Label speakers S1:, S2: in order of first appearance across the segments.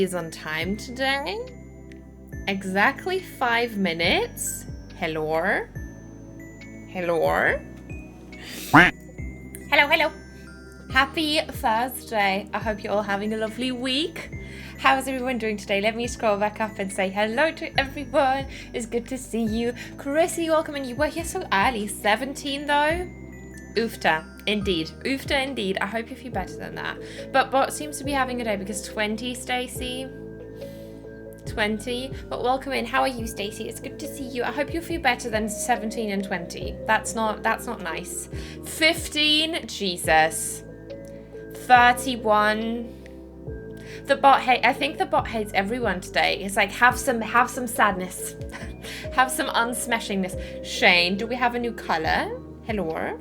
S1: is on time today. Exactly 5 minutes. Hello? Hello? Hello, hello. Happy Thursday. I hope you're all having a lovely week. How is everyone doing today? Let me scroll back up and say hello to everyone. It's good to see you. Chrissy, welcome. And you were here so early. 17 though? Oofta. Indeed. Oofta indeed. I hope you feel better than that. But what seems to be having a day because 20, Stacey? 20. But welcome in. How are you, Stacey? It's good to see you. I hope you feel better than 17 and 20. That's not nice. 15. Jesus. 31. The bot hate. I think the bot hates everyone today. It's like have some sadness. Have some unsmashingness. Shane, do we have a new color? Hello?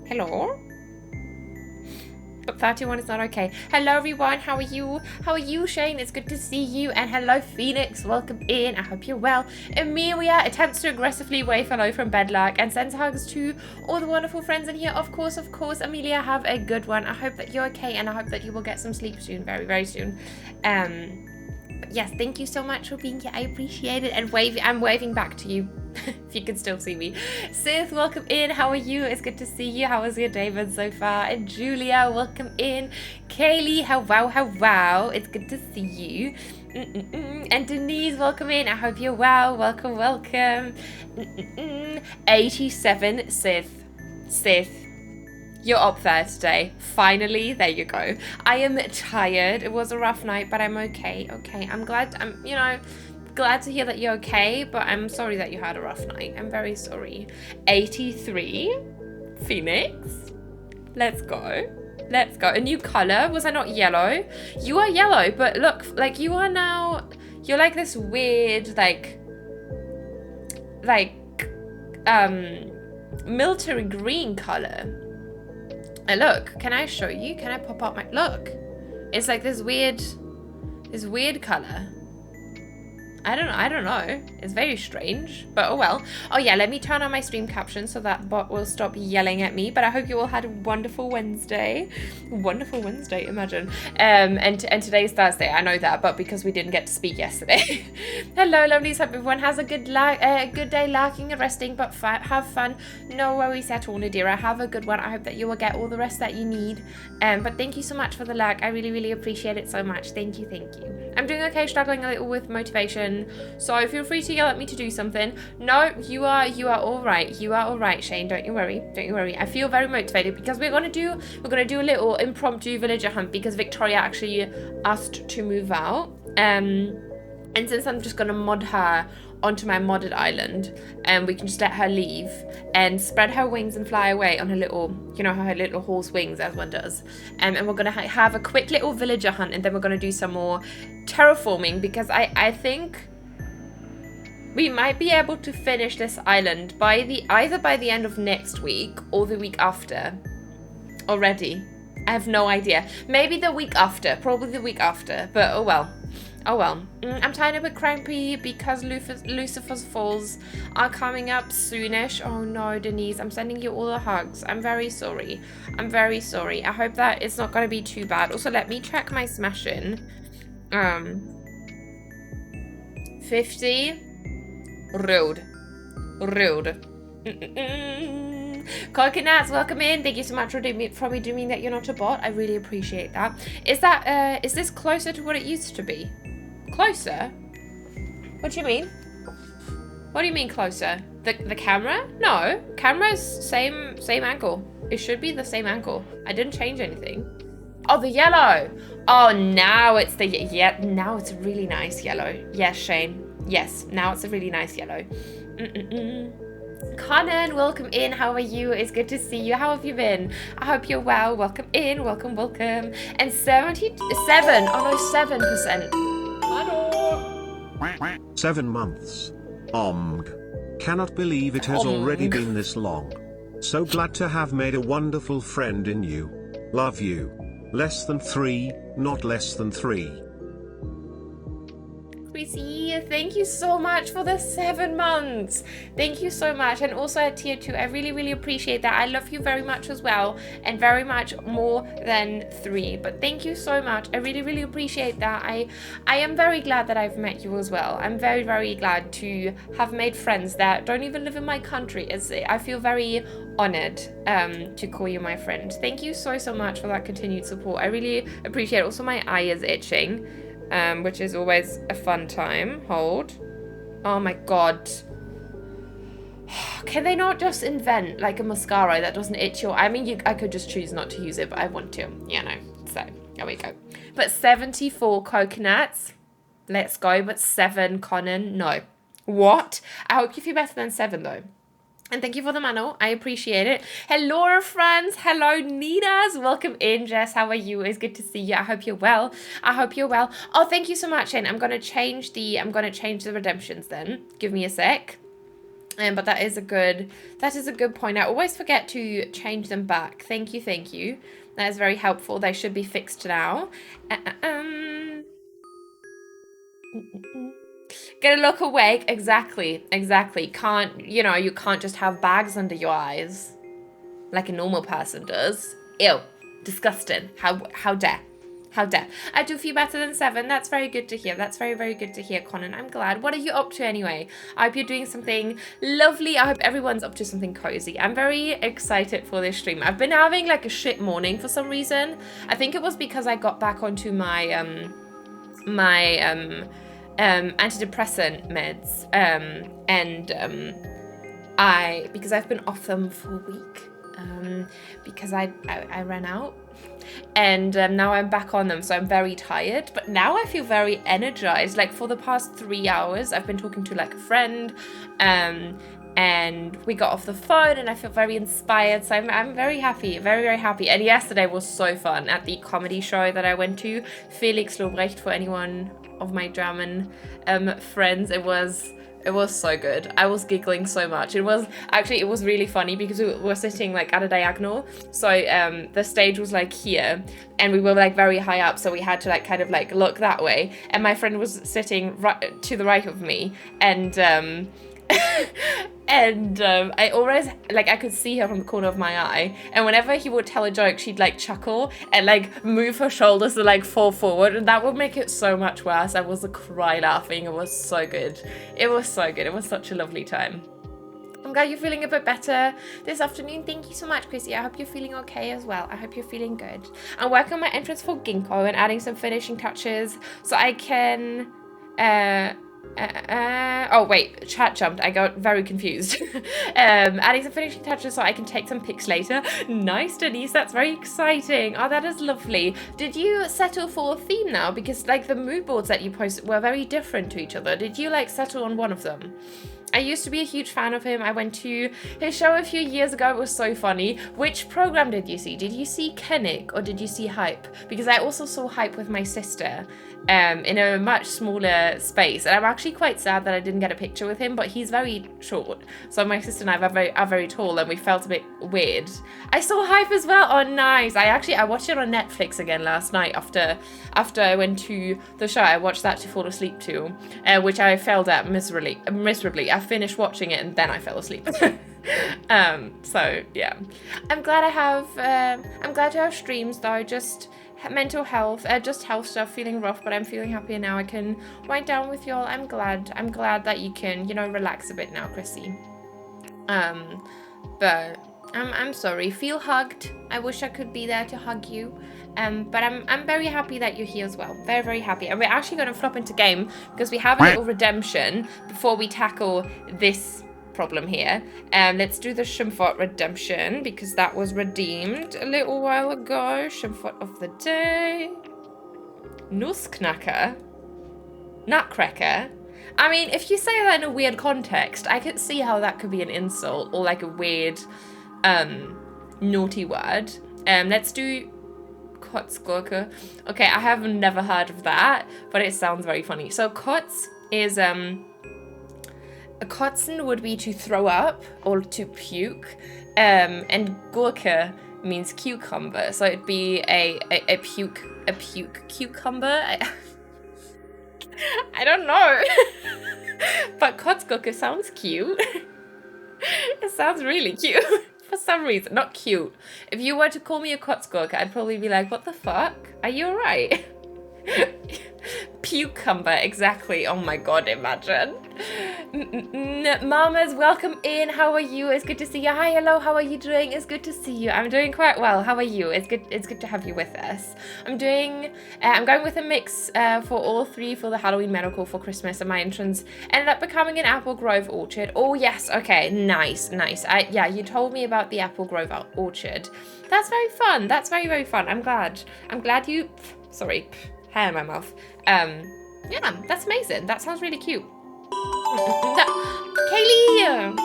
S1: Hello? But 31 is not okay. Hello everyone, how are you? How are you, Shane? It's good to see you. And hello Phoenix, welcome in. I hope you're well. Amelia attempts to aggressively wave hello from Bedluck and sends hugs to all the wonderful friends in here. Of course, Amelia, have a good one. I hope that you're okay and I hope that you will get some sleep soon, very, very soon. But yes, thank you so much for being here. I appreciate it. And I'm waving back to you. If you can still see me. Sith, welcome in. How are you? It's good to see you. How was your day been so far? And Julia, welcome in. Kaylee, how wow. It's good to see you. And Denise, welcome in. I hope you're well. Welcome. 87, Sith. You're up there today. Finally, there you go. I am tired. It was a rough night, but I'm okay. I'm glad. Glad to hear that you're okay, but I'm sorry that you had a rough night. I'm very sorry. 83. Phoenix. Let's go. A new color. Was I not yellow? You are yellow, but look, like you are now, you're like this weird, military green color. Look, can I show you? Can I pop up my, look. It's like this weird color. I don't know. It's very strange, but oh well. Oh yeah, let me turn on my stream caption so that bot will stop yelling at me. But I hope you all had a wonderful Wednesday. Wonderful Wednesday, imagine. And today's Thursday, I know that, but because we didn't get to speak yesterday. Hello, lovelies. Hope everyone has a good day lurking and resting, but have fun. No worries at all, Nadira. Have a good one. I hope that you will get all the rest that you need. But thank you so much for the lurk. I really, really appreciate it so much. Thank you. I'm doing okay, struggling a little with motivation. So feel free to yell at me to do something. No, you are all right. You are all right, Shane. Don't you worry. I feel very motivated because we're gonna do a little impromptu villager hunt because Victoria actually asked to move out. And since I'm just gonna mod her onto my modded island, and we can just let her leave and spread her wings and fly away on her little, her little horse wings as one does. And we're gonna have a quick little villager hunt, and then we're gonna do some more terraforming because I think we might be able to finish this island either by the end of next week or the week after already. I have no idea. Maybe the week after, probably the week after, but oh well. I'm tired of a bit crampy because Lucifer's Falls are coming up soonish. Oh no, Denise, I'm sending you all the hugs. I'm very sorry. I hope that it's not going to be too bad. Also, let me check my smash in. 50. Rude. Coconuts, welcome in. Thank you so much for me doing that. You're not a bot. I really appreciate that. Is this closer to what it used to be? Closer? What do you mean? What do you mean closer? The camera? No, camera's same angle. It should be the same angle. I didn't change anything. Oh, the yellow. Oh, now it's now it's a really nice yellow. Yes, Shane. Yes, now it's a really nice yellow. Conan, welcome in. How are you? It's good to see you. How have you been? I hope you're well. Welcome in. Welcome. And 77. Oh no, 7%.
S2: 7 months. Cannot believe it has already been this long. So glad to have made a wonderful friend in you. Love you. Less than 3, not less than 3.
S1: Chrissy, thank you so much for the 7 months. Thank you so much. And also at tier 2, I really, really appreciate that. I love you very much as well, and very much more than 3. But thank you so much. I really, really appreciate that. I am very glad that I've met you as well. I'm very, very glad to have made friends that don't even live in my country. I feel very honored to call you my friend. Thank you so, so much for that continued support. I really appreciate it. Also, my eye is itching. Which is always a fun time. Hold. Oh my god. Can they not just invent like a mascara that doesn't itch your... I mean, I could just choose not to use it, but I want to. You know. So, there we go. But 74 coconuts. Let's go. But 7 Conan. No. What? I hope you feel better than 7 though. And thank you for the manual. I appreciate it. Hello, friends. Hello, Ninas. Welcome in, Jess. How are you? It's good to see you. I hope you're well. I hope you're well. Oh, thank you so much, Shane. I'm gonna change the redemptions then. Give me a sec. But that is a good point. I always forget to change them back. Thank you, thank you. That is very helpful. They should be fixed now. Gonna look awake. Exactly. You can't just have bags under your eyes like a normal person does. Ew. Disgusting. How dare. How dare. I do feel better than 7. That's very good to hear. That's very, very good to hear, Conan. I'm glad. What are you up to anyway? I hope you're doing something lovely. I hope everyone's up to something cozy. I'm very excited for this stream. I've been having like a shit morning for some reason. I think it was because I got back onto my antidepressant meds, because I've been off them for a week, because I ran out, and now I'm back on them, so I'm very tired, but now I feel very energized. Like for the past 3 hours I've been talking to like a friend, and we got off the phone and I feel very inspired, so I'm very happy, very, very happy. And yesterday was so fun at the comedy show that I went to, Felix Lobrecht, for anyone of my German friends. It was so good. I was giggling so much. It was really funny because we were sitting like at a diagonal, so the stage was like here and we were like very high up, so we had to like kind of like look that way, and my friend was sitting right to the right of me, and I always, like, I could see her from the corner of my eye, and whenever he would tell a joke, she'd like chuckle and like move her shoulders to like fall forward, and that would make it so much worse. I was a cry laughing. It was so good. It was so good. It was such a lovely time. I'm glad you're feeling a bit better this afternoon. Thank you so much, Chrissy. I hope you're feeling okay as well. I hope you're feeling good. I'm working on my entrance for Ginkgo and adding some finishing touches so I can oh wait, chat jumped. I got very confused. Adding some finishing touches so I can take some pics later. Nice, Denise. That's very exciting. Oh, that is lovely. Did you settle for a theme now? Because like the mood boards that you posted were very different to each other. Did you like settle on one of them? I used to be a huge fan of him. I went to his show a few years ago. It was so funny. Which program did you see? Did you see Kennick or did you see Hype? Because I also saw Hype with my sister in a much smaller space. And I'm actually quite sad that I didn't get a picture with him, but he's very short. So my sister and I are very tall, and we felt a bit weird. I saw Hype as well. Oh, nice. I watched it on Netflix again last night after I went to the show. I watched that to fall asleep to, which I failed at miserably. I finished watching it and then I fell asleep. So yeah, I'm glad to have streams though. Just mental health, just health stuff, feeling rough, but I'm feeling happier now. I can wind down with y'all. I'm glad that you can, relax a bit now, Chrissy. But I'm sorry. Feel hugged. I wish I could be there to hug you. But I'm very happy that you're here as well. Very, very happy. And we're actually going to flop into game because we have a little redemption before we tackle this problem here. Let's do the Schimpfwort redemption because that was redeemed a little while ago. Schimpfwort of the day. Nussknacker. Nutcracker. I mean, if you say that in a weird context, I could see how that could be an insult or like a weird naughty word. Let's do Kotzgurke. Okay, I have never heard of that, but it sounds very funny. So Kotz is a kotzen would be to throw up or to puke, and Gurke means cucumber, so it'd be a puke cucumber. I don't know. But kotzgurke sounds cute. It sounds really cute. For some reason. Not cute. If you were to call me a kotzgurke, I'd probably be like, what the fuck? Are you alright? Cucumber, exactly. Oh my god, imagine. Mamas, welcome in. How are you? It's good to see you. Hi, hello, how are you doing? It's good to see you. I'm doing quite well. How are you? It's good to have you with us. I'm going with a mix for all three for the Halloween medical for Christmas, and my entrance ended up becoming an Apple Grove orchard. Oh yes, okay, nice. Yeah, you told me about the Apple Grove orchard. That's very fun. That's very, very fun. I'm glad you, sorry, hair in my mouth. Yeah, that's amazing. That sounds really cute. Kaylee!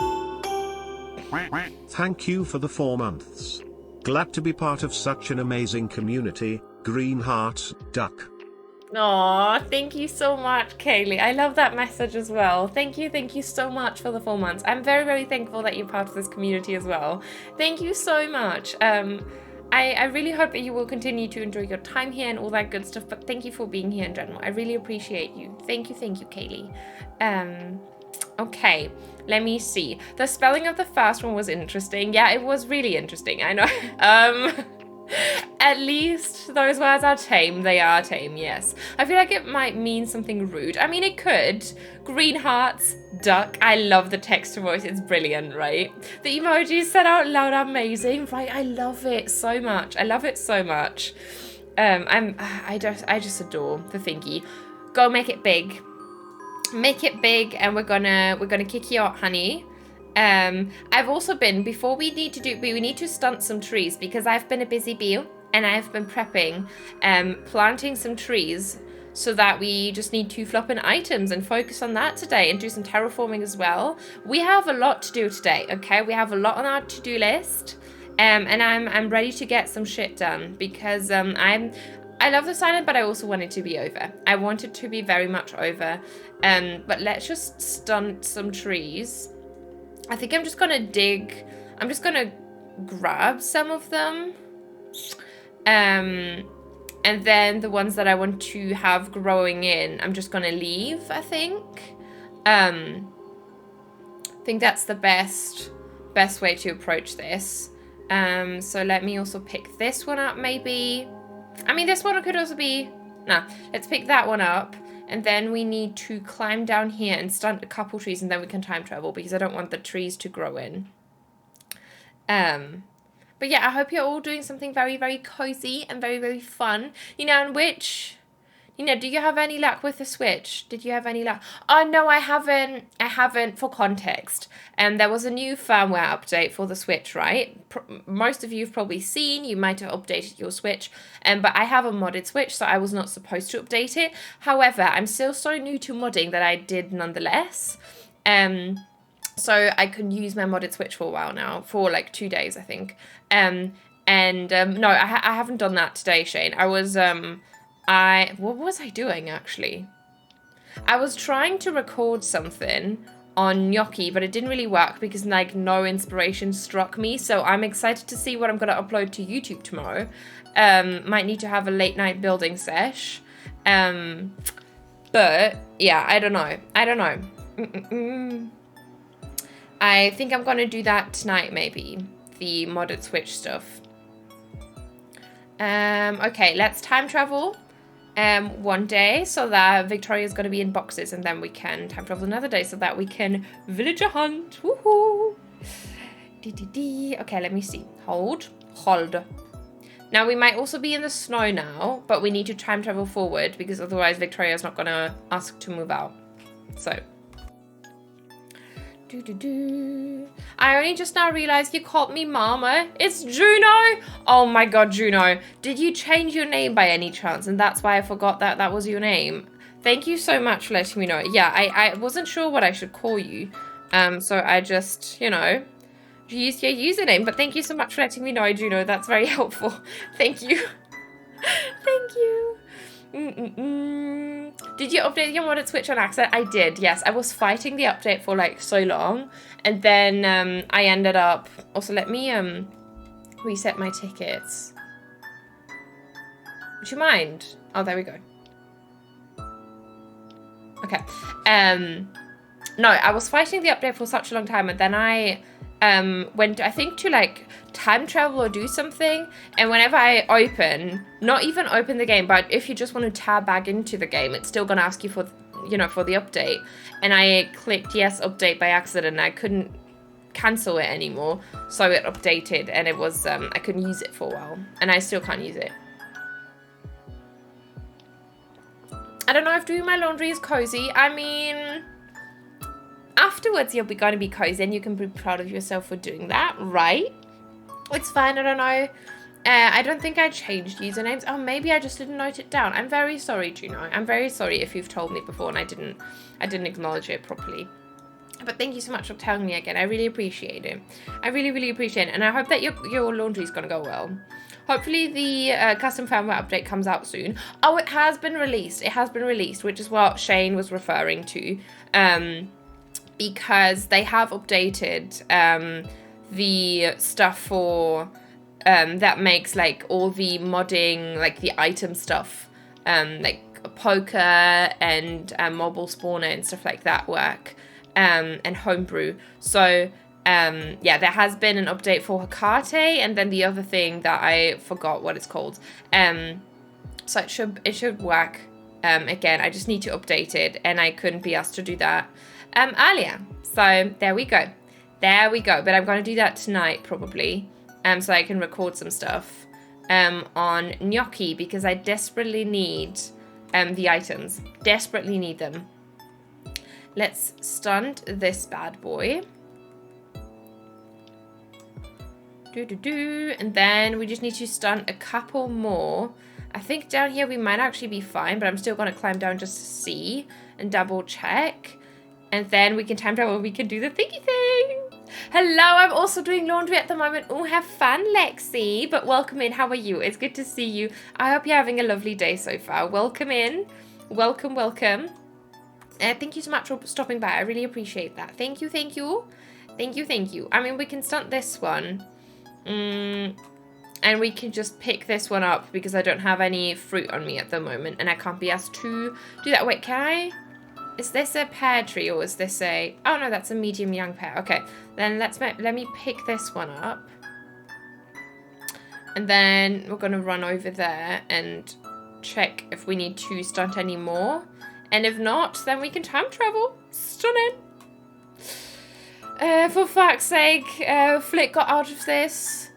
S2: Thank you for the 4 months. Glad to be part of such an amazing community. Green heart, duck.
S1: Aw, thank you so much, Kaylee. I love that message as well. Thank you so much for the 4 months. I'm very, very thankful that you're part of this community as well. Thank you so much. I really hope that you will continue to enjoy your time here and all that good stuff, but thank you for being here in general. I really appreciate you. Thank you, Kaylee. Okay, let me see. The spelling of the first one was interesting. Yeah, it was really interesting, I know. At least those words are tame. They are tame, yes. I feel like it might mean something rude. I mean, it could. Green hearts, duck. I love the text to voice. It's brilliant, right? The emojis said out loud are amazing, right? I love it so much. I love it so much. I just adore the thingy. Go make it big. Make it big, and we're gonna kick you out, honey. I've also been, we need to stunt some trees because I've been a busy bee and I've been prepping, planting some trees so that we just need to flop in items and focus on that today and do some terraforming as well. We have a lot to do today, okay? We have a lot on our to-do list, and I'm ready to get some shit done because I love this island, but I also want it to be over. I want it to be very much over, but let's just stunt some trees. I think I'm just gonna grab some of them. And then the ones that I want to have growing in, I'm just gonna leave, I think. I think that's the best way to approach this. So let me also pick this one up maybe. I mean, this one could also be, let's pick that one up. And then we need to climb down here and stunt a couple trees, and then we can time travel because I don't want the trees to grow in. But yeah, I hope you're all doing something very, very cozy and very, very fun. Do you have any luck with the Switch? Did you have any luck? Oh, no, I haven't, for context. There was a new firmware update for the Switch, right? Most of you have probably seen, you might have updated your Switch. But I have a modded Switch, so I was not supposed to update it. However, I'm still so new to modding that I did nonetheless. So I can use my modded Switch for a while now, for like 2 days, I think. No, I haven't done that today, Shane. What was I doing, actually? I was trying to record something on Gnocchi, but it didn't really work because, like, no inspiration struck me. So I'm excited to see what I'm going to upload to YouTube tomorrow. Might need to have a late night building sesh. But, yeah, I don't know. I think I'm going to do that tonight, maybe. The modded Switch stuff. Okay, let's time travel. One day so that Victoria's going to be in boxes, and then we can time travel another day so that we can villager hunt. Woohoo! Okay, let me see. Hold. Now we might also be in the snow now, but we need to time travel forward because otherwise Victoria's not going to ask to move out. So. I only just now realized you called me Mama. It's Juno. Oh my god, Juno. Did you change your name by any chance? And that's why I forgot that was your name. Thank you so much for letting me know. Yeah, I wasn't sure what I should call you. So I just, used your username. But thank you so much for letting me know, Juno. That's very helpful. Thank you. Thank you. Did you update your modded Switch on accident? I did, yes. I was fighting the update for like so long, and then I ended up. Also, let me reset my tickets. Would you mind? Oh, there we go. Okay. No, I was fighting the update for such a long time, and then I went, I think, to like time travel or do something, and whenever I not even open the game, but if you just want to tab back into the game, it's still gonna ask you for, you know, for the update, and I clicked yes update by accident, and I couldn't cancel it anymore, so it updated, and it was I couldn't use it for a while, and I still can't use it. I don't know if doing my laundry is cozy. I mean, afterwards you're going to be cozy and you can be proud of yourself for doing that, right? It's fine. I don't know. I don't think I changed usernames. Oh, maybe I just didn't note it down. I'm very sorry, Juno. I'm very sorry if you've told me before and I didn't acknowledge it properly. But thank you so much for telling me again. I really appreciate it. I really, really appreciate it. And I hope that your laundry is going to go well. Hopefully the custom firmware update comes out soon. Oh, it has been released. It has been released, which is what Shane was referring to. Because they have updated the stuff for that makes like all the modding, like the item stuff, like poker and mobile spawner and stuff like that work, and homebrew. So yeah, there has been an update for Hecate, and then the other thing that I forgot what it's called. So it should work again. I just need to update it, and I couldn't be asked to do that earlier. So there we go. There we go. But I'm going to do that tonight probably, so I can record some stuff on Gnocchi, because I desperately need the items. Desperately need them. Let's stunt this bad boy. And then we just need to stunt a couple more. I think down here we might actually be fine, but I'm still going to climb down just to see and double check. And then we can time travel, we can do the thingy thing. Hello, I'm also doing laundry at the moment. Oh, have fun, Lexi. But welcome in, how are you? It's good to see you. I hope you're having a lovely day so far. Welcome in. Welcome, welcome. Thank you so much for stopping by. I really appreciate that. Thank you, thank you. Thank you, thank you. I mean, we can stunt this one. And we can just pick this one up because I don't have any fruit on me at the moment. And I can't be asked to do that. Wait, can I? Is this a pear tree or is this a... Oh, no, that's a medium young pear. Okay, then let me pick this one up. And then we're going to run over there and check if we need to stunt any more. And if not, then we can time travel. Stunning. For fuck's sake, Flick got out of this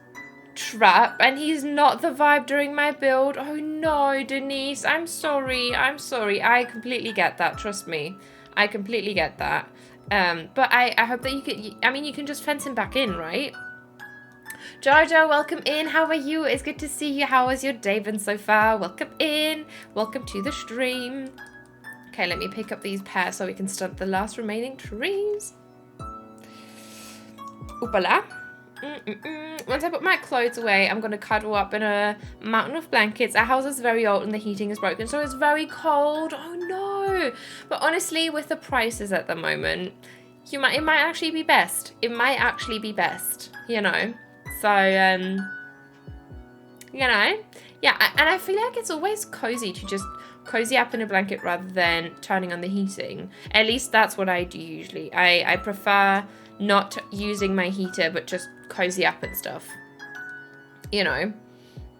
S1: trap and he's not the vibe during my build. Oh no, Denise, I'm sorry. I completely get that, trust me. I completely get that. But I hope that you can, I mean, you can just fence him back in, right? Jojo, welcome in. How are you? It's good to see you. How has your day been so far? Welcome in. Welcome to the stream. Okay, let me pick up these pears so we can stunt the last remaining trees. Oopala. Once I put my clothes away, I'm going to cuddle up in a mountain of blankets. Our house is very old and the heating is broken, so it's very cold. Oh no. But honestly, with the prices at the moment, it might actually be best. It might actually be best, you know. So, you know. Yeah, and I feel like it's always cozy to just cozy up in a blanket rather than turning on the heating. At least that's what I do usually. I prefer not using my heater, but just cozy up and stuff. You know.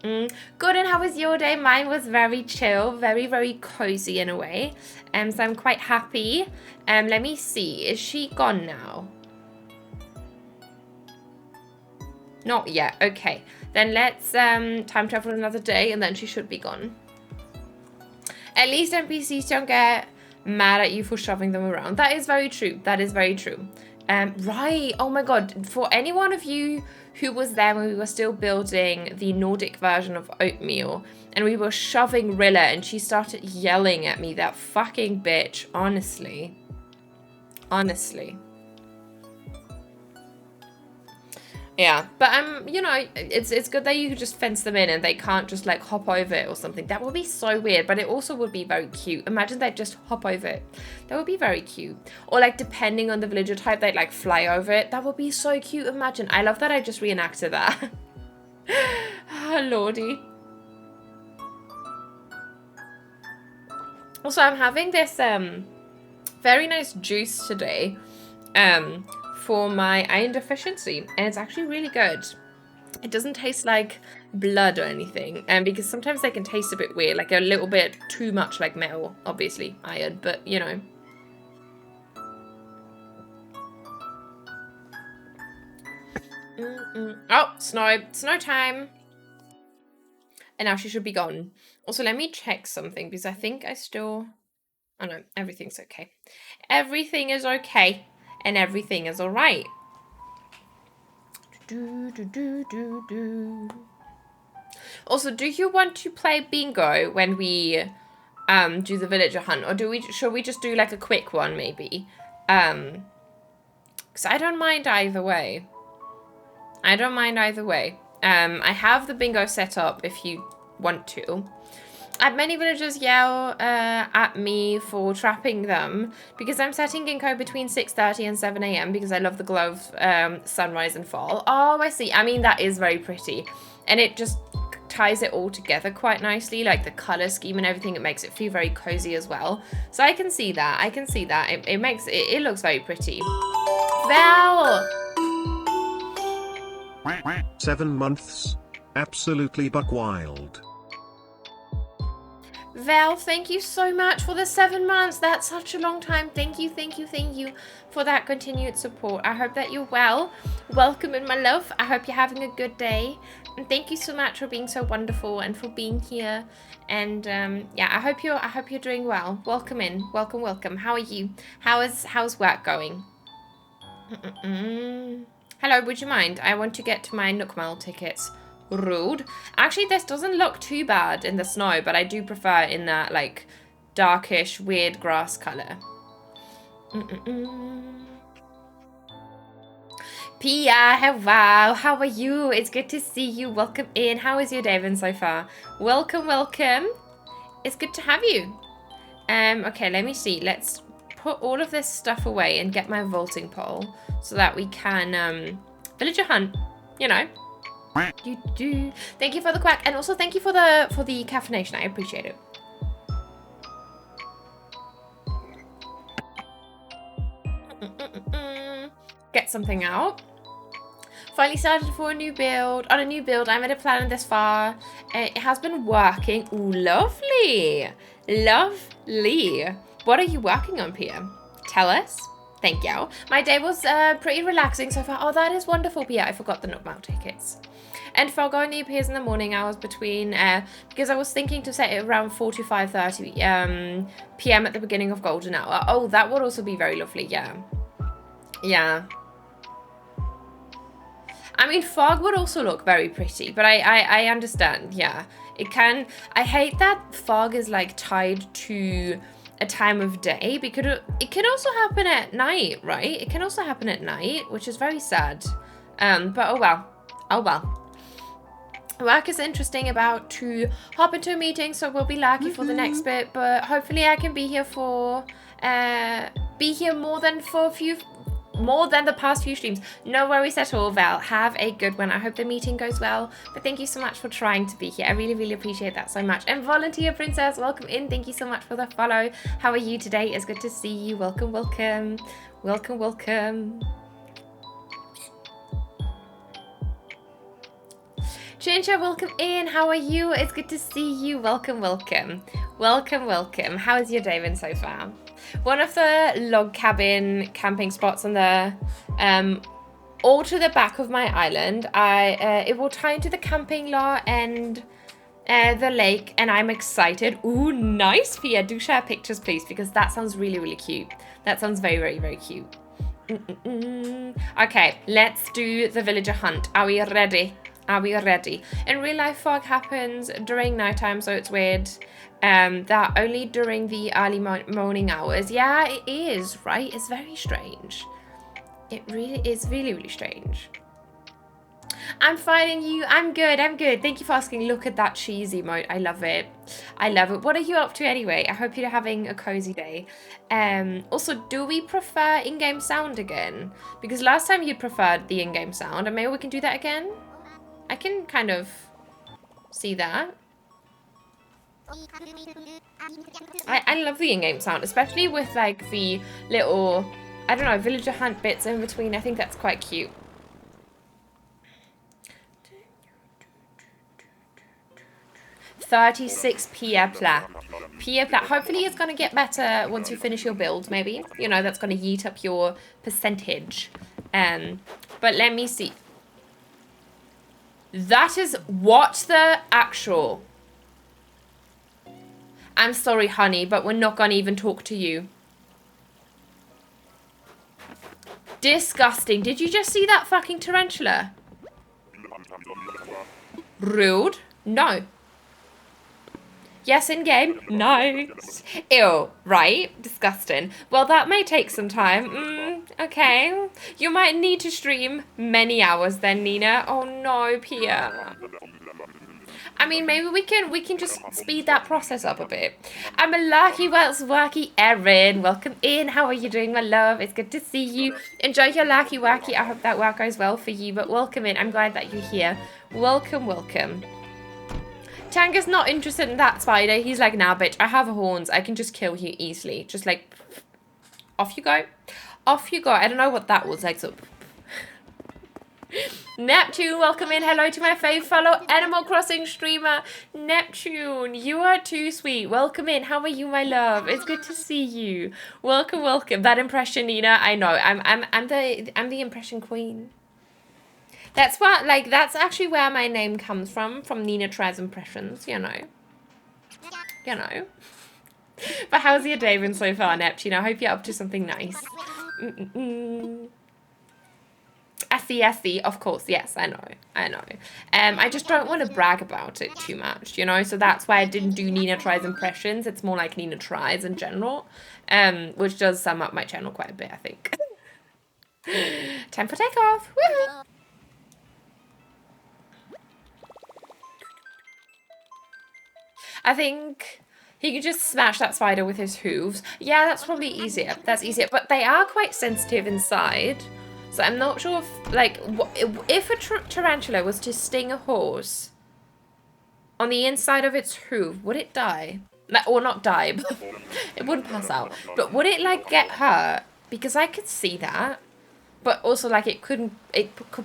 S1: Good, and how was your day? Mine was very chill, very, very cozy in a way. So I'm quite happy. Let me see. Is she gone now? Not yet. Okay. Then let's time travel another day and then she should be gone. At least NPCs don't get mad at you for shoving them around. That is very true. That is very true. Right. Oh my god. For any one of you who was there when we were still building the Nordic version of oatmeal and we were shoving Rilla and she started yelling at me, that fucking bitch. Honestly. Honestly. Yeah, but you know, it's good that you could just fence them in and they can't just like hop over it or something. That would be so weird, but it also would be very cute. Imagine they just hop over it. That would be very cute. Or like depending on the villager type, they'd like fly over it. That would be so cute. Imagine. I love that I just reenacted that. Oh, lordy. Also, I'm having this very nice juice today for my iron deficiency, and it's actually really good. It doesn't taste like blood or anything, and because sometimes they can taste a bit weird, like a little bit too much like metal, obviously iron, but you know. Oh, snow time. And now she should be gone. Also, let me check something because I think I still... Oh no, everything's okay. Everything is okay. And everything is alright. Also, do you want to play bingo when we do the villager hunt? Or should we just do like a quick one maybe? Because I don't mind either way. I don't mind either way. I have the bingo set up if you want to. I had many villagers yell at me for trapping them because I'm setting ginkgo between 6:30 and 7 AM because I love the glow of sunrise and fall. Oh, I see. I mean, that is very pretty. And it just ties it all together quite nicely, like the color scheme and everything. It makes it feel very cozy as well. So I can see that. I can see that. It looks very pretty. Val!
S2: 7 months. Absolutely buck wild.
S1: Val, thank you so much for the 7 months. That's such a long time. Thank you for that continued support. I hope that you're well. Welcome in, my love. I hope you're having a good day. And thank you so much for being so wonderful and for being here. And yeah, I hope you're doing well. Welcome in. Welcome. How are you? How's work going? Hello, would you mind? I want to get to my Nook Mile tickets. Rude. Actually, this doesn't look too bad in the snow, but I do prefer in that like darkish, weird grass color. Pia, wow, how are you? It's good to see you. Welcome in. How is your day been so far? Welcome. It's good to have you. Okay, let me see. Let's put all of this stuff away and get my vaulting pole so that we can villager hunt, you know. Thank you for the quack, and also thank you for the caffeination. I appreciate it. Get something out. Finally started for a new build. On a new build, I made a plan this far. It has been working. Ooh, lovely. What are you working on, Pia? Tell us. Thank you. My day was pretty relaxing so far. Oh, that is wonderful, Pia. I forgot the Nook Mile tickets. And Fog only appears in the morning hours between, because I was thinking to set it around 4 to 5:30 PM at the beginning of golden hour. Oh, that would also be very lovely, yeah. Yeah. I mean, fog would also look very pretty, but I understand, yeah. It can, I hate that fog is like tied to a time of day, because it can also happen at night, right? It can also happen at night, which is very sad. But oh well. Work is interesting, about to hop into a meeting, so we'll be lucky for the next bit, but hopefully I can be here for, more than the past few streams. No worries at all, Val. Have a good one. I hope the meeting goes well, but thank you so much for trying to be here. I really appreciate that so much. And Volunteer Princess, welcome in. Thank you so much for the follow. How are you today? It's good to see you. Welcome. Chincha, welcome in. How are you? It's good to see you. Welcome. How's your day been so far? One of the log cabin camping spots on the all to the back of my island. It will tie into the camping lot and the lake, and I'm excited. Ooh, nice, Pia. Do share pictures, please, because that sounds really cute. That sounds very cute. Okay, let's do the villager hunt. Are we ready? In real life, fog happens during nighttime, so it's weird that only during the early morning hours. Yeah, it is, right? It's very strange. It really is really strange. I'm fine, and you? I'm good. Thank you for asking. Look at that cheese emote. I love it. What are you up to anyway? I hope you're having a cozy day. Also, do we prefer in-game sound again? Because last time you preferred the in-game sound, and maybe we can do that again? I can kind of see that. I love the in-game sound, especially with like the little, I don't know, villager hunt bits in between. I think that's quite cute. $36 plat. Plat. Hopefully it's going to get better once you finish your build, maybe. You know, that's going to yeet up your percentage. But let me see. That is what the actual... I'm sorry, honey, but we're not going to even talk to you. Disgusting. Did you just see that fucking tarantula? Rude. No. Yes, in-game. Nice. Ew, right? Disgusting. Well, that may take some time. Okay. You might need to stream many hours then, Nina. Oh no, Pia. I mean, maybe we can just speed that process up a bit. I'm a lucky worky Erin. Welcome in. How are you doing, my love? It's good to see you. Enjoy your lucky worky. I hope that work goes well for you. But welcome in. I'm glad that you're here. Welcome, welcome. Tanga's not interested in that spider. He's like, nah, bitch, I have horns. I can just kill you easily. Just like, off you go. Off you go. I don't know what that was like. So, Neptune, welcome in. Hello to my fave fellow Animal Crossing streamer, Neptune. You are too sweet. Welcome in. How are you, my love? It's good to see you. Welcome, welcome. That impression, Nina. I know. I'm the impression queen. That's what, like, that's actually where my name comes from Nina tries impressions, you know. You know. But how's your day been so far, Neptune? I hope you're up to something nice. SEST, of course, yes, I know. I just don't want to brag about it too much, you know, so that's why I didn't do Nina tries impressions. It's more like Nina tries in general, which does sum up my channel quite a bit, I think. Time for takeoff. Woo! I think he could just smash that spider with his hooves. Yeah, that's probably easier. That's easier. But they are quite sensitive inside. So I'm not sure if, like, if a tarantula was to sting a horse on the inside of its hoof, would it die? Or not die, but it wouldn't pass out. But would it, like, get hurt? Because I could see that. But also, like, it could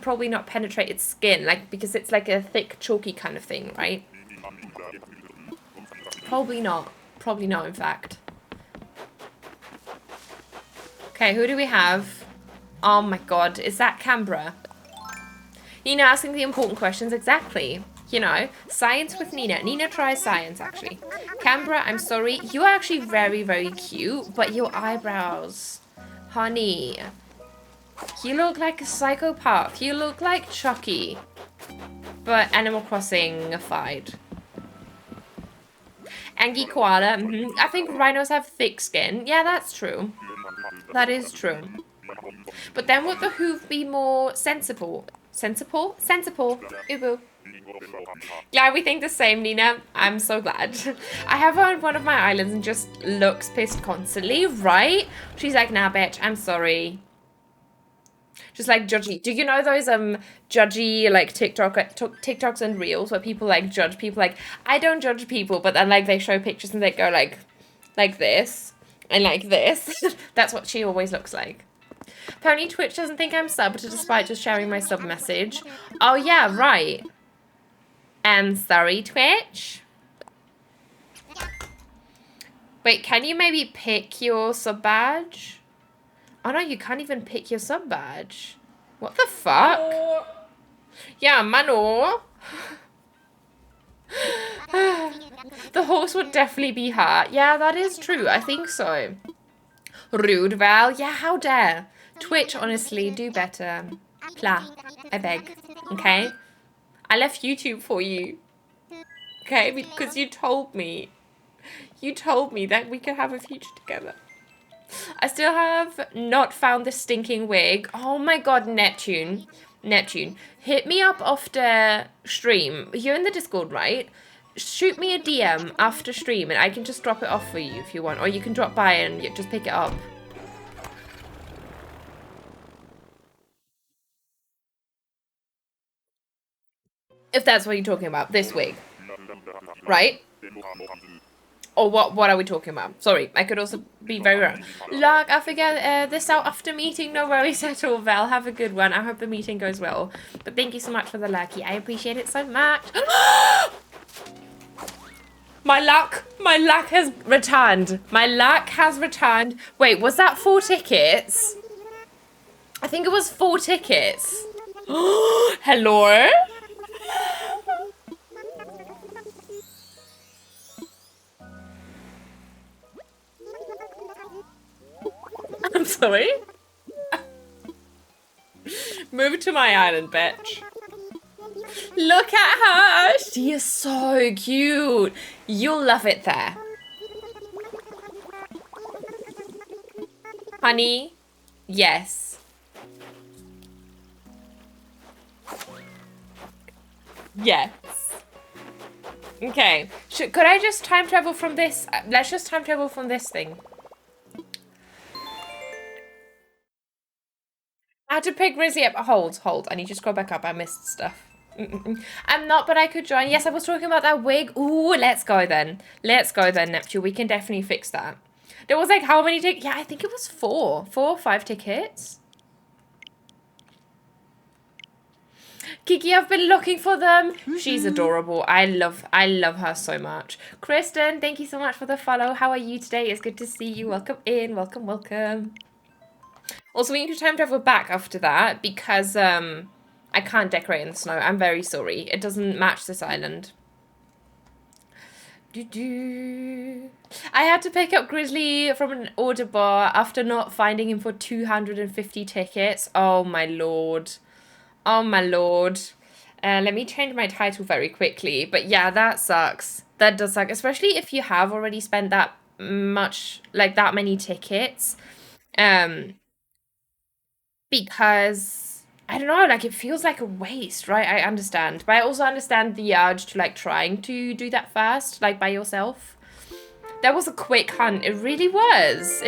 S1: probably not penetrate its skin, like, because it's like a thick, chalky kind of thing, right? Probably not. Probably not, in fact. Okay, who do we have? Oh my god, is that Canberra? Nina asking the important questions, exactly. You know, science with Nina. Nina tries science, actually. Canberra, I'm sorry. You are actually very, very cute, but your eyebrows. Honey. You look like a psychopath. You look like Chucky. But Animal Crossing-ified. Angie koala. I think rhinos have thick skin. Yeah, that's true. That is true. But then would the hoof be more sensible? Sensible? Sensible. Ubu. Glad we think the same, Nina. I'm so glad. I have her on one of my islands and just looks pissed constantly, right? She's like, nah, bitch, I'm sorry. Just like judgy. Do you know those judgy like TikToks and reels where people like judge people? Like, I don't judge people, but then like they show pictures and they go like this and like this. That's what she always looks like. Pony Twitch doesn't think I'm subbed despite just sharing my sub message. Oh yeah, right. Sorry, Twitch. Wait, can you maybe pick your sub badge? Oh no, you can't even pick your sub badge. What the fuck? Mano. Yeah, mano. The horse would definitely be hurt. Yeah, that is true. I think so. Rude, Val. Yeah, how dare. Twitch, honestly, do better. Pla, I beg. Okay? I left YouTube for you. Okay? Because you told me. You told me that we could have a future together. I still have not found the stinking wig. Oh my god, Neptune. Neptune. Hit me up after stream. You're in the Discord, right? Shoot me a DM after stream and I can just drop it off for you if you want. Or you can drop by and just pick it up. If that's what you're talking about. This wig. Right? Or what are we talking about? Sorry, I could also be very wrong. Look, I figure this out after meeting. No worries at all, Val. Have a good one. I hope the meeting goes well. But thank you so much for the lucky. I appreciate it so much. My luck has returned. My luck has returned. Wait, was that 4 tickets? I think it was 4 tickets. Hello? I'm sorry? Move to my island, bitch. Look at her. She is so cute. You'll love it there. Honey, yes. Yes. Okay. Could I just time travel from this? Let's just time travel from this thing. I had to pick Grizzly up. Hold. I need to scroll back up. I missed stuff. I'm not, but I could join. Yes, I was talking about that wig. Ooh, let's go then. Let's go then, Neptune. We can definitely fix that. There was like how many tickets? Yeah, I think it was 4 or 5 tickets. Kiki, I've been looking for them. She's adorable. I love her so much. Kristen, thank you so much for the follow. How are you today? It's good to see you. Welcome in. Welcome. Also, we need to time travel back after that because I can't decorate in the snow. I'm very sorry. It doesn't match this island. I had to pick up Grizzly from an order bar after not finding him for 250 tickets. Oh my lord. Oh my lord. Let me change my title very quickly. But yeah, that sucks. That does suck. Especially if you have already spent that much, like that many tickets. Because I don't know, like it feels like a waste, right? I understand, but I also understand the urge to like trying to do that first, like by yourself. That was a quick hunt. It really was.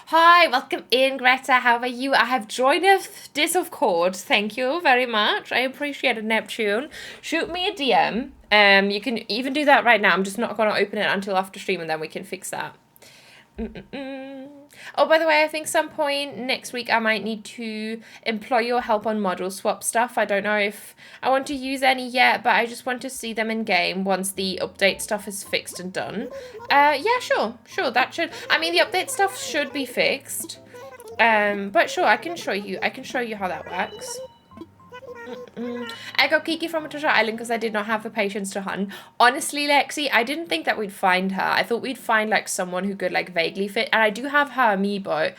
S1: Hi, welcome in, Greta. How are you? I have joined this of course. Thank you very much. I appreciate it, Neptune. Shoot me a DM. You can even do that right now. I'm just not going to open it until after stream, and then we can fix that. Oh, by the way, I think some point next week I might need to employ your help on model swap stuff. I don't know if I want to use any yet, but I just want to see them in game once the update stuff is fixed and done. Yeah, sure, that should, I mean, the update stuff should be fixed. But sure, I can show you how that works. I got Kiki from a treasure island because I did not have the patience to hunt. Honestly, Lexi, I didn't think that we'd find her. I thought we'd find like someone who could like vaguely fit. And I do have her amiibo.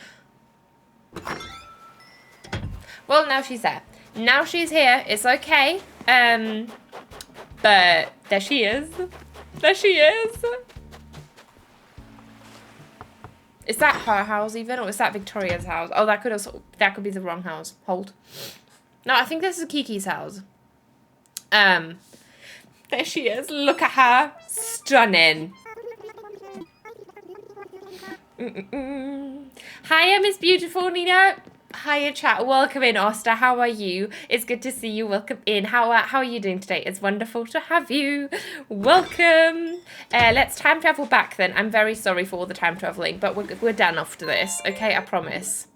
S1: Well, now she's there. Now she's here. It's okay. But there she is. Is that her house even, or is that Victoria's house? Oh, that could be the wrong house. Hold. No, I think this is Kiki's house. There she is. Look at her. Stunning. Hiya, Miss Beautiful Nina. Hiya, chat. Welcome in, Oster. How are you? It's good to see you. Welcome in. How are you doing today? It's wonderful to have you. Welcome. Let's time travel back then. I'm very sorry for all the time traveling, but we're done after this. Okay, I promise.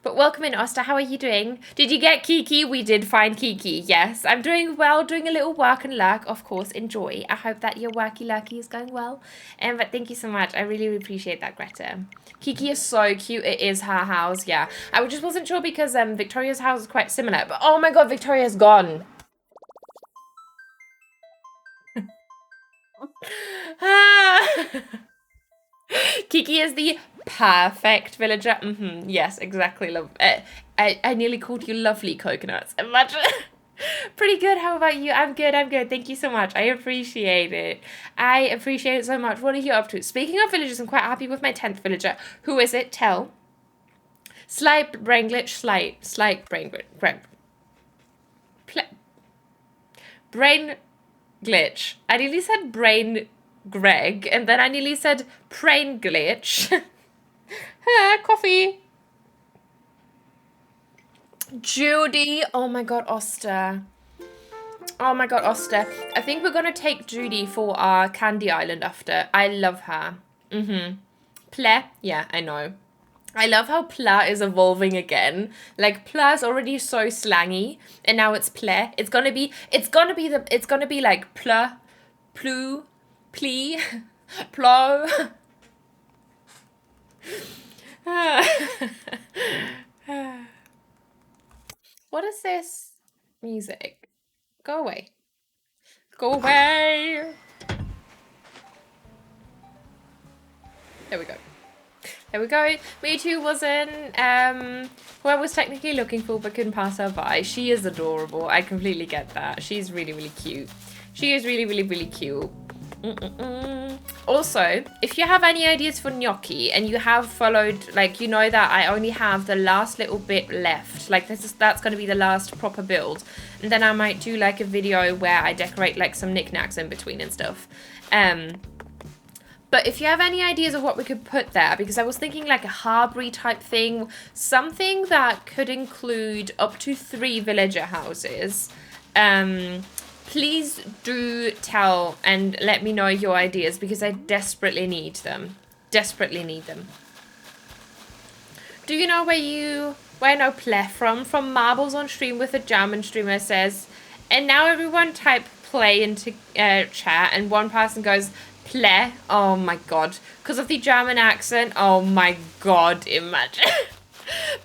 S1: But welcome in, Oster. How are you doing? Did you get Kiki? We did find Kiki. Yes, I'm doing well, doing a little work and lurk. Of course, enjoy. I hope that your worky lurky is going well. But thank you so much. I really appreciate that, Greta. Kiki is so cute. It is her house. Yeah, I just wasn't sure because Victoria's house is quite similar. But oh my god, Victoria's gone. Kiki is the perfect villager. Yes, exactly. Love. I nearly called you lovely coconuts. Imagine. Pretty good. How about you? I'm good. Thank you so much. I appreciate it. So much. What are you up to? Speaking of villagers, I'm quite happy with my 10th villager. Who is it? Tell. Slight brain glitch. Slight brain glitch. I nearly said brain Greg, and then I nearly said brain glitch. Coffee. Judy. Oh my god, Oster. Oh my god, Oster. I think we're gonna take Judy for our Candy Island after. I love her. Ple. Yeah, I know. I love how Pla is evolving again. Like Pla's already so slangy, and now it's Ple. It's gonna be like Pla, Plu, Plee, Plo. What is this music? Go away. Go away. There we go. There we go. Mewtwo wasn't who I was technically looking for but couldn't pass her by. She is adorable. I completely get that. She's really, really cute. She is really, really, really cute. Also, if you have any ideas for gnocchi and you have followed, like, you know that I only have the last little bit left. Like, that's going to be the last proper build. And then I might do, like, a video where I decorate, like, some knickknacks in between and stuff. But if you have any ideas of what we could put there, because I was thinking like a harbory type thing, something that could include up to 3 villager houses, please do tell and let me know your ideas because I desperately need them. Desperately need them. Do you know where I know Pleh from? From Marbles on Stream with a German streamer says, and now everyone type play into chat and one person goes, Pleh. Oh my god. Because of the German accent. Oh my god. Imagine.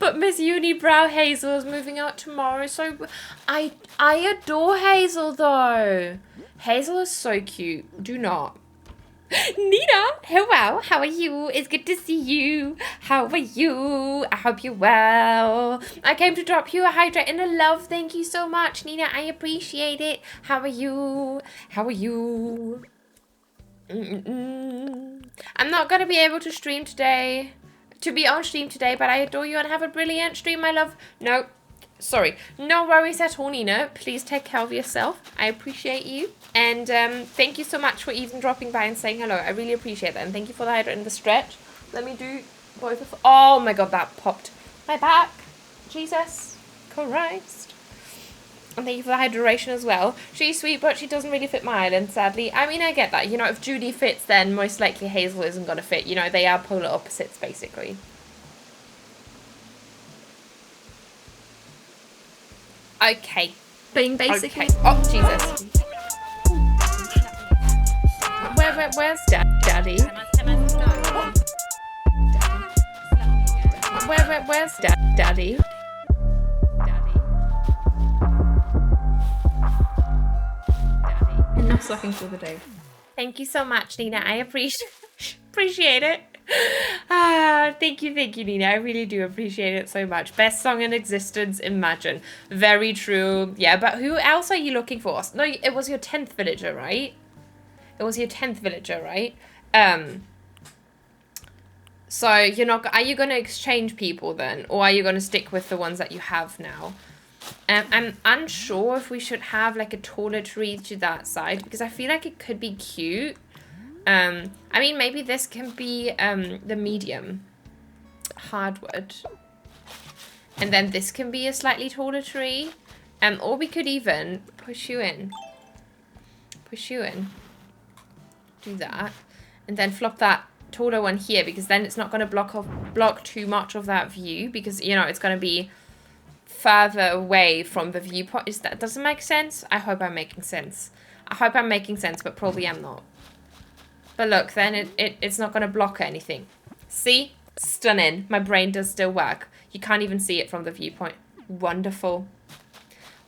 S1: But Miss Unibrow Hazel is moving out tomorrow. So I adore Hazel though. Hazel is so cute. Do not. Nina, hello. How are you? It's good to see you. How are you? I hope you're well. I came to drop you a hydrate and a love. Thank you so much, Nina. I appreciate it. How are you? How are you? I'm not going to be able to stream today, on stream today, but I adore you and have a brilliant stream, my love. No, sorry. No worries at all, Nina. Please take care of yourself. I appreciate you. And thank you so much for even dropping by and saying hello. I really appreciate that. And thank you for the hydrate and the stretch. Let me do both of... Oh my god, that popped my back. Jesus Christ. And thank you for the hydration as well. She's sweet, but she doesn't really fit my island, sadly. I mean, I get that. You know, if Judy fits, then most likely Hazel isn't going to fit. You know, they are polar opposites, basically. Okay.
S3: Being basically...
S1: Okay. Oh, Jesus. Where's Daddy? Where's Daddy?
S3: Enough sucking for the day.
S1: Thank you so much, Nina. I appreciate it. Thank you, Nina. I really do appreciate it so much. Best song in existence, Imagine. Very true. Yeah, but who else are you looking for? No, it was your 10th villager, right? It was your 10th villager, right? So you're not... Are you going to exchange people then? Or are you going to stick with the ones that you have now? I'm unsure if we should have like a taller tree to that side because I feel like it could be cute. I mean, maybe this can be the medium hardwood. And then this can be a slightly taller tree. Or we could even push you in. Do that. And then flop that taller one here because then it's not going to block too much of that view because, you know, it's going to be further away from the viewpoint. Does it make sense? I hope I'm making sense. But probably I'm not. But look, then it's not going to block anything. See? Stunning. My brain does still work. You can't even see it from the viewpoint. Wonderful.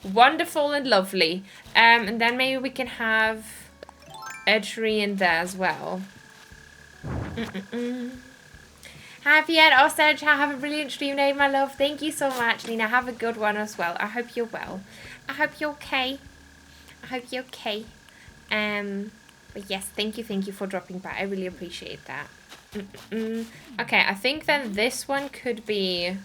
S1: Wonderful and lovely. And then maybe we can have a tree in there as well. Have you had Osage? Have a brilliant stream day, my love. Thank you so much, Nina. Have a good one as well. I hope you're well. I hope you're okay. But yes, thank you for dropping by. I really appreciate that. Okay, I think then this one could be...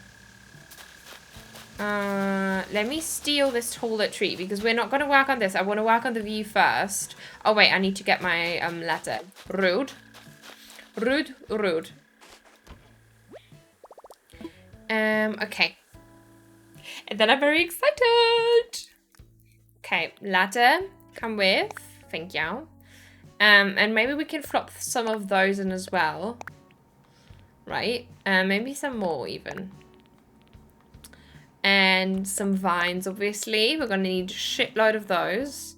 S1: let me steal this taller tree because we're not going to work on this. I want to work on the view first. Oh, wait, I need to get my letter. Rude. Okay. And then I'm very excited. Okay, ladder, come with. Thank you. And maybe we can flop some of those in as well. Right? Maybe some more even. And some vines, obviously. We're going to need a shitload of those.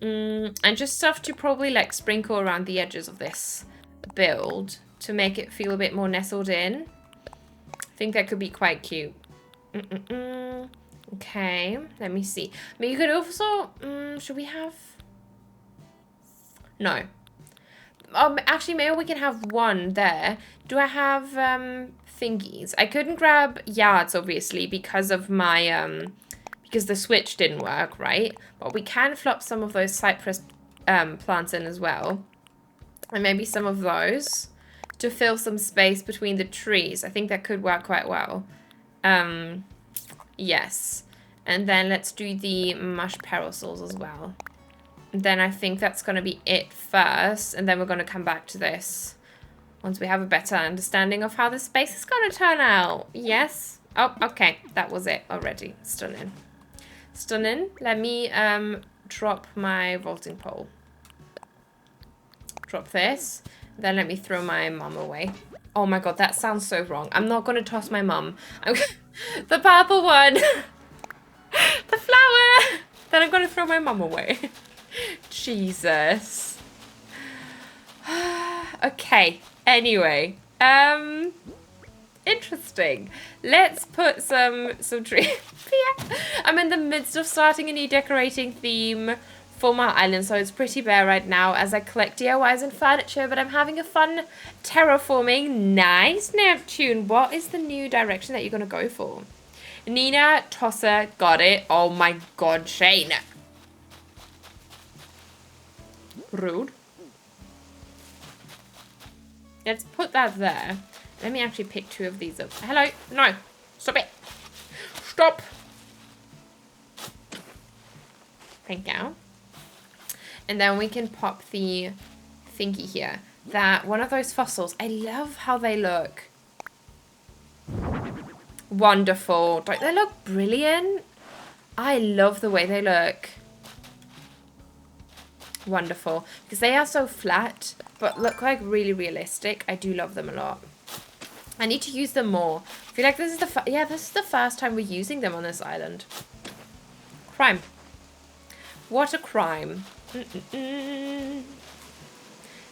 S1: And just stuff to probably like sprinkle around the edges of this build to make it feel a bit more nestled in. I think that could be quite cute. Okay, let me see. I mean, you could also... should we have... No. Actually, maybe we can have one there. Do I have thingies? I couldn't grab yards, obviously, because of my... because the switch didn't work, right? But we can flop some of those cypress plants in as well. And maybe some of those to fill some space between the trees. I think that could work quite well. Yes. And then let's do the mush parasols as well. And then I think that's going to be it first. And then we're going to come back to this once we have a better understanding of how the space is going to turn out. Yes. Oh, okay. That was it already. Stunning. Stunning. Let me drop my vaulting pole. Drop this. Then let me throw my mum away. Oh my god, that sounds so wrong. I'm not going to toss my mum. The purple one. The flower. Then I'm going to throw my mum away. Jesus. Okay. Anyway. Interesting. Let's put some tree. Yeah. I'm in the midst of starting a new decorating theme for my island, so it's pretty bare right now as I collect DIYs and furniture, but I'm having a fun terraforming. Nice, Neptune. What is the new direction that you're going to go for? Nina, Tosser, got it. Oh my god, Shane. Rude. Let's put that there. Let me actually pick 2 of these up. Hello. No. Stop it. Stop. Thank you. And then we can pop the thingy here. That one of those fossils. I love how they look. Wonderful. Don't they look brilliant? I love the way they look. Wonderful. Because they are so flat, but look like really realistic. I do love them a lot. I need to use them more. I feel like this is the first time we're using them on this island. Crime. What a crime. And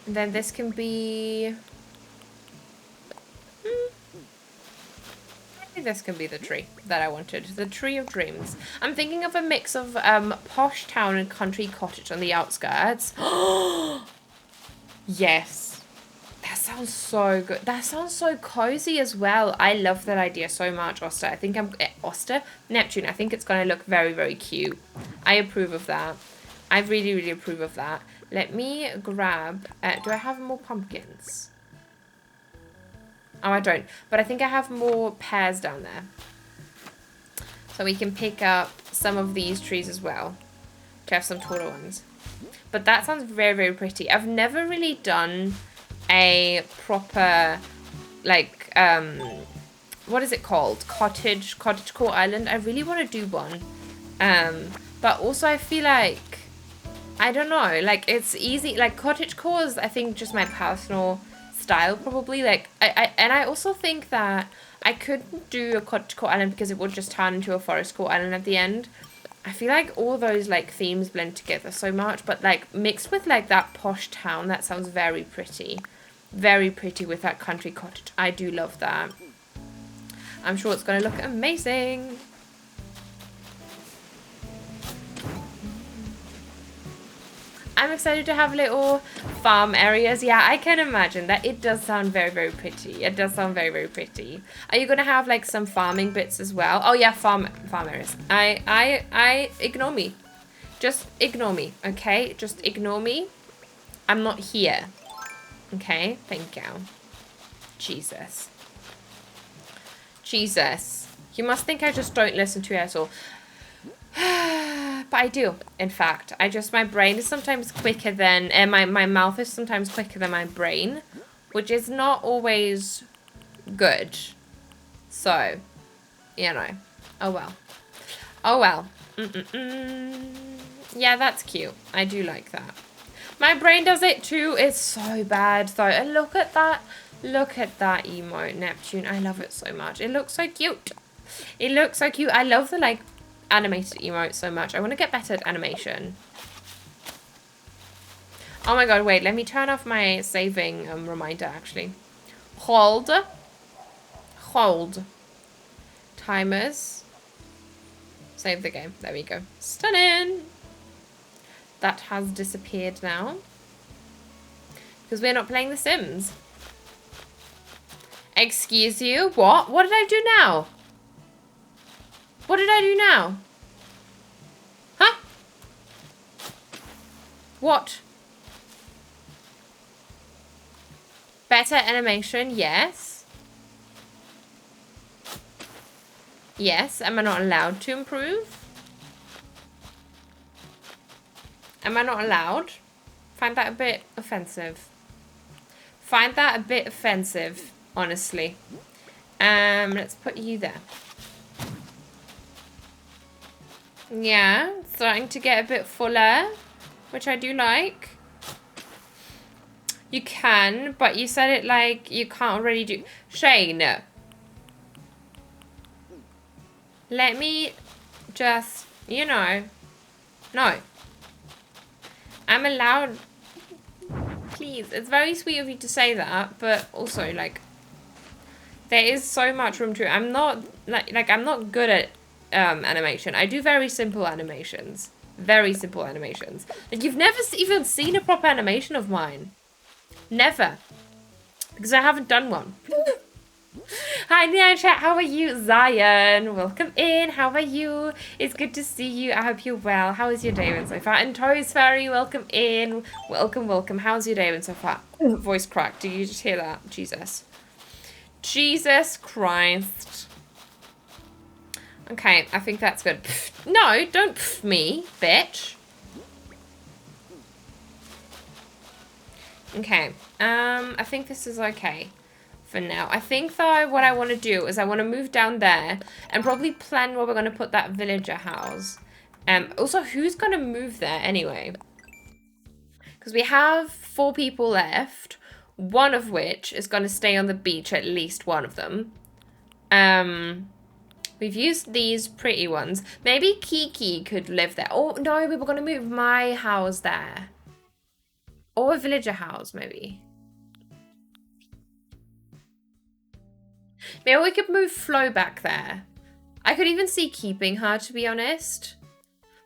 S1: then this can be... Maybe this can be the tree that I wanted. The tree of dreams. I'm thinking of a mix of posh town and country cottage on the outskirts. Yes. That sounds so good. That sounds so cozy as well. I love that idea so much, Oster. I think Neptune. I think it's going to look very, very cute. I approve of that. I really, really approve of that. Let me grab... do I have more pumpkins? Oh, I don't. But I think I have more pears down there. So we can pick up some of these trees as well. To have some taller ones. But that sounds very, very pretty. I've never really done a proper, like, what is it called? Cottagecore Island. I really want to do one. But also I feel like, I don't know, like it's easy, like cottagecore is I think just my personal style probably. Like I also think that I couldn't do a cottagecore island because it would just turn into a forest core island at the end. I feel like all those like themes blend together so much, but like mixed with like that posh town, that sounds very pretty. Very pretty with that country cottage. I do love that. I'm sure it's going to look amazing. I'm excited to have little farm areas. Yeah, I can imagine that. It does sound very, very pretty. It does sound very, very pretty. Are you going to have like some farming bits as well? Oh yeah, farm areas. I ignore me. Just ignore me, okay? Just ignore me. I'm not here. Okay, thank you. Jesus. Jesus. You must think I just don't listen to you at all. But I do, in fact. My brain is sometimes quicker than, and my mouth is sometimes quicker than my brain, which is not always good. So, you know, Oh well. Oh well. Yeah, that's cute. I do like that. My brain does it too. It's so bad though. And look at that. Look at that emote, Neptune. I love it so much. It looks so cute. It looks so cute. I love the like animated emote so much. I want to get better at animation. Oh my god, wait. Let me turn off my saving reminder actually. Hold. Hold. Timers. Save the game. There we go. Stunning. That has disappeared now. Because we're not playing The Sims. Excuse you? What? What did I do now? What did I do now? Huh? What? Better animation, yes. Yes, am I not allowed to improve? Am I not allowed? Find that a bit offensive. Find that a bit offensive, honestly. Let's put you there. Yeah, starting to get a bit fuller, which I do like. You can, but you said it like you can't already do. Shane. Let me just, you know. No. I'm allowed. Please, it's very sweet of you to say that, but also like there is so much room to. I'm not like I'm not good at animation. I do very simple animations. Very simple animations. Like you've never even seen a proper animation of mine. Never. Because I haven't done one. Hi, Neo Chat. How are you? Zion. Welcome in. How are you? It's good to see you. I hope you're well. How is your day been so far? And Toes Fairy, welcome in. Welcome, welcome. How's your day been so far? Voice crack. Did you just hear that? Jesus. Jesus Christ. Okay, I think that's good. No, don't me, bitch. Okay, I think this is okay for now. I think though what I want to do is I want to move down there and probably plan where we're going to put that villager house. Also, who's going to move there anyway? Because we have 4 people left, one of which is going to stay on the beach, at least one of them. We've used these pretty ones. Maybe Kiki could live there. Oh, no, we were going to move my house there. Or a villager house, maybe. Maybe we could move Flo back there. I could even see keeping her, to be honest.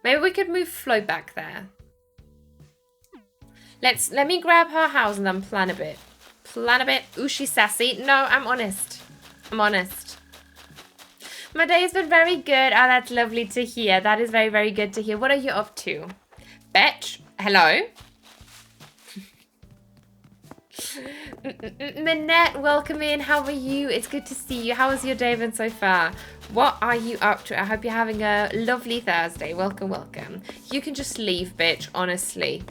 S1: Maybe we could move Flo back there. Let me grab her house and then plan a bit. Plan a bit. Ooh, she's sassy. No, I'm honest. I'm honest. My day has been very good. Oh, that's lovely to hear. That is very, very good to hear. What are you up to? Betch, hello? Minette, welcome in. How are you? It's good to see you. How has your day been so far? What are you up to? I hope you're having a lovely Thursday. Welcome, welcome. You can just leave, bitch, honestly.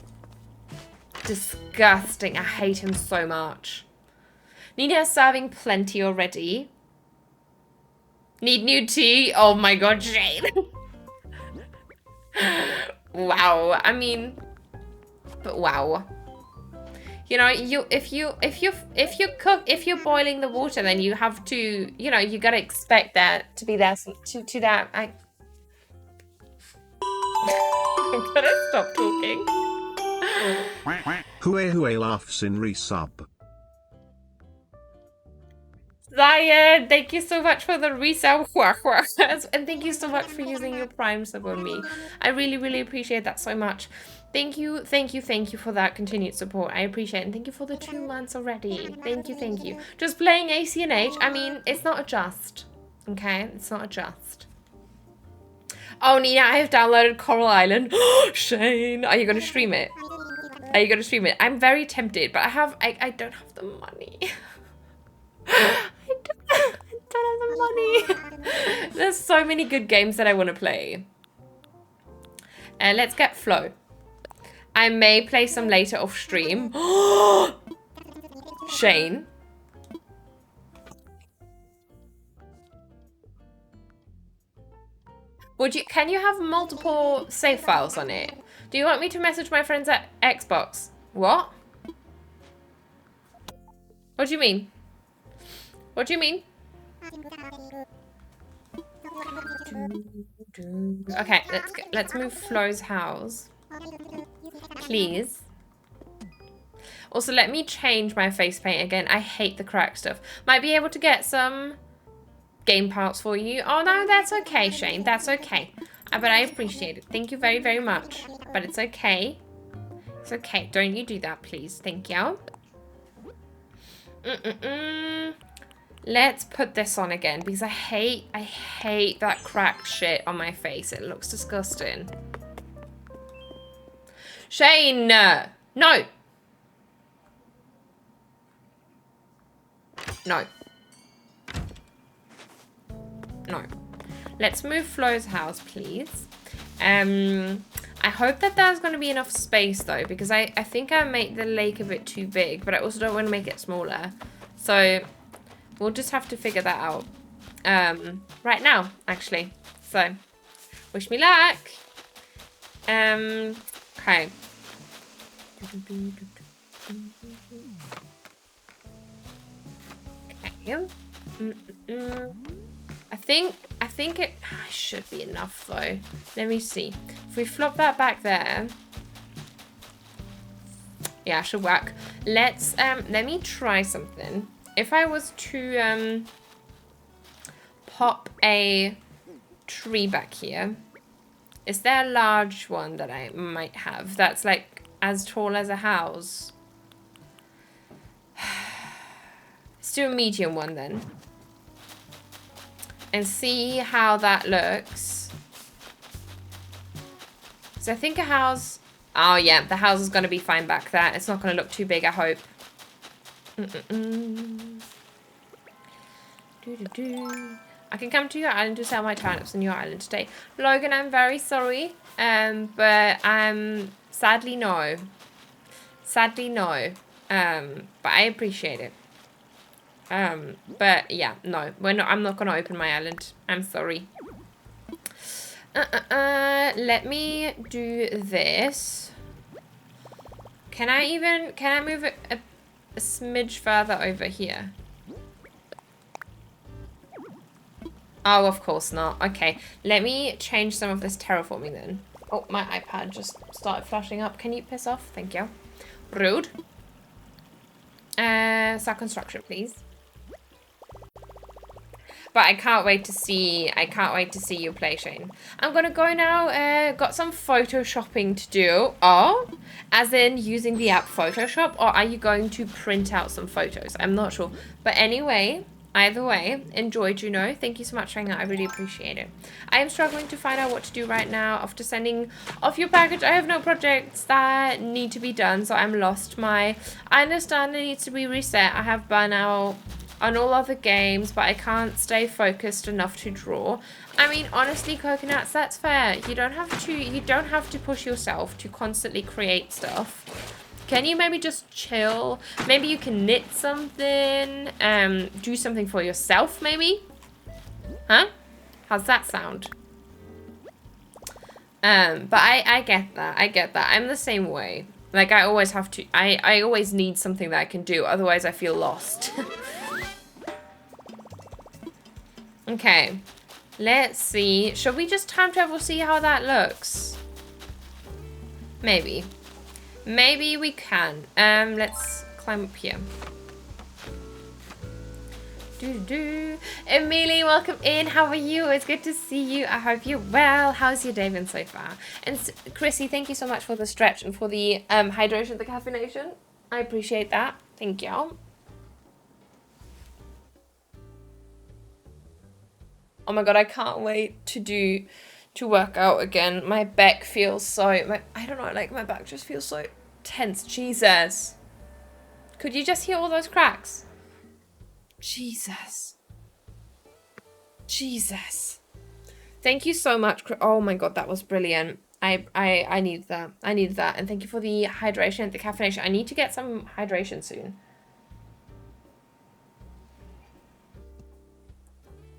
S1: Disgusting. I hate him so much. Nina is serving plenty already. Need new tea? Oh my god, Jane. Wow. I mean, but wow. You know, if you're boiling the water, then you have to, you know, you gotta expect that to be there to that. I'm gonna stop talking.
S2: Hue laughs in resub.
S1: Zion, thank you so much for the resale. And thank you so much for using your Prime sub on me. I really, really appreciate that so much. Thank you for that continued support. I appreciate it. And thank you for the 2 months already. Thank you. Just playing ACNH, I mean, it's not a just. Okay? It's not a just. Oh, Nina, I have downloaded Coral Island. Shane, are you going to stream it? Are you going to stream it? I'm very tempted, but I don't have the money. I don't have the money. There's so many good games that I want to play. Let's get Flo. I may play some later off stream. Shane. Can you have multiple save files on it? Do you want me to message my friends at Xbox? What? What do you mean? What do you mean? Okay, let's move Flo's house. Please. Also, let me change my face paint again. I hate the crack stuff. Might be able to get some game parts for you. Oh no, that's okay, Shane. That's okay. But I appreciate it. Thank you very, very much. But it's okay. It's okay. Don't you do that, please. Thank you. Let's put this on again because I hate that cracked shit on my face. It looks disgusting. Shane, no. No. No. Let's move Flo's house, please. I hope that there's going to be enough space though, because I think I made the lake a bit too big, but I also don't want to make it smaller. So we'll just have to figure that out right now, actually. So wish me luck. Okay. Okay. I think it should be enough though. Let me see. If we flop that back there. Yeah, should work. Let me try something. If I was to pop a tree back here, is there a large one that I might have that's like as tall as a house? Let's do a medium one then. And see how that looks. So I think a house... Oh yeah, the house is going to be fine back there. It's not going to look too big, I hope. I can come to your island to sell my turnips on your island today. Logan, I'm very sorry. But sadly no. Sadly no. But I appreciate it. But yeah, no, I'm not gonna open my island. I'm sorry. Let me do this. Can I move it a smidge further over here? Oh, of course not. Okay, let me change some of this terraforming then. Oh, my iPad just started flashing up. Can you piss off? Thank you. Rude. Start construction, please. But I can't wait to see you play, Shane. I'm gonna go now. Got some photoshopping to do. Oh, as in using the app Photoshop, or are you going to print out some photos? I'm not sure. But anyway, either way, enjoy, Juno. Thank you so much for hanging out. I really appreciate it. I am struggling to find out what to do right now. After sending off your package, I have no projects that need to be done, so I'm lost. I understand it needs to be reset. I have burnout on all other games, but I can't stay focused enough to draw. I mean, honestly, Coconuts, that's fair. You don't have to push yourself to constantly create stuff. Can you maybe just chill? Maybe you can knit something, do something for yourself, maybe? Huh? How's that sound? But I get that. I get that. I'm the same way. Like, I always have to, I always need something that I can do, otherwise I feel lost. Okay, let's see. Should we just time travel, see how that looks? Maybe. Maybe we can. Let's climb up here. Emily, welcome in. How are you? It's good to see you. I hope you're well. How's your day been so far? And Chrissy, thank you so much for the stretch and for the hydration, the caffeination. I appreciate that. Thank you. Oh my god, I can't wait to work out again. My back feels so, I don't know, like my back just feels so tense. Jesus. Could you just hear all those cracks? Jesus. Jesus. Thank you so much. Oh my god, that was brilliant. I need that. I need that. And thank you for the hydration and the caffeination. I need to get some hydration soon.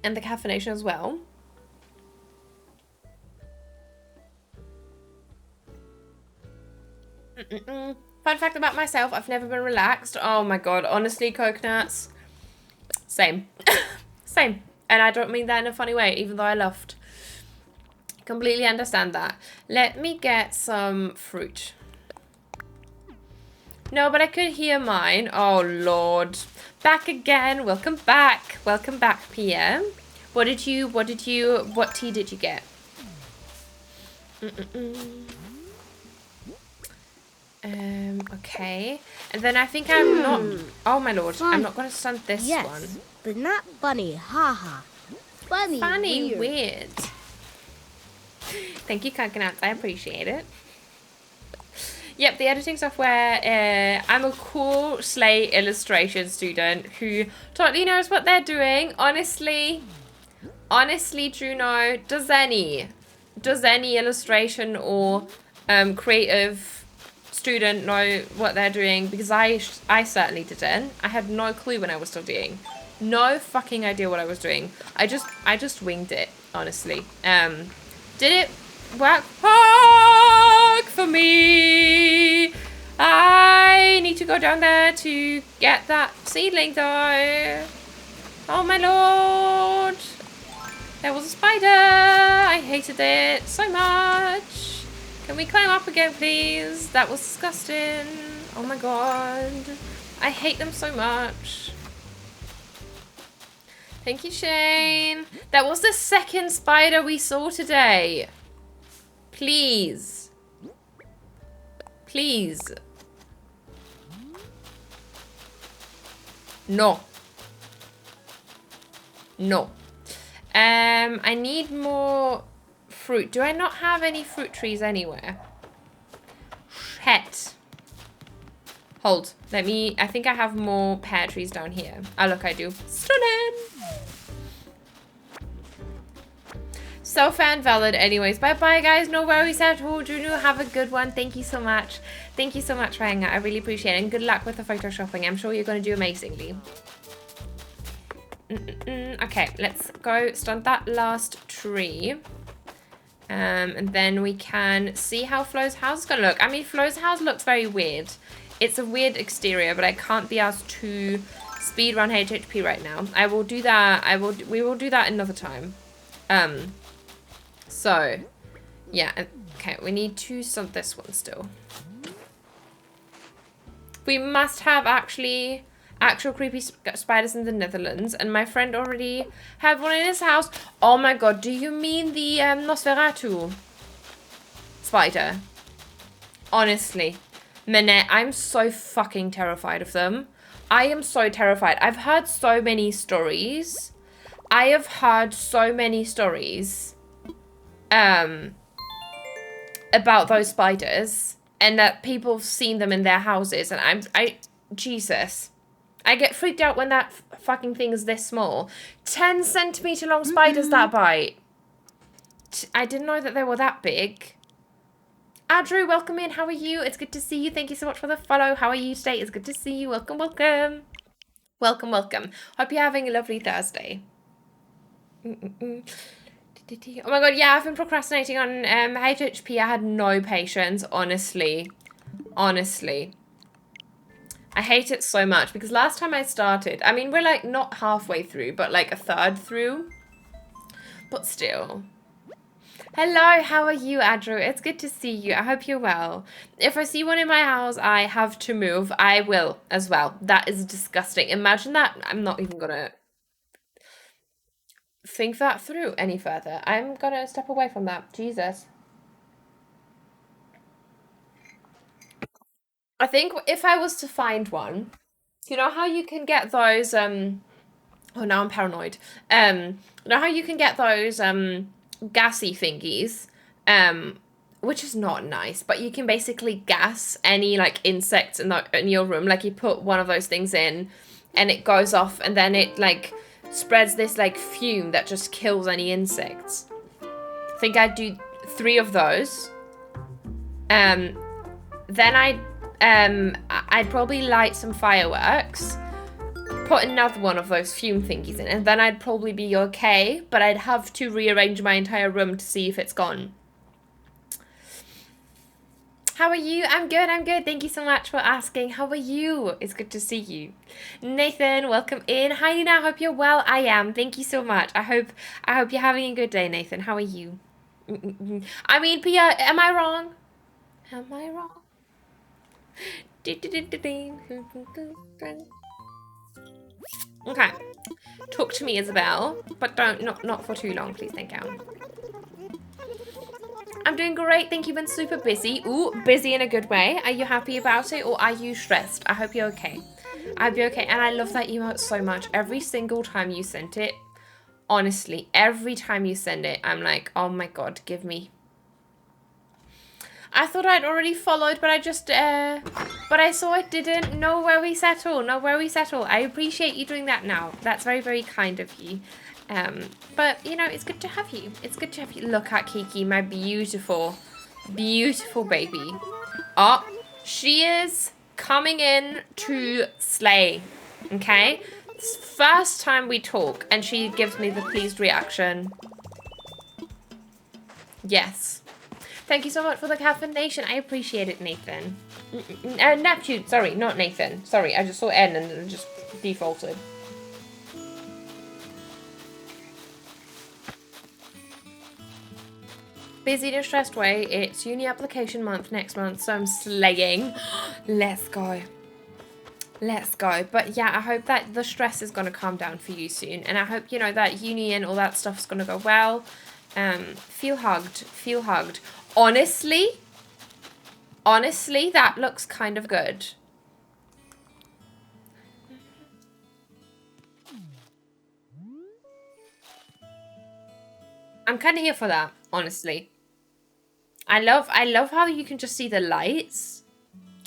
S1: And the caffeination as well. Fun fact about myself, I've never been relaxed. Oh my god, honestly, coconuts. Same. Same. And I don't mean that in a funny way, even though I laughed. Completely understand that. Let me get some fruit. No, but I could hear mine. Oh, Lord. Back again. Welcome back. Welcome back, Pierre. What tea did you get? Okay. And then I think I'm not... Oh, my Lord.
S4: Fun.
S1: I'm not going to stunt this one.
S4: But not funny, haha. Funny,
S1: weird. Thank you, coconuts. I appreciate it. Yep, the editing software, I'm a cool Slay illustration student who totally knows what they're doing. Honestly, Juno, does any illustration or creative student know what they're doing? Because I certainly didn't. I had no clue when I was studying. No fucking idea what I was doing. I just winged it, honestly. Did it work for me? I need to go down there to get that seedling though. Oh my Lord. There was a spider. I hated it so much. Can we climb up again, please? That was disgusting. Oh my god. I hate them so much. Thank you, Shane. That was the second spider we saw today. Please. Please. No. No. I need more fruit. Do I not have any fruit trees anywhere? Shit. Hold. I think I have more pear trees down here. Oh, look, I do. Stunning. So fan valid anyways. Bye-bye, guys. No worries at all. Juno, have a good one. Thank you so much. Thank you so much for hanging out. I really appreciate it. And good luck with the photoshopping. I'm sure you're going to do amazingly. Okay, let's go stunt that last tree. And then we can see how Flo's house is going to look. I mean, Flo's house looks very weird. It's a weird exterior, but I can't be asked to speedrun HHP right now. I will do that. We will do that another time. So, yeah. Okay, we need to stunt this one still. We must have actual creepy spiders in the Netherlands, and my friend already had one in his house. Oh my god, do you mean the Nosferatu spider? Honestly, Minette, I'm so fucking terrified of them. I am so terrified. I've heard so many stories. About those spiders, and that people have seen them in their houses, and Jesus. I get freaked out when that fucking thing is this small. 10 centimeter long spiders that bite. I didn't know that they were that big. Andrew, welcome in. How are you? It's good to see you. Thank you so much for the follow. How are you today? It's good to see you. Welcome, welcome. Welcome, welcome. Hope you're having a lovely Thursday. Oh my god, yeah, I've been procrastinating on HHP. I had no patience, honestly. Honestly. I hate it so much because last time I started, I mean, we're like not halfway through, but like a third through. But still. Hello, how are you, Andrew? It's good to see you. I hope you're well. If I see one in my house, I have to move. I will as well. That is disgusting. Imagine that. I'm not even gonna think that through any further. I'm gonna step away from that. Jesus. I think if I was to find one, you know how you can get those, oh, now I'm paranoid. You know how you can get those, gassy thingies, which is not nice, but you can basically gas any, like, insects in your room. Like, you put one of those things in, and it goes off, and then it, like, spreads this, like, fume that just kills any insects. I think I'd do 3 of those. Then I'd probably light some fireworks, put another one of those fume thingies in, and then I'd probably be okay, but I'd have to rearrange my entire room to see if it's gone. How are you? I'm good, I'm good. Thank you so much for asking. How are you? It's good to see you. Nathan, welcome in. Hi Nina, hope you're well. I am. Thank you so much. I hope you're having a good day, Nathan. How are you? I mean, Pia, am I wrong? Am I wrong? Okay. Talk to me, Isabel, but not for too long, please. Thank you. I'm doing great. Thank you. Been super busy. Ooh, busy in a good way. Are you happy about it or are you stressed? I hope you're okay. I hope you're okay. And I love that emote so much. Every single time you sent it, honestly, every time you send it, I'm like, oh my God, give me. I thought I'd already followed, but I just, but I saw it didn't. Know where we settle. Know where we settle. I appreciate you doing that now. That's very, very kind of you. But, you know, it's good to have you. It's good to have you. Look at Kiki, my beautiful, beautiful baby. Oh, she is coming in to slay, okay? It's the first time we talk, and she gives me the pleased reaction. Yes. Thank you so much for the caffeination. I appreciate it, Nathan. Neptune, sorry, not Nathan. Sorry, I just saw N and it just defaulted. Busy in a stressed way. It's uni application month next month, so I'm slaying. Let's go. Let's go. But yeah, I hope that the stress is going to calm down for you soon. And I hope, you know, that uni and all that stuff is going to go well. Feel hugged. Feel hugged. Honestly, that looks kind of good. I'm kind of here for that, honestly. I love how you can just see the lights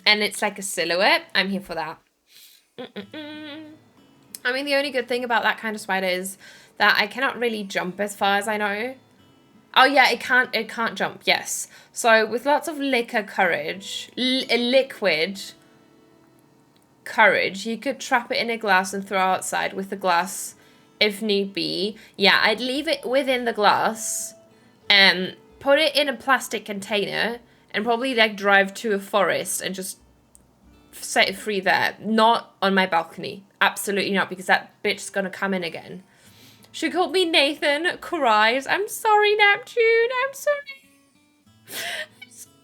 S1: and it's like a silhouette. I'm here for that. I mean, the only good thing about that kind of spider is that I cannot really jump as far as I know. Oh yeah, it can't jump, yes. So with lots of liquid courage, you could trap it in a glass and throw outside with the glass if need be. Yeah, I'd leave it within the glass and put it in a plastic container and probably like drive to a forest and just set it free there. Not on my balcony. Absolutely not, because that bitch's gonna come in again. She called me Nathan, cries. I'm sorry, Neptune. I'm sorry. I'm sorry.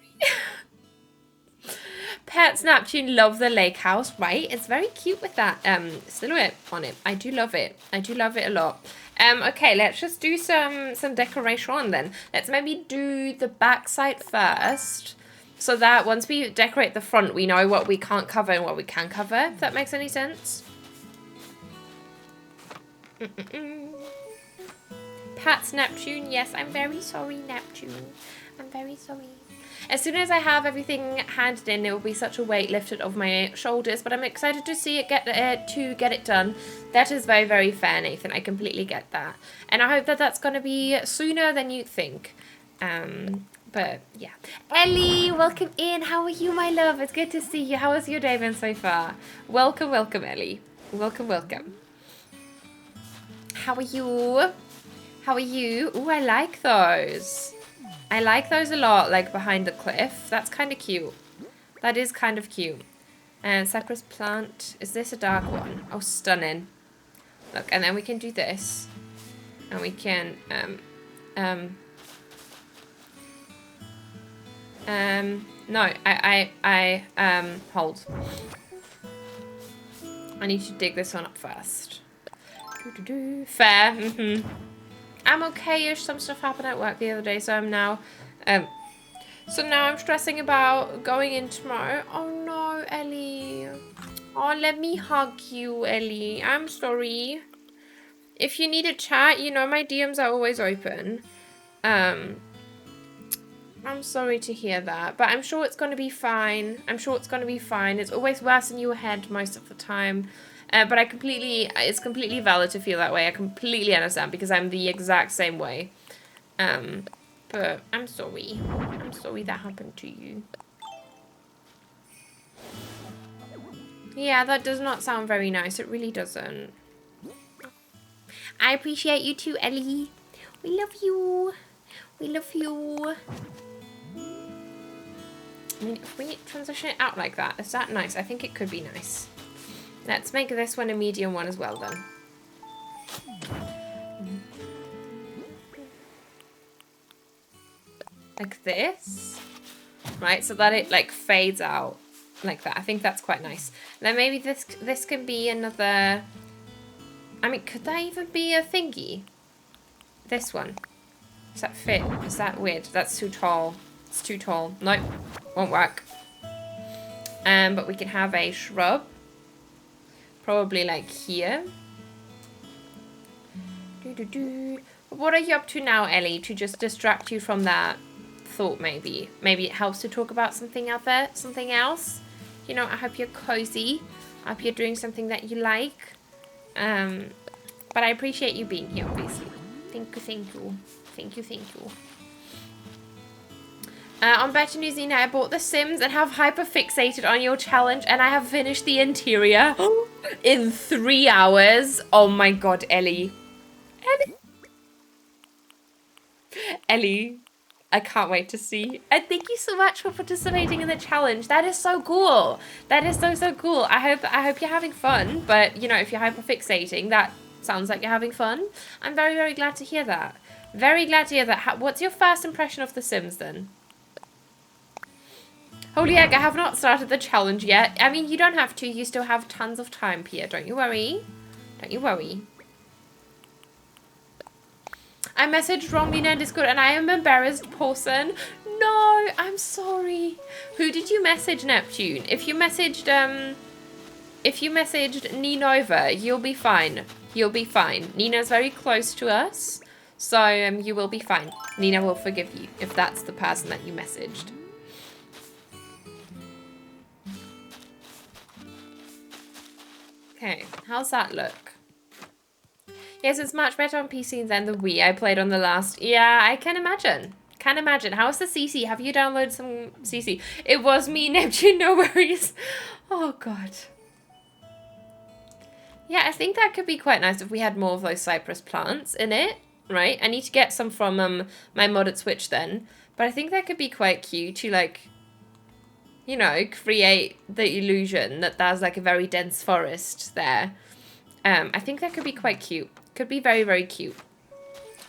S1: Pets Neptune love the lake house, right? It's very cute with that silhouette on it. I do love it. I do love it a lot. Okay, let's just do some decoration then. Let's maybe do the back side first, so that once we decorate the front, we know what we can't cover and what we can cover, if that makes any sense. Pat's Neptune, yes, I'm very sorry, Neptune. I'm very sorry. As soon as I have everything handed in, it will be such a weight lifted off my shoulders, but I'm excited to see it get it done. That is very, very fair, Nathan. I completely get that. And I hope that that's going to be sooner than you think. But yeah. Ellie, welcome in. How are you, my love? It's good to see you. How has your day been so far? Welcome, welcome, Ellie. Welcome, welcome. How are you? How are you? Ooh, I like those. I like those a lot, like behind the cliff. That's kind of cute. That is kind of cute. And cypress plant. Is this a dark one? Oh, stunning. Look, and then we can do this. And we can, no, hold. I need to dig this one up first. Fair, I'm okay-ish. Some stuff happened at work the other day, so I'm now, I'm stressing about going in tomorrow. Oh no, Ellie. Oh, let me hug you, Ellie. I'm sorry. If you need a chat, you know my DMs are always open. I'm sorry to hear that, but I'm sure it's going to be fine. I'm sure it's going to be fine. It's always worse in your head most of the time. But it's completely valid to feel that way. I completely understand because I'm the exact same way. But I'm sorry. I'm sorry that happened to you. Yeah, that does not sound very nice. It really doesn't. I appreciate you too, Ellie. We love you. We love you. I mean, if we transition it out like that, is that nice? I think it could be nice. Let's make this one a medium one as well then. Like this. Right, so that it like fades out like that. I think that's quite nice. And then maybe this can be another... I mean, could that even be a thingy? This one. Does that fit? Is that weird? That's too tall. It's too tall. Nope. Won't work. But we can have a shrub. Probably like here. What are you up to now, Ellie? To just distract you from that thought, maybe. Maybe it helps to talk about something out there, something else. You know, I hope you're cozy. I hope you're doing something that you like. But I appreciate you being here, obviously. Thank you, thank you. Thank you, thank you. On Better News Nina, I bought The Sims and have hyper-fixated on your challenge, and I have finished the interior in 3 hours. Oh my god, Ellie. Ellie, I can't wait to see. And thank you so much for participating in the challenge. That is so cool. That is so, so cool. I hope you're having fun, but you know, if you're hyper-fixating, that sounds like you're having fun. I'm very, very glad to hear that. Very glad to hear that. What's your first impression of The Sims then? Holy egg, I have not started the challenge yet. I mean, you don't have to. You still have tons of time, Pia. Don't you worry. Don't you worry. I messaged wrongly in Discord and I am embarrassed, person. No, I'm sorry. Who did you message, Neptune? If you messaged Ninova, you'll be fine. You'll be fine. Nina's very close to us, so you will be fine. Nina will forgive you if that's the person that you messaged. Okay, how's that look? Yes, it's much better on PC than the Wii I played on the last. Yeah, I can imagine. Can imagine. How's the CC? Have you downloaded some CC? It was me, Neptune, no worries. Oh, God. Yeah, I think that could be quite nice if we had more of those cypress plants in it, right? I need to get some from my modded Switch then. But I think that could be quite cute to, like, you know, create the illusion that there's, like, a very dense forest there. I think that could be quite cute. Could be very, very cute.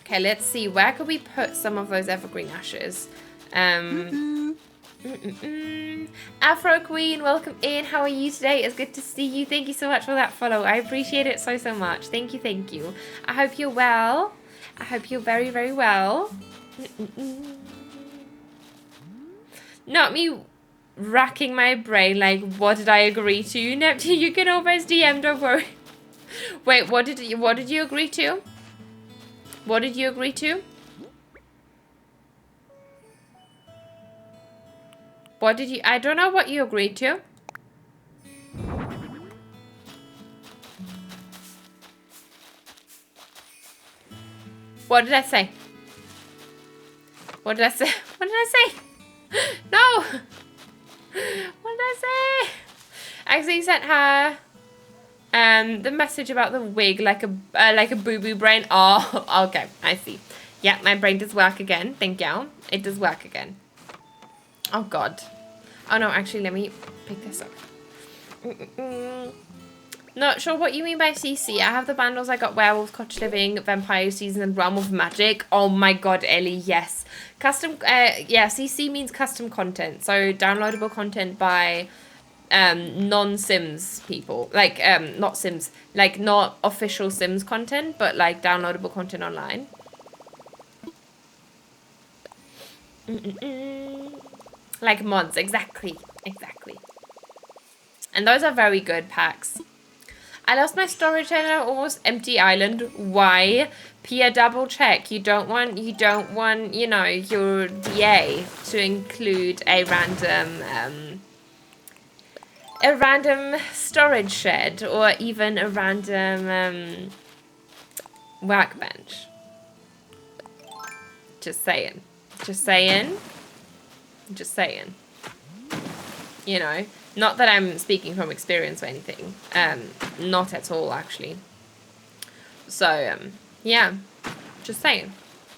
S1: Okay, let's see. Where could we put some of those evergreen ashes? Afro Queen, welcome in. How are you today? It's good to see you. Thank you so much for that follow. I appreciate it so, so much. Thank you, thank you. I hope you're well. I hope you're very, very well. Not me racking my brain like, what did I agree to? Neptune, you can always DM, don't worry. Wait, what did you agree to? What did you agree to? What did you... I don't know what you agreed to. What did I say? What did I say? What did I say? No! What did I say? I actually sent her the message about the wig like a boo-boo brain. Oh, okay, I see. Yeah, my brain does work again. Thank you. It does work again. Oh, God. Oh, no, actually, let me pick this up. Not sure what you mean by CC. I have the bundles. I got Werewolf, Cottage Living, Vampire Season, and Realm of Magic. Oh, my God, Ellie, yes. Custom, yeah, CC means custom content. So, downloadable content by non-Sims people. Like, not Sims. Like, not official Sims content, but, like, downloadable content online. Like mods, exactly. And those are very good packs. I lost my storage on an almost empty island. Why? Pia, double check. You don't want, you know, your DA to include a random storage shed or even a random workbench. Just saying. You know, not that I'm speaking from experience or anything. Not at all, actually. So, yeah, just saying.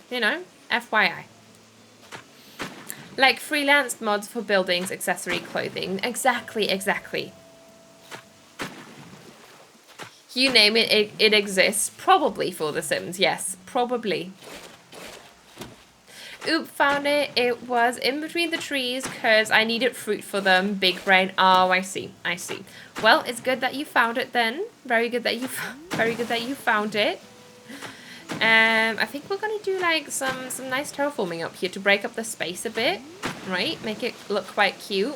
S1: You know, FYI. Like freelance mods for buildings, accessory, clothing. Exactly, exactly. You name it, it exists. Probably for The Sims, yes. Probably. Oop, found it. It was in between the trees because I needed fruit for them. Big brain. Oh, I see. I see. Well, it's good that you found it then. Very good that you found it. I think we're gonna do like some nice terraforming up here to break up the space a bit, right? Make it look quite cute.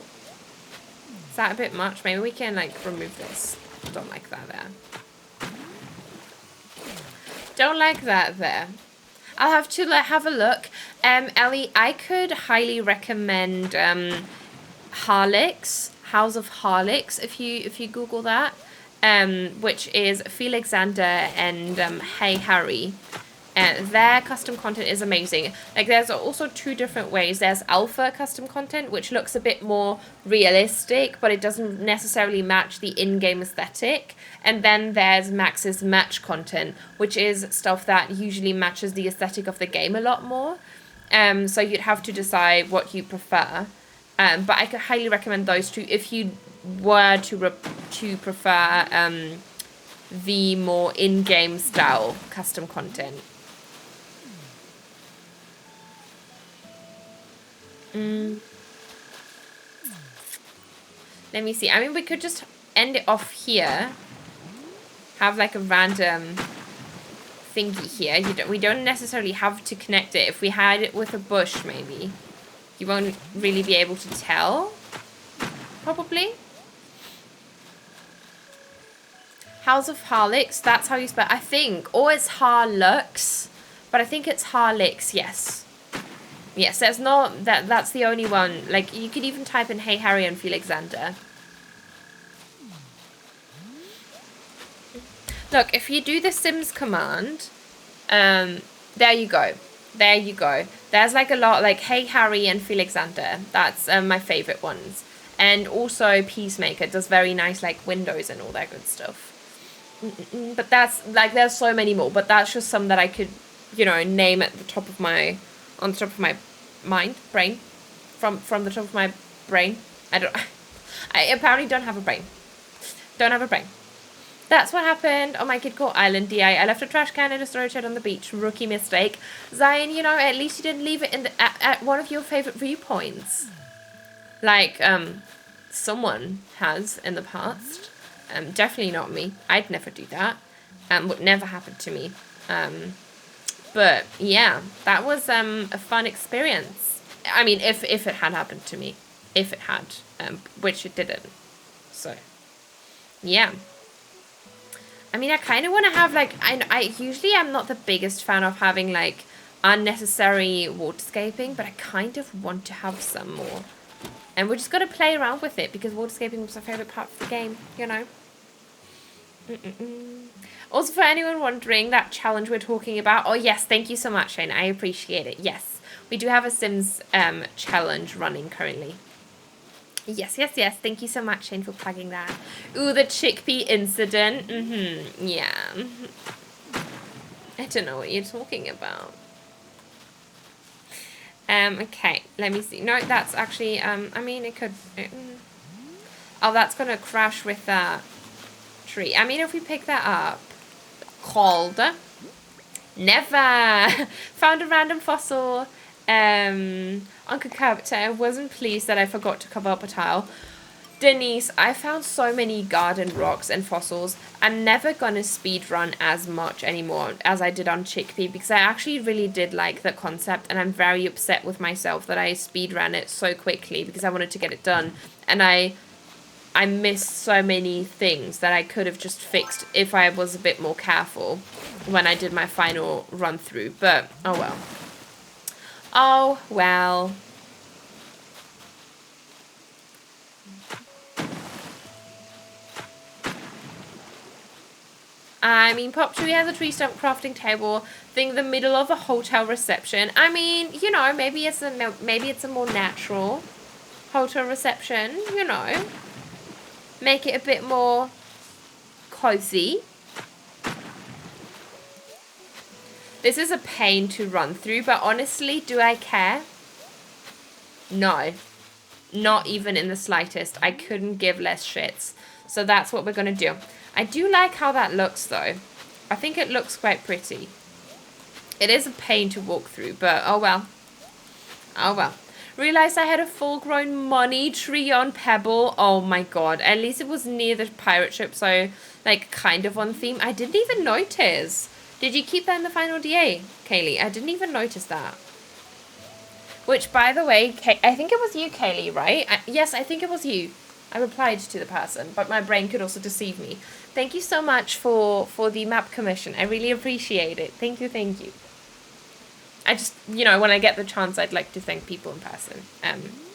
S1: Is that a bit much? Maybe we can like remove this. Don't like that there. Don't like that there. I'll have to have a look. Ellie, I could highly recommend Harlix, House of Harlix, if you Google that, which is Felixander and Hey Harry. Their custom content is amazing. Like there's also two different ways. There's alpha custom content, which looks a bit more realistic, but it doesn't necessarily match the in-game aesthetic. And then there's Max's match content, which is stuff that usually matches the aesthetic of the game a lot more. So you'd have to decide what you prefer. But I could highly recommend those two if you were to prefer the more in-game style custom content. Let me see. I mean, we could just end it off here. Have like a random thingy here. We don't necessarily have to connect it. If we had it with a bush, maybe you won't really be able to tell. Probably. House of Harlix. That's how you spell. I think, or it's Harlux, but I think it's Harlix. Yes. Yes, there's not that's the only one. Like you could even type in Hey Harry and Felixander. Look, if you do the Sims command, there you go. There you go. There's like a lot like Hey Harry and Felixander. That's my favorite ones. And also Peacemaker does very nice like windows and all that good stuff. But that's like there's so many more, but that's just some that I could, you know, name at the top of my on the top of my brain, from the top of my brain. I apparently don't have a brain. Don't have a brain. That's what happened on my Kid Caught Island, DI. I left a trash can in a storage shed on the beach. Rookie mistake. Zion, you know, at least you didn't leave it in at one of your favorite viewpoints. Like, someone has in the past. Definitely not me. I'd never do that. Would never happen to me. But yeah, that was a fun experience. I mean, if it had happened to me, if it had, which it didn't. So, yeah. I mean, I kind of want to have like I usually am not the biggest fan of having like unnecessary waterscaping, but I kind of want to have some more. And we're just gonna play around with it because waterscaping was my favorite part of the game, you know. Also, for anyone wondering, that challenge we're talking about, oh yes, thank you so much, Shane, I appreciate it. Yes, we do have a Sims challenge running currently. Yes, thank you so much, Shane, for plugging that. Ooh, the chickpea incident. Yeah. I don't know what you're talking about. Okay, let me see. No, that's actually, I mean, it could... oh, that's gonna crash with that tree. I mean, if we pick that up... Called. Never! Found a random fossil. Uncle Captain, I wasn't pleased that I forgot to cover up a tile. Denise, I found so many garden rocks and fossils. I'm never gonna speedrun as much anymore as I did on Chickpea because I actually really did like the concept and I'm very upset with myself that I speedran it so quickly because I wanted to get it done. And I missed so many things that I could have just fixed if I was a bit more careful when I did my final run through. But, oh well. Oh, well. I mean, Pop Tree has a tree stump crafting table thing in the middle of a hotel reception. I mean, you know, maybe it's a more natural hotel reception, you know. Make it a bit more cozy. This is a pain to run through, but honestly, do I care? No. Not even in the slightest. I couldn't give less shits. So that's what we're going to do. I do like how that looks, though. I think it looks quite pretty. It is a pain to walk through, but oh well. Oh well. Realized I had a full-grown money tree on Pebble. Oh my god. At least it was near the pirate ship, so, like, kind of on theme. I didn't even notice. Did you keep that in the final DA, Kaylee? I didn't even notice that. Which, by the way, I think it was you, Kaylee, right? Yes, I think it was you. I replied to the person, but my brain could also deceive me. Thank you so much for the map commission. I really appreciate it. Thank you, thank you. I just, you know, when I get the chance, I'd like to thank people in person.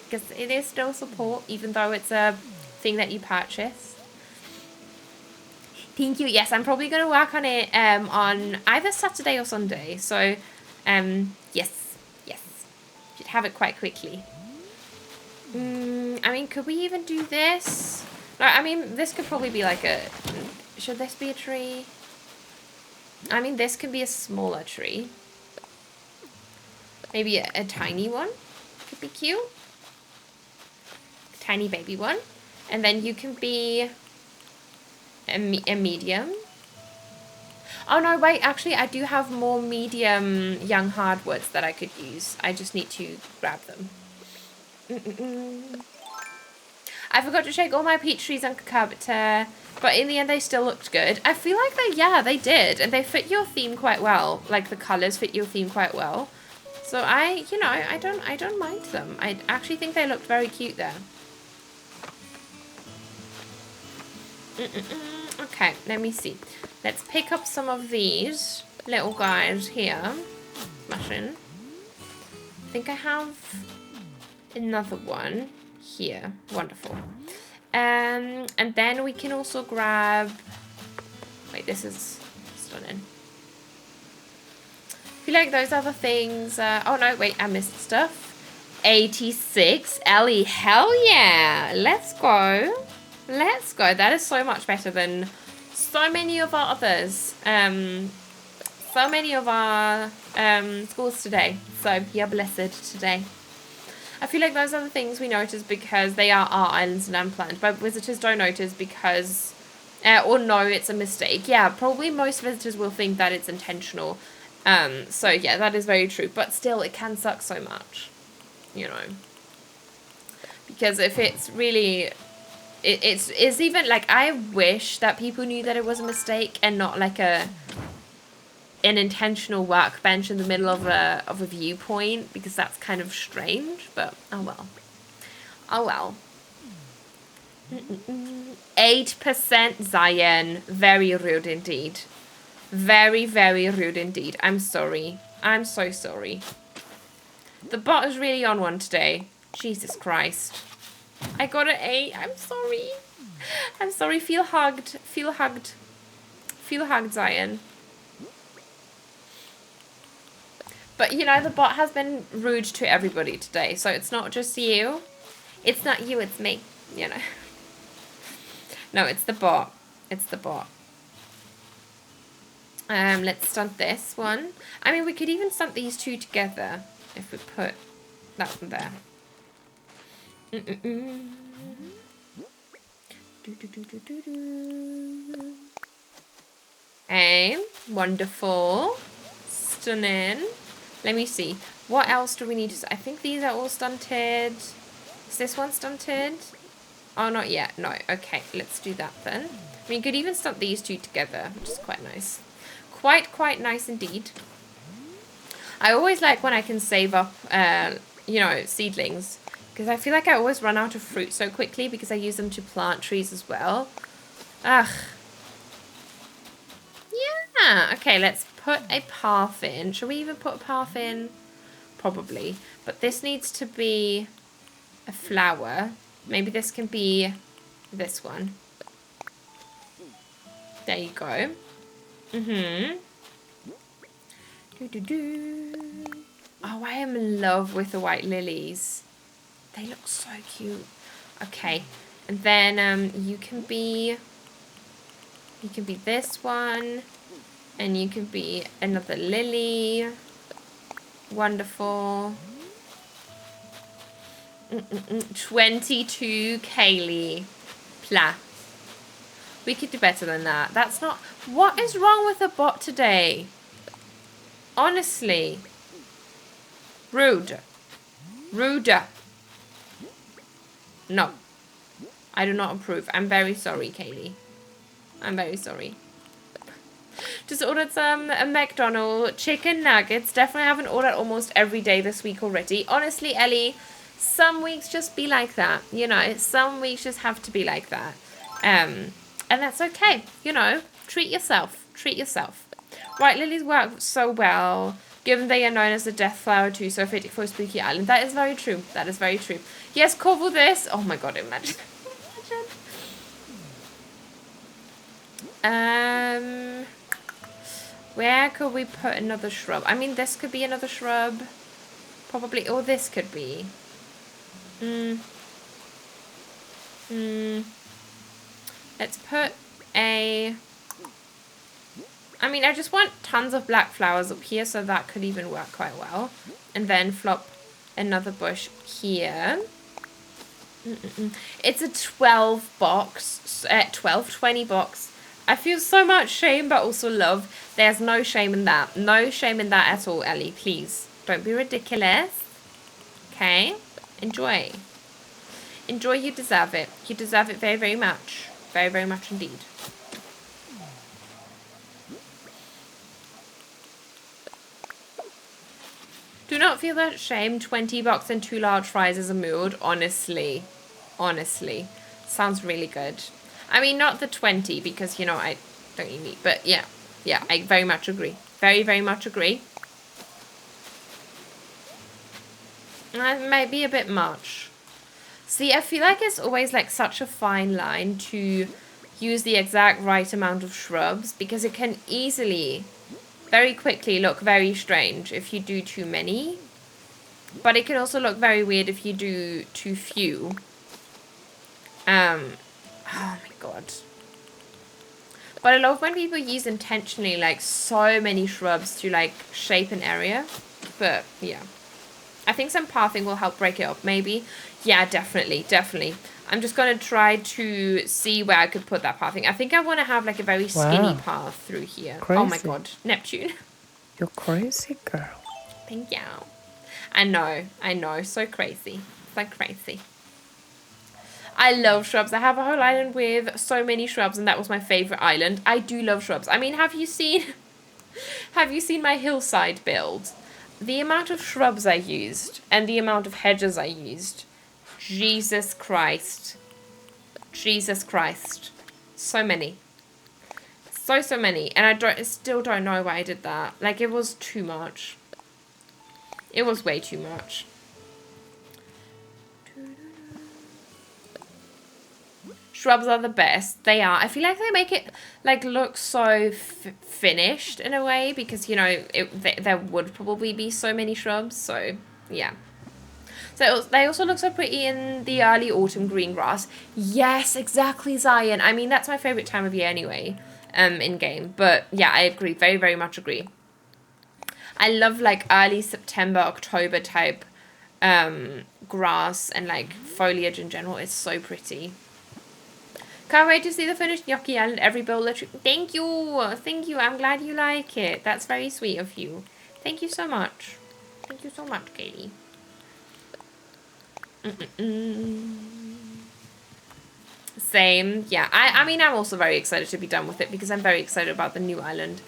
S1: Because it is still support, even though it's a thing that you purchase. Thank you. Yes, I'm probably going to work on it on either Saturday or Sunday. So, yes. Should have it quite quickly. I mean, could we even do this? No, I mean, this could probably be like a... Should this be a tree? I mean, this could be a smaller tree. Maybe a tiny one could be cute. A tiny baby one. And then you can be a medium. Oh no, wait, actually I do have more medium young hardwoods that I could use. I just need to grab them. I forgot to shake all my peach trees on cucurbita, but in the end they still looked good. I feel like they did, and they fit your theme quite well. Like the colors fit your theme quite well. So I don't mind them. I actually think they looked very cute there. Okay, let me see. Let's pick up some of these little guys here. Smashing. I think I have another one here. Wonderful. And then we can also grab... Wait, this is stunning. I feel like those other things... oh no, wait, I missed stuff. 86. Ellie, hell yeah! Let's go. Let's go. That is so much better than so many of our others. So many of our schools today. So, you're blessed today. I feel like those are the things we notice because they are our islands and unplanned. But visitors don't notice because... or no, it's a mistake. Yeah, probably most visitors will think that it's intentional. So, yeah, that is very true. But still, it can suck so much. You know. Because if it's really... It's even, like, I wish that people knew that it was a mistake and not, like, an intentional workbench in the middle of a viewpoint, because that's kind of strange, but oh well. Oh well. 8% Zion. Very rude indeed. Very, very rude indeed. I'm sorry. I'm so sorry. The bot is really on one today. Jesus Christ. I got an 8. I'm sorry. I'm sorry. Feel hugged. Feel hugged. Feel hugged, Zion. But, you know, the bot has been rude to everybody today. So it's not just you. It's not you, it's me. You know. No, it's the bot. It's the bot. Let's stunt this one. I mean, we could even stunt these two together. If we put that one there. Okay, wonderful. Stunning. Let me see. What else do we need to... I think these are all stunted. Is this one stunted? Oh, not yet. No. Okay, let's do that then. I mean, you could even stunt these two together, which is quite nice. Quite nice indeed. I always like when I can save up, you know, seedlings. Because I feel like I always run out of fruit so quickly because I use them to plant trees as well. Ugh. Yeah. Okay, let's put a path in. Should we even put a path in? Probably. But this needs to be a flower. Maybe this can be this one. There you go. Oh, I am in love with the white lilies. They look so cute. Okay. And then you can be this one. And you can be another lily. Wonderful. 22 Kaylee. Plah. We could do better than that. That's not... What is wrong with the bot today? Honestly. Rude. Rude. No. I do not approve. I'm very sorry, Kaylee. I'm very sorry. Just ordered some McDonald's chicken nuggets. Definitely haven't ordered almost every day this week already. Honestly, Ellie, some weeks just be like that. You know, some weeks just have to be like that. And that's okay. You know, treat yourself. Treat yourself. Right, lilies work so well, given they are known as the death flower too, so fit for Spooky Island. That is very true. That is very true. Yes, cover this. Oh my god, imagine. Where could we put another shrub? I mean, this could be another shrub. Probably. Or this could be. Let's put a... I mean, I just want tons of black flowers up here, so that could even work quite well. And then flop another bush here. It's a 12 box, 20 box. I feel so much shame, but also love. There's no shame in that. No shame in that at all, Ellie. Please, don't be ridiculous. Okay? Enjoy. Enjoy, you deserve it. You deserve it very, very much. Very, very much indeed. Do not feel that shame. 20 bucks and 2 large fries is a mood. Honestly. Honestly. Sounds really good. I mean, not the 20 because, you know, I don't eat meat. But yeah. Yeah, I very much agree. Very, very much agree. That might be a bit much. See, I feel like it's always like such a fine line to use the exact right amount of shrubs because it can easily... very quickly look very strange if you do too many. But it can also look very weird if you do too few. Oh my god. But I love when people use intentionally like so many shrubs to like shape an area. But yeah. I think some pathing will help break it up maybe. Yeah, definitely, definitely. I'm just going to try to see where I could put that pathing. I think I want to have like a very skinny path through here. Crazy. Oh my god, Neptune.
S5: You're crazy, girl.
S1: Thank you. I know, so crazy. So crazy. I love shrubs. I have a whole island with so many shrubs and that was my favorite island. I do love shrubs. I mean, have you seen my hillside build? The amount of shrubs I used and the amount of hedges I used. Jesus Christ. Jesus Christ. So many. So many. And I still don't know why I did that. Like, it was too much. It was way too much. Shrubs are the best. They are. I feel like they make it, like, look so finished in a way. Because, you know, there would probably be so many shrubs. So, yeah. So they also look so pretty in the early autumn green grass. Yes, exactly, Zion. I mean, that's my favorite time of year anyway, in game. But yeah, I agree. Very, very much agree. I love like early September, October type grass and like foliage in general. It's so pretty. Can't wait to see the finished gnocchi island. Every build literally. Thank you. Thank you. I'm glad you like it. That's very sweet of you. Thank you so much. Thank you so much, Katie. Same. Yeah, I mean, I'm also very excited to be done with it because I'm very excited about the new island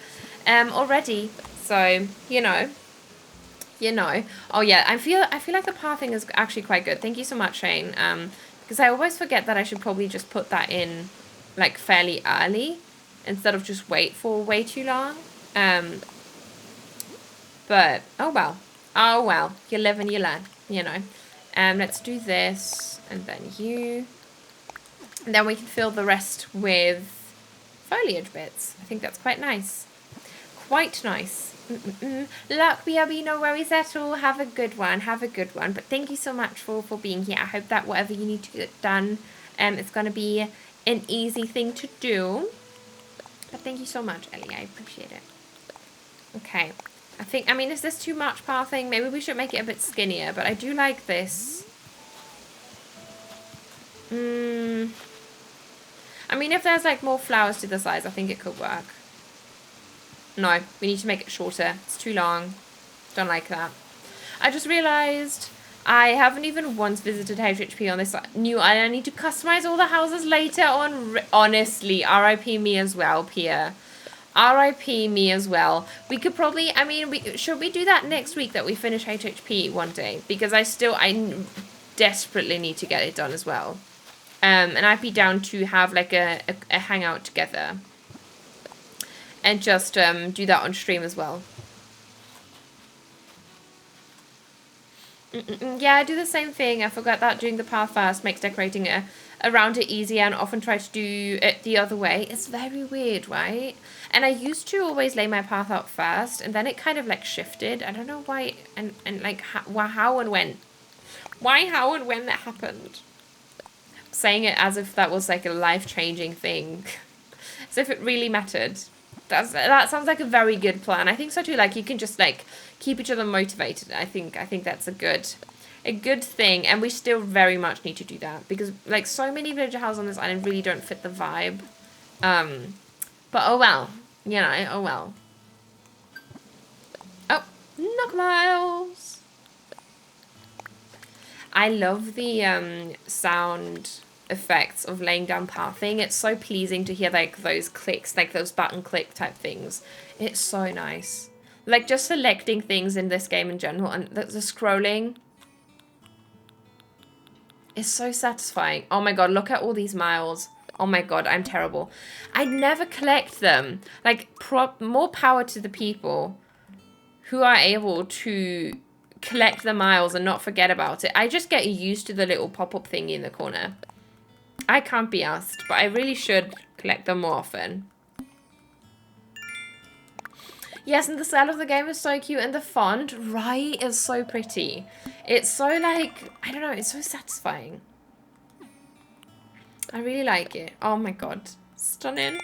S1: already. So, you know. Oh yeah, I feel like the pathing is actually quite good. Thank you so much, Shane. Because I always forget that I should probably just put that in like fairly early instead of just wait for way too long. But oh well, you live and you learn, you know. Let's do this, and then you. And then we can fill the rest with foliage bits. I think that's quite nice. Quite nice. Luck, BRB, no worries at all. Have a good one. Have a good one. But thank you so much for being here. I hope that whatever you need to get done, it's going to be an easy thing to do. But thank you so much, Ellie. I appreciate it. Okay. I mean, is this too much pathing? Maybe we should make it a bit skinnier, but I do like this. I mean, if there's like more flowers to the sides, I think it could work. No, we need to make it shorter. It's too long. Don't like that. I just realized I haven't even once visited HHP on this new island. I need to customize all the houses later on. Honestly, RIP me as well, Pia. RIP me as well. We could probably, I mean, should we do that next week that we finish HHP one day? Because I desperately need to get it done as well. And I'd be down to have like a hangout together. And just do that on stream as well. Yeah, I do the same thing. I forgot that doing the path first makes decorating around it easier, and often try to do it the other way. It's very weird, right? And I used to always lay my path out first, and then it kind of like shifted. I don't know why, and like how and when. Why, how, and when that happened. I'm saying it as if that was like a life-changing thing. As if it really mattered. That sounds like a very good plan. I think so too. Like, you can just like keep each other motivated. I think that's a good thing, and we still very much need to do that, because like so many villager houses on this island really don't fit the vibe. But oh well, you know, oh well. Oh, Nook Miles. I love the sound effects of laying down pathing. It's so pleasing to hear like those clicks, like those button click type things. It's so nice. Like just selecting things in this game in general, and the scrolling is so satisfying. Oh my god, look at all these miles. Oh my god, I'm terrible. I never collect them. Like, more power to the people who are able to collect the miles and not forget about it. I just get used to the little pop-up thingy in the corner. I can't be asked, but I really should collect them more often. Yes, and the style of the game is so cute, and the font, right, is so pretty. It's so, like, I don't know, it's so satisfying. I really like it. Oh my god. Stunning.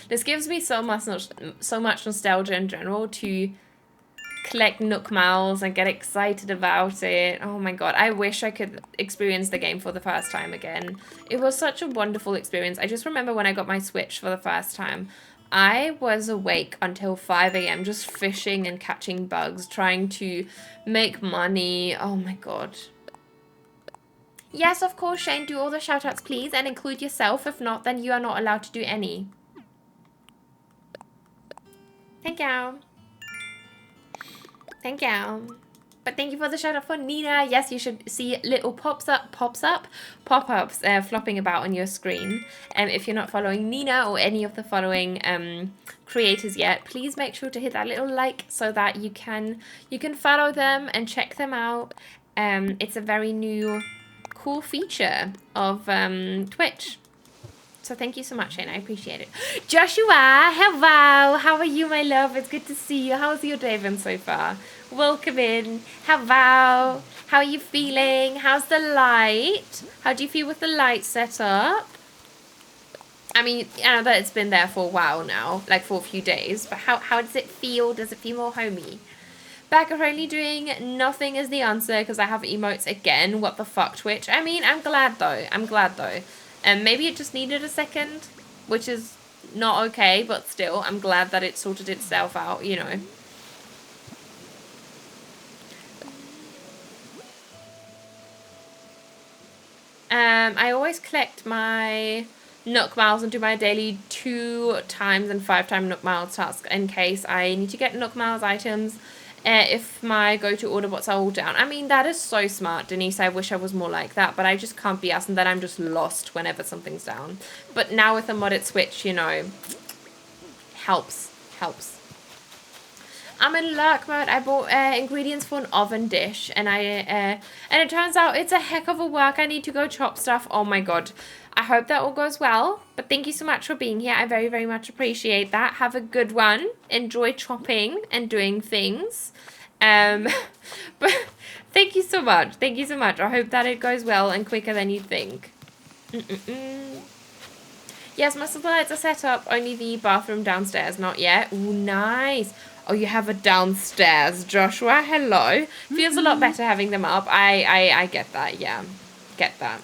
S1: This gives me so much nostalgia in general to collect Nook Miles and get excited about it. Oh my god, I wish I could experience the game for the first time again. It was such a wonderful experience. I just remember when I got my Switch for the first time, I was awake until 5 AM just fishing and catching bugs, trying to make money. Oh my god. Yes, of course, Shane, do all the shoutouts, please, and include yourself. If not, then you are not allowed to do any. Thank you. Thank you. But thank you for the shout out for Nina. Yes, you should see little pop-ups flopping about on your screen. If you're not following Nina or any of the following creators yet, please make sure to hit that little like so that you can follow them and check them out. It's a very new, cool feature of Twitch. So thank you so much, Shane. I appreciate it. Joshua, hello. How are you, my love? It's good to see you. How's your day been so far? Welcome in. Hello. How are you feeling? How's the light? How do you feel with the light set up? I mean, I know that it's been there for a while now, like for a few days, but how does it feel? Does it feel more homey? Back currently doing nothing is the answer because I have emotes again. What the fuck, Twitch? I mean, I'm glad though. And maybe it just needed a second, which is not okay, but still, I'm glad that it sorted itself out, you know. I always collect my Nook Miles and do my daily 2 times and 5 time Nook Miles task in case I need to get Nook Miles items if my go-to order bots are all down. I mean, that is so smart, Denise. I wish I was more like that, but I just can't be asked, and then I'm just lost whenever something's down. But now with a modded Switch, you know, helps. I'm in lurk mode. I bought ingredients for an oven dish, and and it turns out it's a heck of a work. I need to go chop stuff. Oh my god. I hope that all goes well. But thank you so much for being here. I very, very much appreciate that. Have a good one. Enjoy chopping and doing things. But thank you so much. Thank you so much. I hope that it goes well and quicker than you think. Yes, my lights are set up. Only the bathroom downstairs. Not yet. Ooh, nice. Oh, you have a downstairs, Joshua. Hello. Feels a lot better having them up. I get that, yeah. get that.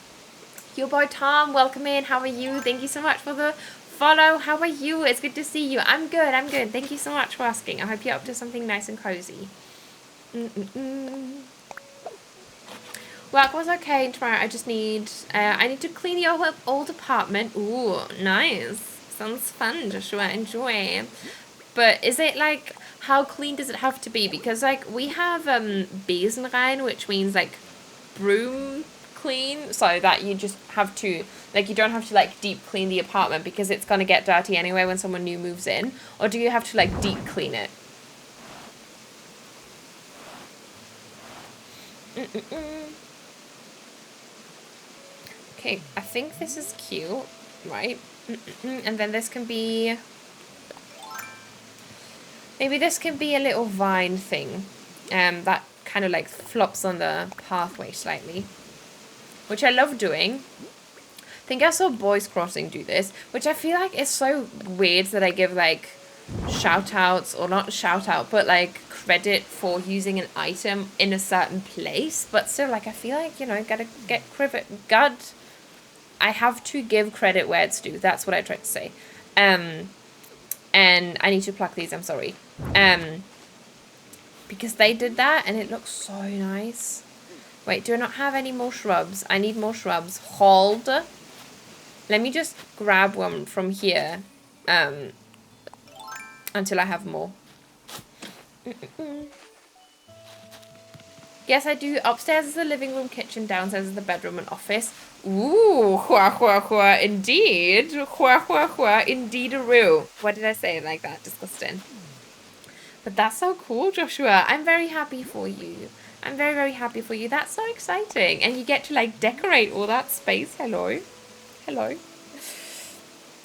S1: Your boy Tom, welcome in. How are you? Thank you so much for the follow. How are you? It's good to see you. I'm good. I'm good. Thank you so much for asking. I hope you're up to something nice and cozy. Work was okay tomorrow. I just need, I need to clean the old apartment. Ooh, nice. Sounds fun, Joshua. Enjoy. But is it like, how clean does it have to be? Because like we have Besenrein, which means like broom clean, so that you just have to, like, you don't have to like deep clean the apartment because it's gonna get dirty anyway when someone new moves in. Or do you have to like deep clean it? Okay, I think this is cute, right? And then this can be, maybe this can be a little vine thing, that kind of like flops on the pathway slightly, which I love doing. I think I saw Boys Crossing do this, which I feel like is so weird that I give like shout outs, or not shout out, but like credit for using an item in a certain place. But still, like, I feel like, you know, gotta get credit. I have to give credit where it's due. That's what I tried to say. And I need to pluck these, I'm sorry. Because they did that and it looks so nice. Wait, do I not have any more shrubs? I need more shrubs. Hold. Let me just grab one from here. Until I have more. Yes, I do. Upstairs is the living room, kitchen. Downstairs is the bedroom and office. Ooh, hua, hua, hua, indeed. Hua, hua, hua, indeed-a-roo. What did I say like that? Disgusting. But that's so cool, Joshua. I'm very happy for you. I'm very, very happy for you. That's so exciting. And you get to, like, decorate all that space. Hello. Hello.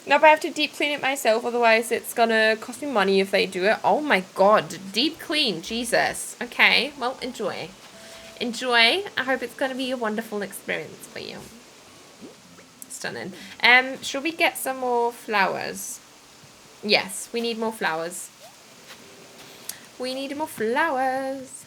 S1: No, but I have to deep clean it myself. Otherwise, it's gonna cost me money if they do it. Oh, my God. Deep clean. Jesus. Okay. Well, enjoy. Enjoy. I hope it's gonna be a wonderful experience for you. Stunning. Should we get some more flowers? Yes, we need more flowers. We need more flowers.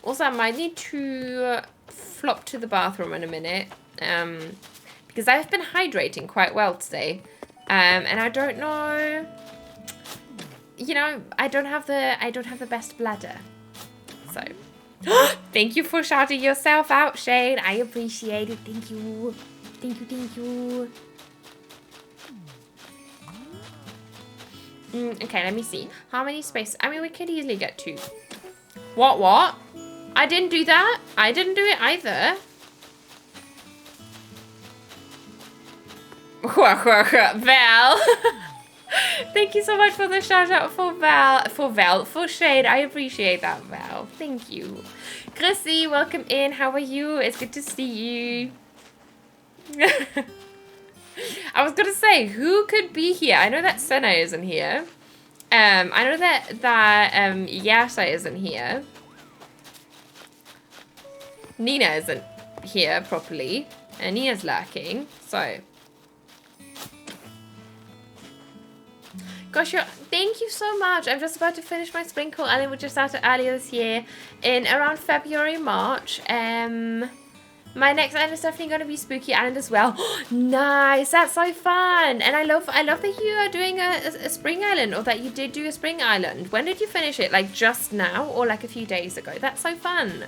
S1: Also, I might need to flop to the bathroom in a minute. Because I've been hydrating quite well today. And I don't know. You know, I don't have the best bladder. So thank you for shouting yourself out, Shane. I appreciate it. Thank you. Thank you, thank you. Okay, let me see. How many spaces? I mean, we could easily get 2. What? I didn't do that. I didn't do it either. Val. Thank you so much for the shout out for Val. For Shade. I appreciate that, Val. Thank you. Chrissy, welcome in. How are you? It's good to see you. I was gonna say, who could be here? I know that Senna isn't here. I know that Yasha isn't here. Nina isn't here properly. And Nina's lurking. So. Gosh, thank you so much. I'm just about to finish my sprinkle island, which I started earlier this year in around February, March. My next island is definitely going to be Spooky Island as well. Nice, that's so fun. And I love that you are doing a spring island, or that you did do a spring island. When did you finish it? Like just now, or like a few days ago? That's so fun.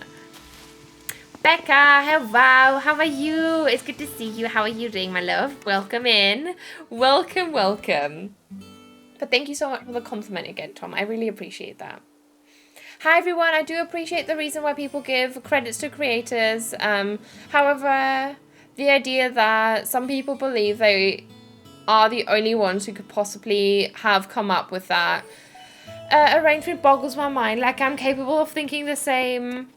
S1: Becca, hello, how are you? It's good to see you. How are you doing, my love? Welcome in. Welcome, welcome. But thank you so much for the compliment again, Tom. I really appreciate that. Hi, everyone. I do appreciate the reason why people give credits to creators. However, the idea that some people believe they are the only ones who could possibly have come up with that arrangement boggles my mind. Like, I'm capable of thinking the same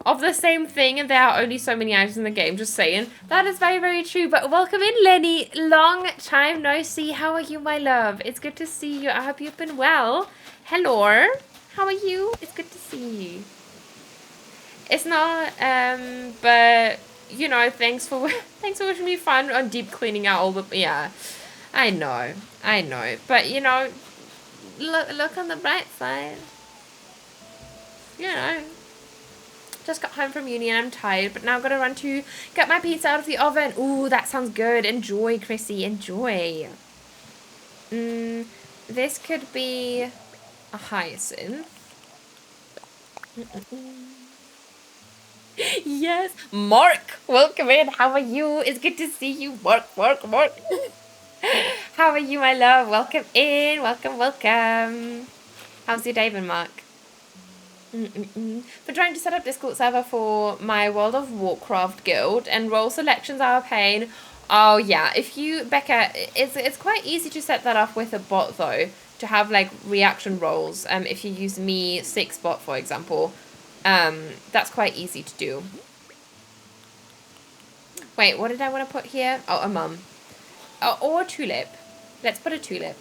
S1: thing, and there are only so many items in the game. Just saying. That is very, very true. But welcome in, Lenny. Long time no see. How are you, my love? It's good to see you. I hope you've been well. Hello. How are you? It's good to see you. It's not, but, you know, thanks for wishing me fun on deep cleaning out all the, yeah. I know. But, you know, look on the bright side. You know, Just got home from uni and I'm tired, but now I'm going to run to get my pizza out of the oven. Ooh, that sounds good. Enjoy, Chrissy. Enjoy. This could be a hyacinth. Yes. Mark, welcome in. How are you? It's good to see you. Mark. How are you, my love? Welcome in. Welcome. How's your day been, Mark? For trying to set up Discord server for my World of Warcraft guild, and role selections are a pain. Oh yeah, if you, Becca, it's quite easy to set that up with a bot though, to have like reaction roles. If you use me 6 bot, for example, that's quite easy to do. Wait, what did I want to put here? Oh, a mum. Oh, or a tulip. Let's put a tulip.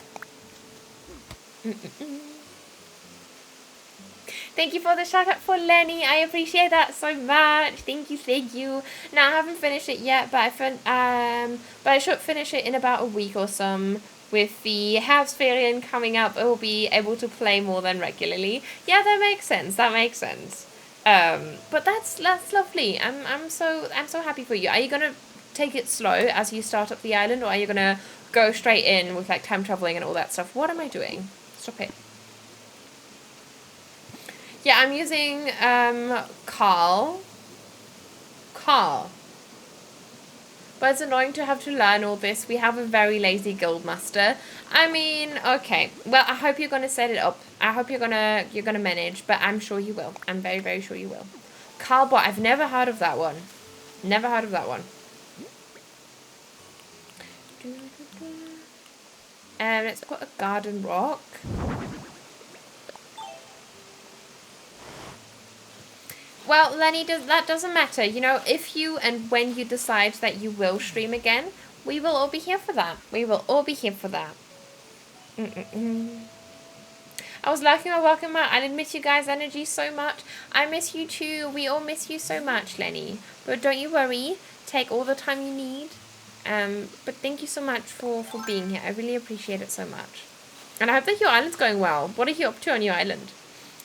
S1: Thank you for the shout out for Lenny. I appreciate that so much. Thank you. Now I haven't finished it yet, but I should finish it in about a week or so. With the house variant coming up, I will be able to play more than regularly. Yeah, that makes sense. But that's lovely. I'm so happy for you. Are you gonna take it slow as you start up the island, or are you gonna go straight in with like time traveling and all that stuff? What am I doing? Stop it. Yeah, I'm using Carl. But it's annoying to have to learn all this. We have a very lazy guild master. I mean, okay. Well, I hope you're gonna set it up. I hope you're gonna manage, but I'm sure you will. I'm very, very sure you will. Carlbot, I've never heard of that one. Let's put a garden rock. Well, Lenny, that doesn't matter. You know, if you and when you decide that you will stream again, we will all be here for that. I was lurking my welcome out. I miss you guys' energy so much. I miss you too. We all miss you so much, Lenny. But don't you worry. Take all the time you need. But thank you so much for being here. I really appreciate it so much. And I hope that your island's going well. What are you up to on your island?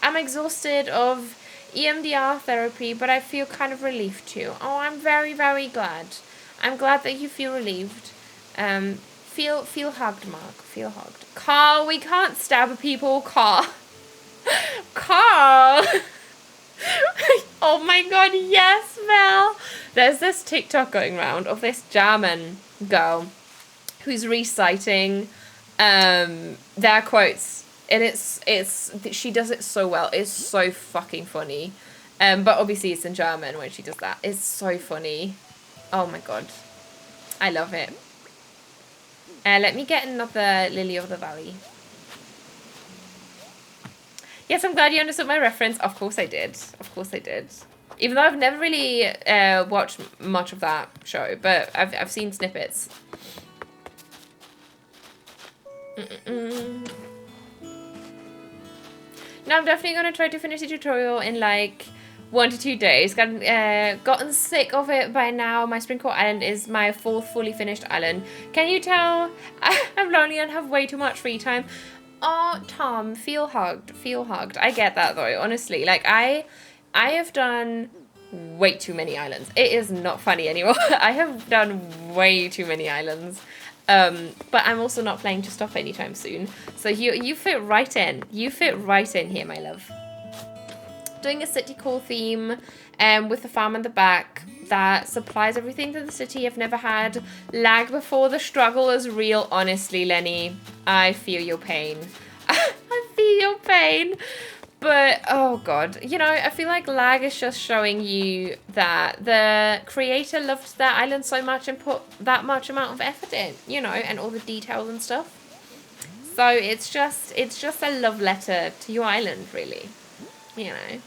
S1: I'm exhausted of EMDR therapy, but I feel kind of relieved too. Oh, I'm very, very glad. I'm glad that you feel relieved. Feel hugged, Mark. Feel hugged. Carl, we can't stab people, Carl. Carl. Oh my god, yes, Mel. There's this TikTok going around of this German girl who's reciting their quotes. And she does it so well. It's so fucking funny. But obviously it's in German when she does that. It's so funny. Oh my god. I love it. Let me get another Lily of the Valley. Yes, I'm glad you understood my reference. Of course I did. Even though I've never really watched much of that show, but I've seen snippets. Now I'm definitely going to try to finish the tutorial in like 1 to 2 days. Gotten sick of it by now. My Sprinkle Island is my 4th fully finished island. Can you tell? I'm lonely and have way too much free time. Oh, Tom, feel hugged. I get that though, honestly. Like I have done way too many islands. It is not funny anymore. I have done way too many islands. But I'm also not planning to stop anytime soon. So you fit right in. You fit right in here, my love. Doing a city core theme with the farm in the back that supplies everything to the city. I've never had lag before. The struggle is real, honestly, Lenny. I feel your pain. I feel your pain. But, oh god, you know, I feel like lag is just showing you that the creator loved their island so much and put that much amount of effort in, you know, and all the details and stuff. So it's just a love letter to your island, really, you know.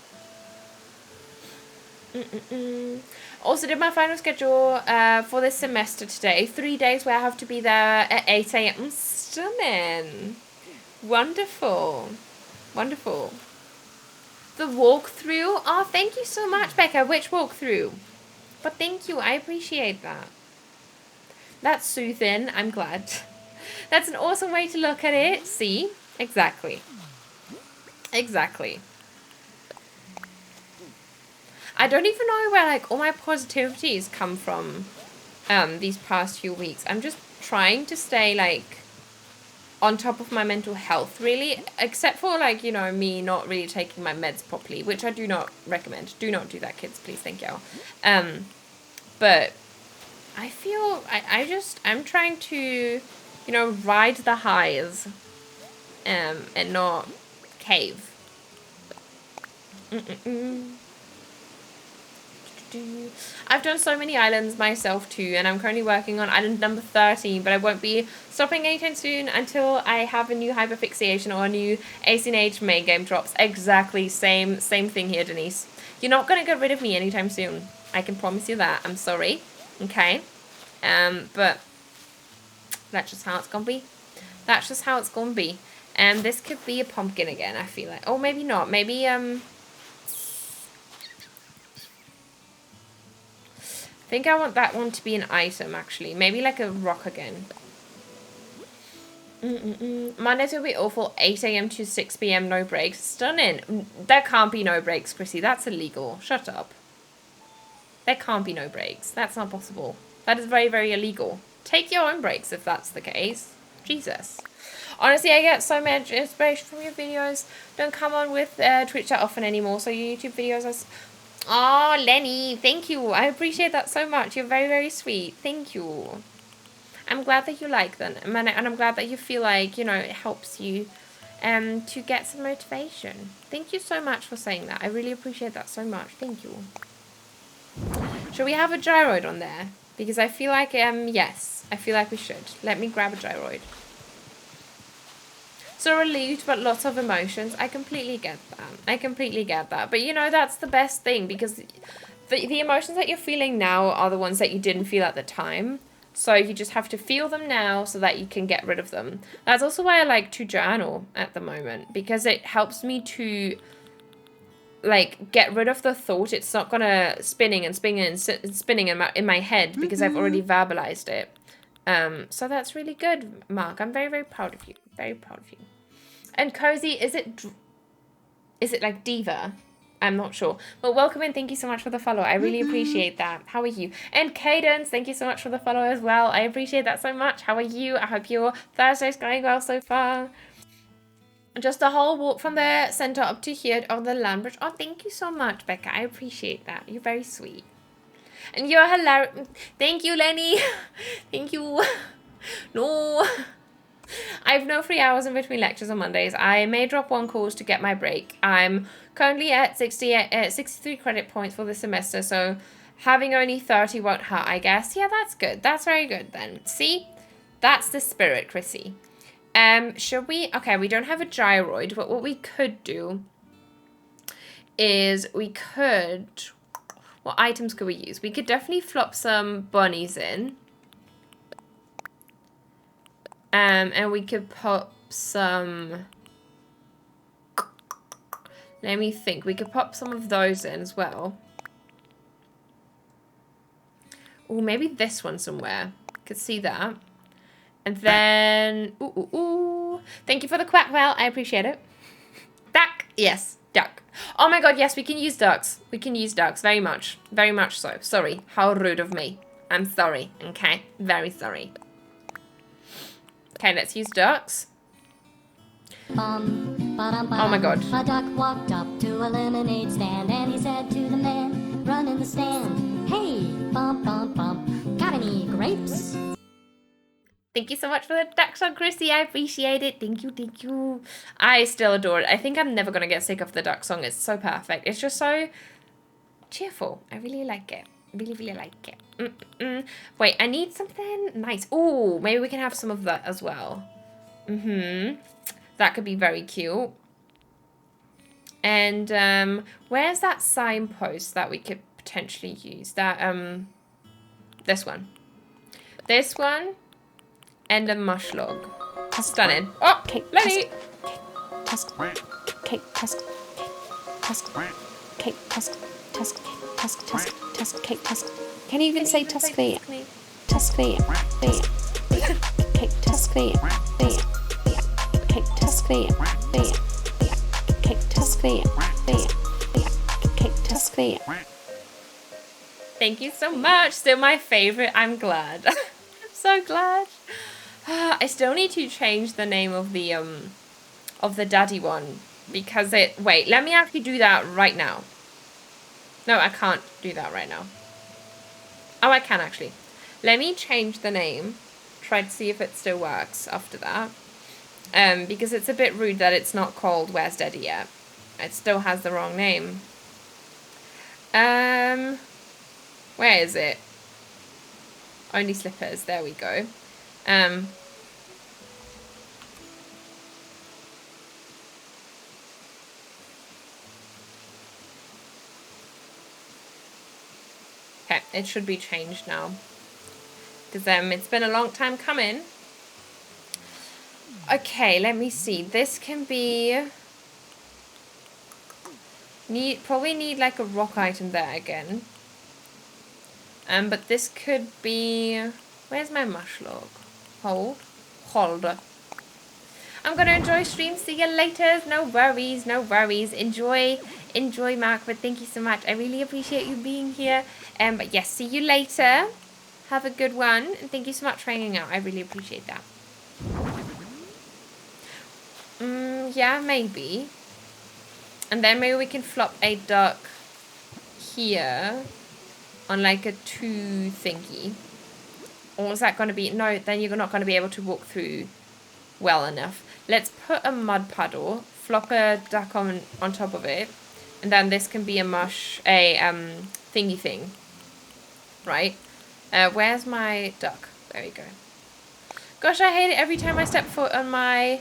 S1: Also did my final schedule for this semester today. 3 days where I have to be there at 8 a.m. Stunning. Wonderful. The walkthrough? Oh, thank you so much, Becca. Which walkthrough? But thank you. I appreciate that. That's soothing. I'm glad. That's an awesome way to look at it. See? Exactly. I don't even know where like all my positivities come from these past few weeks. I'm just trying to stay like on top of my mental health, really, except for like, you know, me not really taking my meds properly, which I do not recommend. Do not do that, kids, please. Thank you. But I feel I'm trying to, you know, ride the highs and not cave. I've done so many islands myself too, and I'm currently working on island number 13, but I won't be stopping anytime soon until I have a new hyperfixation or a new ACNH main game drops. Exactly, same thing here, Denise. You're not gonna get rid of me anytime soon. I can promise you that. I'm sorry. Okay. But that's just how it's gonna be. That's just how it's gonna be. And this could be a pumpkin again, I feel like. Oh, maybe not. Maybe, I think I want that one to be an item, actually. Maybe like a rock again. Mondays will be awful. 8 a.m. to 6 p.m. no breaks. Stunning. There can't be no breaks, Chrissy. That's illegal. Shut up. There can't be no breaks. That's not possible. That is very, very illegal. Take your own breaks if that's the case. Jesus. Honestly, I get so much inspiration from your videos. Don't come on with Twitch that often anymore. So your YouTube videos are... Oh, Lenny, thank you. I appreciate that so much. You're very, very sweet. Thank you. I'm glad that you like them. And I'm glad that you feel like, you know, it helps you to get some motivation. Thank you so much for saying that. I really appreciate that so much. Thank you. Should we have a gyroid on there? Because I feel like, yes, I feel like we should. Let me grab a gyroid. So relieved, but lots of emotions. I completely get that. I completely get that. But, you know, that's the best thing, because the emotions that you're feeling now are the ones that you didn't feel at the time. So you just have to feel them now so that you can get rid of them. That's also why I like to journal at the moment, because it helps me to, like, get rid of the thought. It's not gonna spinning in my head because I've already verbalized it. So that's really good, Mark. I'm very, very proud of you. Very proud of you. And Cozy, is it like Diva? I'm not sure. But welcome in. Thank you so much for the follow. I really appreciate that. How are you? And Cadence, thank you so much for the follow as well. I appreciate that so much. How are you? I hope your Thursday's going well so far. Just a whole walk from the center up to here on the Landbridge. Oh, thank you so much, Becca. I appreciate that. You're very sweet. And you're hilarious. Thank you, Lenny. Thank you. No. I have no free hours in between lectures on Mondays. I may drop one course to get my break. I'm currently at 63 credit points for the semester, so having only 30 won't hurt, I guess. Yeah, that's good. That's very good then. See? That's the spirit, Chrissy. Should we... Okay, we don't have a gyroid, but what we could do is we could... What items could we use? We could definitely flop some bunnies in. And we could pop some... Let me think. We could pop some of those in as well. Oh, maybe this one somewhere. Could see that. And then... Ooh. Thank you for the quack, Val. I appreciate it. Duck. Yes, duck. Oh my god, yes, we can use ducks. We can use ducks. Very much. Very much so. Sorry. How rude of me. I'm sorry. Okay? Very sorry. Okay, let's use ducks. Oh my god.
S6: A duck walked up to a lemonade stand and he said to the man running the stand, "Hey, bump, bump, bump, got any grapes?"
S1: Thank you so much for the ducks on Chrissy. I appreciate it. Thank you, thank you. I still adore it. I think I'm never going to get sick of the duck song. It's so perfect. It's just so cheerful. I really like it. Really, really like it. Wait, I need something nice. Oh, maybe we can have some of that as well. That could be very cute. And where's that signpost that we could potentially use? That this one. This one and a mush log. Stunning. Oh, Lenny.
S5: Tusk. Cake. Tusk. Tusk. Cake. Tusk. Tusk. Tusk. Tusk. Tusk. Cake. Tusk. Can you even say tuskly? Tuskly. Cake. Tuskly. Cake. Tuskly. Cake. Tuskly. Cake. Tuskly.
S1: Thank you so much. Still my favorite. I'm glad. I'm so glad. I still need to change the name of the daddy one because wait, let me actually do that right now. No, I can't do that right now. Oh, I can actually. Let me change the name. Try to see if it still works after that. Because it's a bit rude that it's not called Where's Daddy yet. It still has the wrong name. Where is it? Only Slippers. There we go. Okay, it should be changed now. Because it's been a long time coming. Okay, let me see. This can be... Probably need like a rock item there again. But this could be... Where's my mush log? Hold. I'm gonna enjoy stream. See you later. No worries, no worries. Enjoy, Mark. But thank you so much. I really appreciate you being here. But yes, see you later. Have a good one. And thank you so much for hanging out. I really appreciate that. Yeah, maybe. And then maybe we can flop a duck here on like a 2 thingy. Or is that going to be... No, then you're not going to be able to walk through well enough. Let's put a mud puddle, flop a duck on top of it. And then this can be a thingy thing. Right? Where's my duck? There we go. Gosh, I hate it every time I step foot on my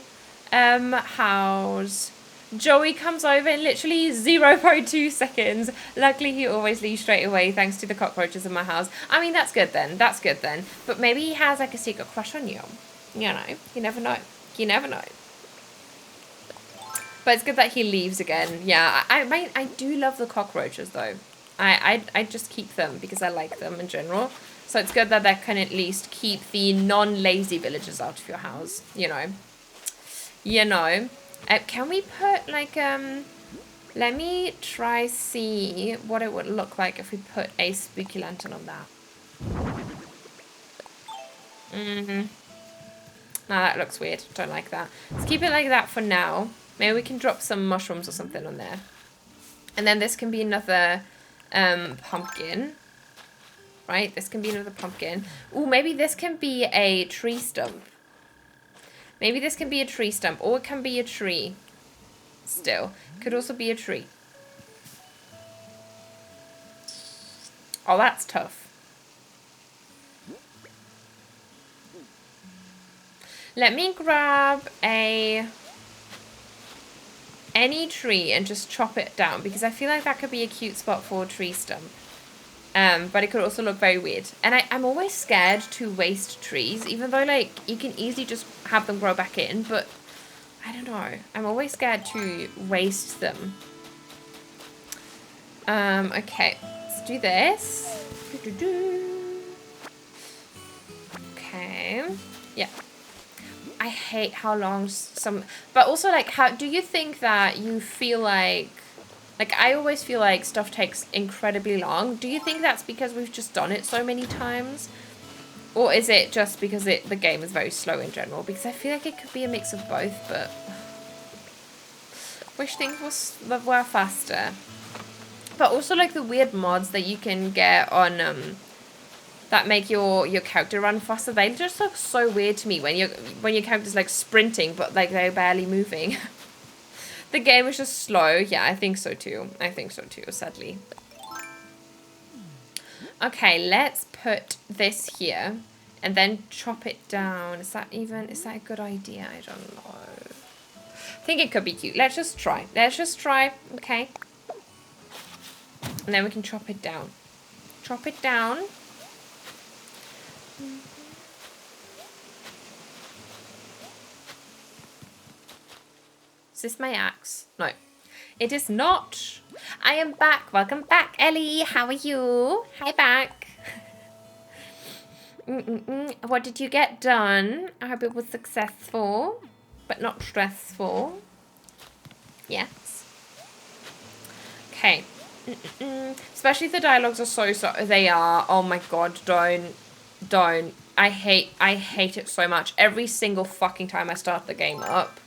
S1: house. Joey comes over in literally 0.2 seconds. Luckily, he always leaves straight away thanks to the cockroaches in my house. I mean, that's good then. That's good then. But maybe he has like a secret crush on you. You know, you never know. You never know. But it's good that he leaves again. Yeah, I do love the cockroaches though. I just keep them because I like them in general. So it's good that they can at least keep the non-lazy villagers out of your house. You know. You know. Can we put like let me try see what it would look like if we put a spooky lantern on that. No, that looks weird. Don't like that. Let's keep it like that for now. Maybe we can drop some mushrooms or something on there. And then this can be another pumpkin. Right? This can be another pumpkin. Ooh, maybe this can be a tree stump. Maybe this can be a tree stump, or it can be a tree. Still. Could also be a tree. Oh, that's tough. Let me grab any tree and just chop it down, because I feel like that could be a cute spot for a tree stump. But it could also look very weird. And I'm always scared to waste trees, even though, like, you can easily just have them grow back in. But, I don't know. I'm always scared to waste them. Okay. Let's do this. Okay. Yeah. I hate how long but also, like, how do you think that you feel like I always feel like stuff takes incredibly long. Do you think that's because we've just done it so many times? Or is it just because the game is very slow in general? Because I feel like it could be a mix of both, but wish things were faster. But also, like, the weird mods that you can get on that make your character run faster, they just look so weird to me when your character's like sprinting but like they're barely moving. The game is just slow. Yeah, I think so too. Sadly. Okay, let's put this here and then chop it down. Is that a good idea? I don't know. I think it could be cute. Let's just try. Okay. And then we can chop it down. Chop it down. Is this my axe? No, it is not. I am back. Welcome back, Ellie. How are you? Hi, back. What did you get done? I hope it was successful, but not stressful. Yes. Okay. Especially the dialogues are so they are. Oh my god, don't. I hate it so much. Every single fucking time I start the game up.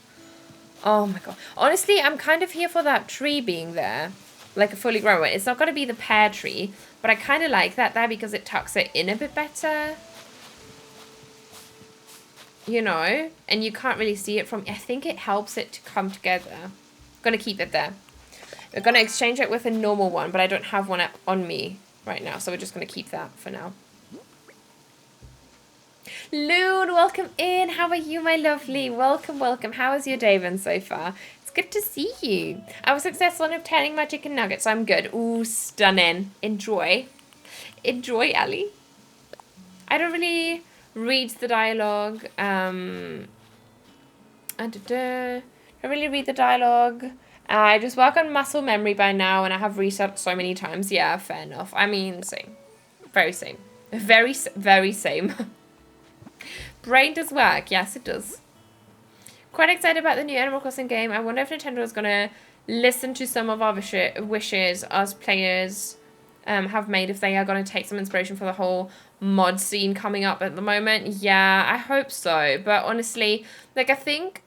S1: Oh my god. Honestly, I'm kind of here for that tree being there. Like a fully grown one. It's not going to be the pear tree, but I kind of like that there because it tucks it in a bit better. You know? And you can't really see it from... I think it helps it to come together. I'm going to keep it there. We're going to exchange it with a normal one, but I don't have one on me right now, so we're just going to keep that for now. Loon, welcome in. How are you, my lovely? Welcome, welcome. How has your day been so far? It's good to see you. I was successful in obtaining my chicken nuggets, so I'm good. Ooh, stunning. Enjoy. Enjoy, Ellie. I don't really read the dialogue. I don't really read the dialogue. I just work on muscle memory by now, and I have reset so many times. Yeah, fair enough. I mean, same. Very same. Very, very same. Brain does work. Yes, it does. Quite excited about the new Animal Crossing game. I wonder if Nintendo is going to listen to some of our wishes as players have made, if they are going to take some inspiration for the whole mod scene coming up at the moment. Yeah, I hope so. But honestly, like, I think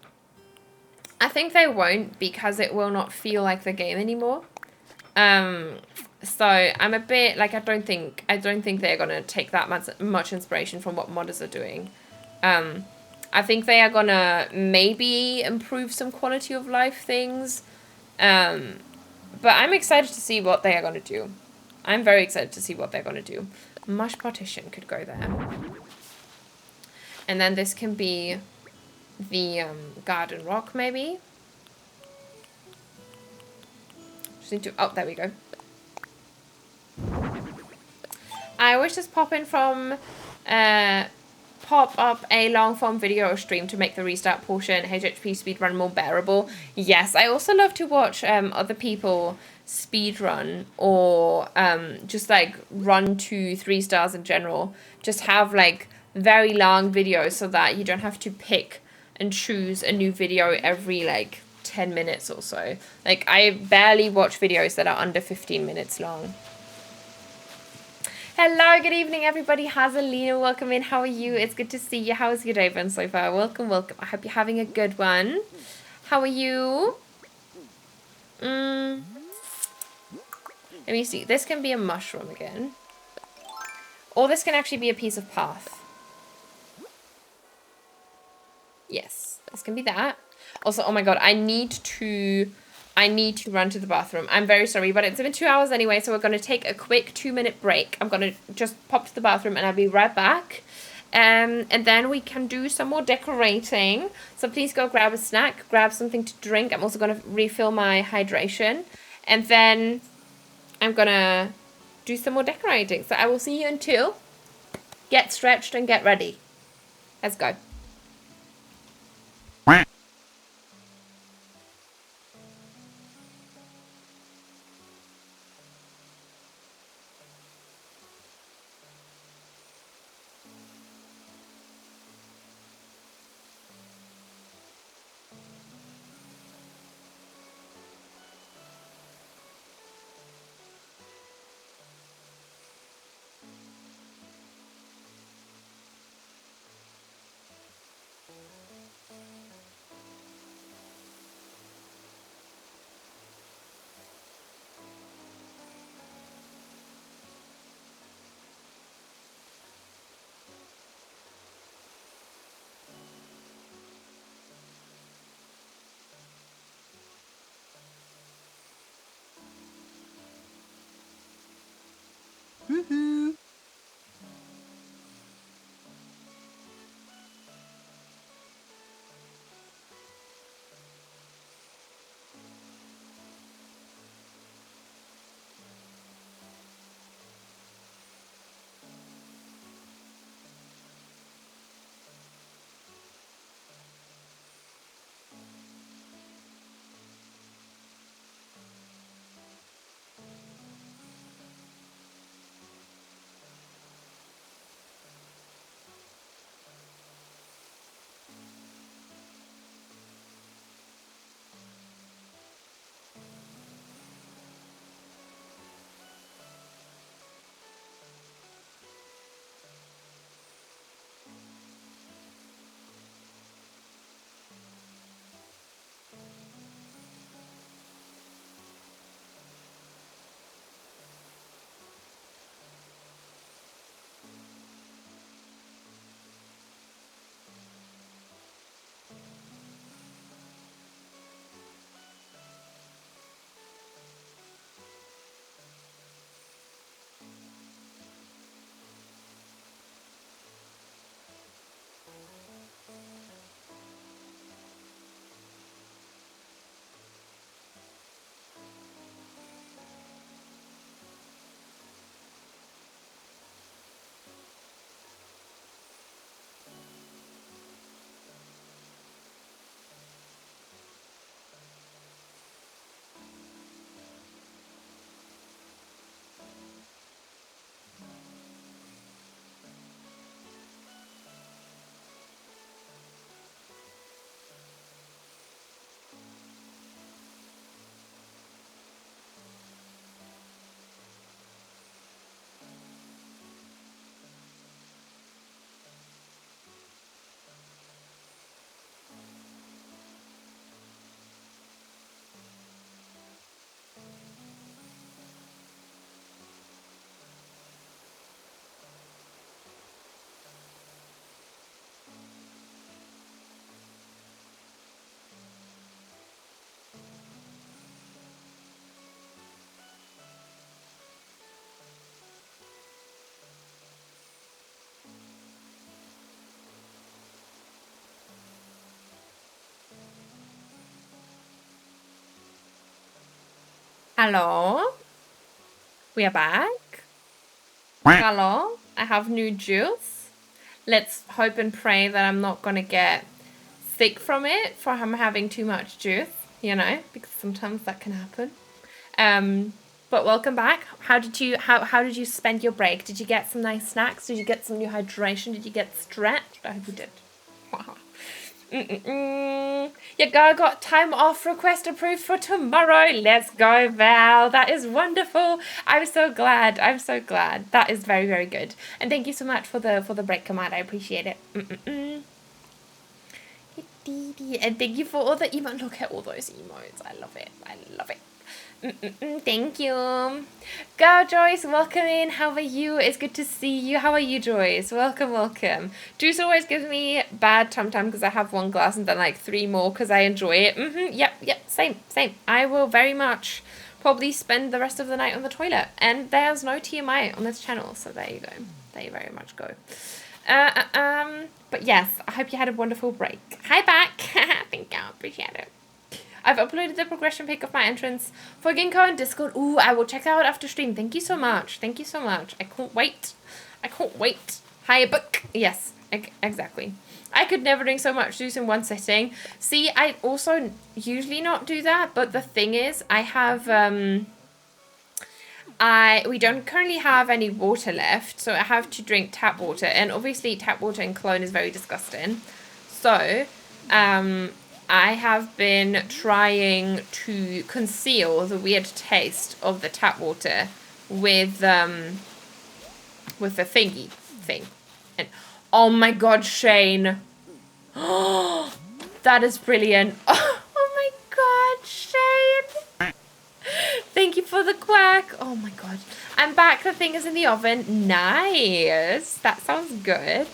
S1: they won't, because it will not feel like the game anymore. So I'm a bit like, I don't think they're gonna take that much inspiration from what modders are doing. I think they are gonna maybe improve some quality of life things. But I'm excited to see what they are gonna do. I'm very excited to see what they're gonna do. Mush partition could go there. And then this can be the garden rock, maybe. Just need to, oh, there we go. I always just pop up a long form video or stream to make the restart portion HHP speedrun more bearable. Yes, I also love to watch other people speedrun, or just like run 2-3 stars in general. Just have like very long videos so that you don't have to pick and choose a new video every like 10 minutes or so. Like, I barely watch videos that are under 15 minutes long. Hello, good evening, everybody. Hazalina, welcome in. How are you? It's good to see you. How has your day been so far? Welcome, welcome. I hope you're having a good one. How are you? Let me see. This can be a mushroom again. Or this can actually be a piece of path. Yes, this can be that. Also, oh my god, I need to run to the bathroom. I'm very sorry, but it's been 2 hours anyway, so we're going to take a quick 2-minute break. I'm going to just pop to the bathroom and I'll be right back. And then we can do some more decorating. So please go grab a snack, grab something to drink. I'm also going to refill my hydration. And then I'm going to do some more decorating. So I will see you in 2. Get stretched and get ready. Let's go.
S2: Woohoo!
S1: Hello. We are back. Hello. I have new juice. Let's hope and pray that I'm not gonna get sick from it from having too much juice, you know, because sometimes that can happen. But welcome back. How did you spend your break? Did you get some nice snacks? Did you get some new hydration? Did you get stretched? I hope you did. Your girl got time off request approved for tomorrow. Let's go, Val. That is wonderful. I'm so glad. I'm so glad. That is very, very good. And thank you so much for the break command. I appreciate it. And thank you for all the emotes. Look at all those emotes. I love it. I love it. Thank you. Go, Joyce. Welcome in. How are you? It's good to see you. How are you, Joyce? Welcome, welcome. Juice always gives me bad tum-tum because I have one glass and then like 3 more because I enjoy it. Yep. Same. I will very much probably spend the rest of the night on the toilet. And there's no TMI on this channel. So there you go. There you very much go. But yes, I hope you had a wonderful break. Hi back. Thank you. Appreciate it. I've uploaded the progression pic of my entrance for Ginkgo and Discord. Ooh, I will check that out after stream. Thank you so much. Thank you so much. I can't wait. I can't wait. Hi, book. Yes, exactly. I could never drink so much juice in one sitting. See, I also usually not do that, but the thing is, I have, we don't currently have any water left, so I have to drink tap water, and obviously tap water in Cologne is very disgusting. So, I have been trying to conceal the weird taste of the tap water with the thingy thing. And oh my god, Shane. Oh, that is brilliant. Oh my god, Shane. Thank you for the quack. Oh my god. I'm back. The thing is in the oven. Nice. That sounds good.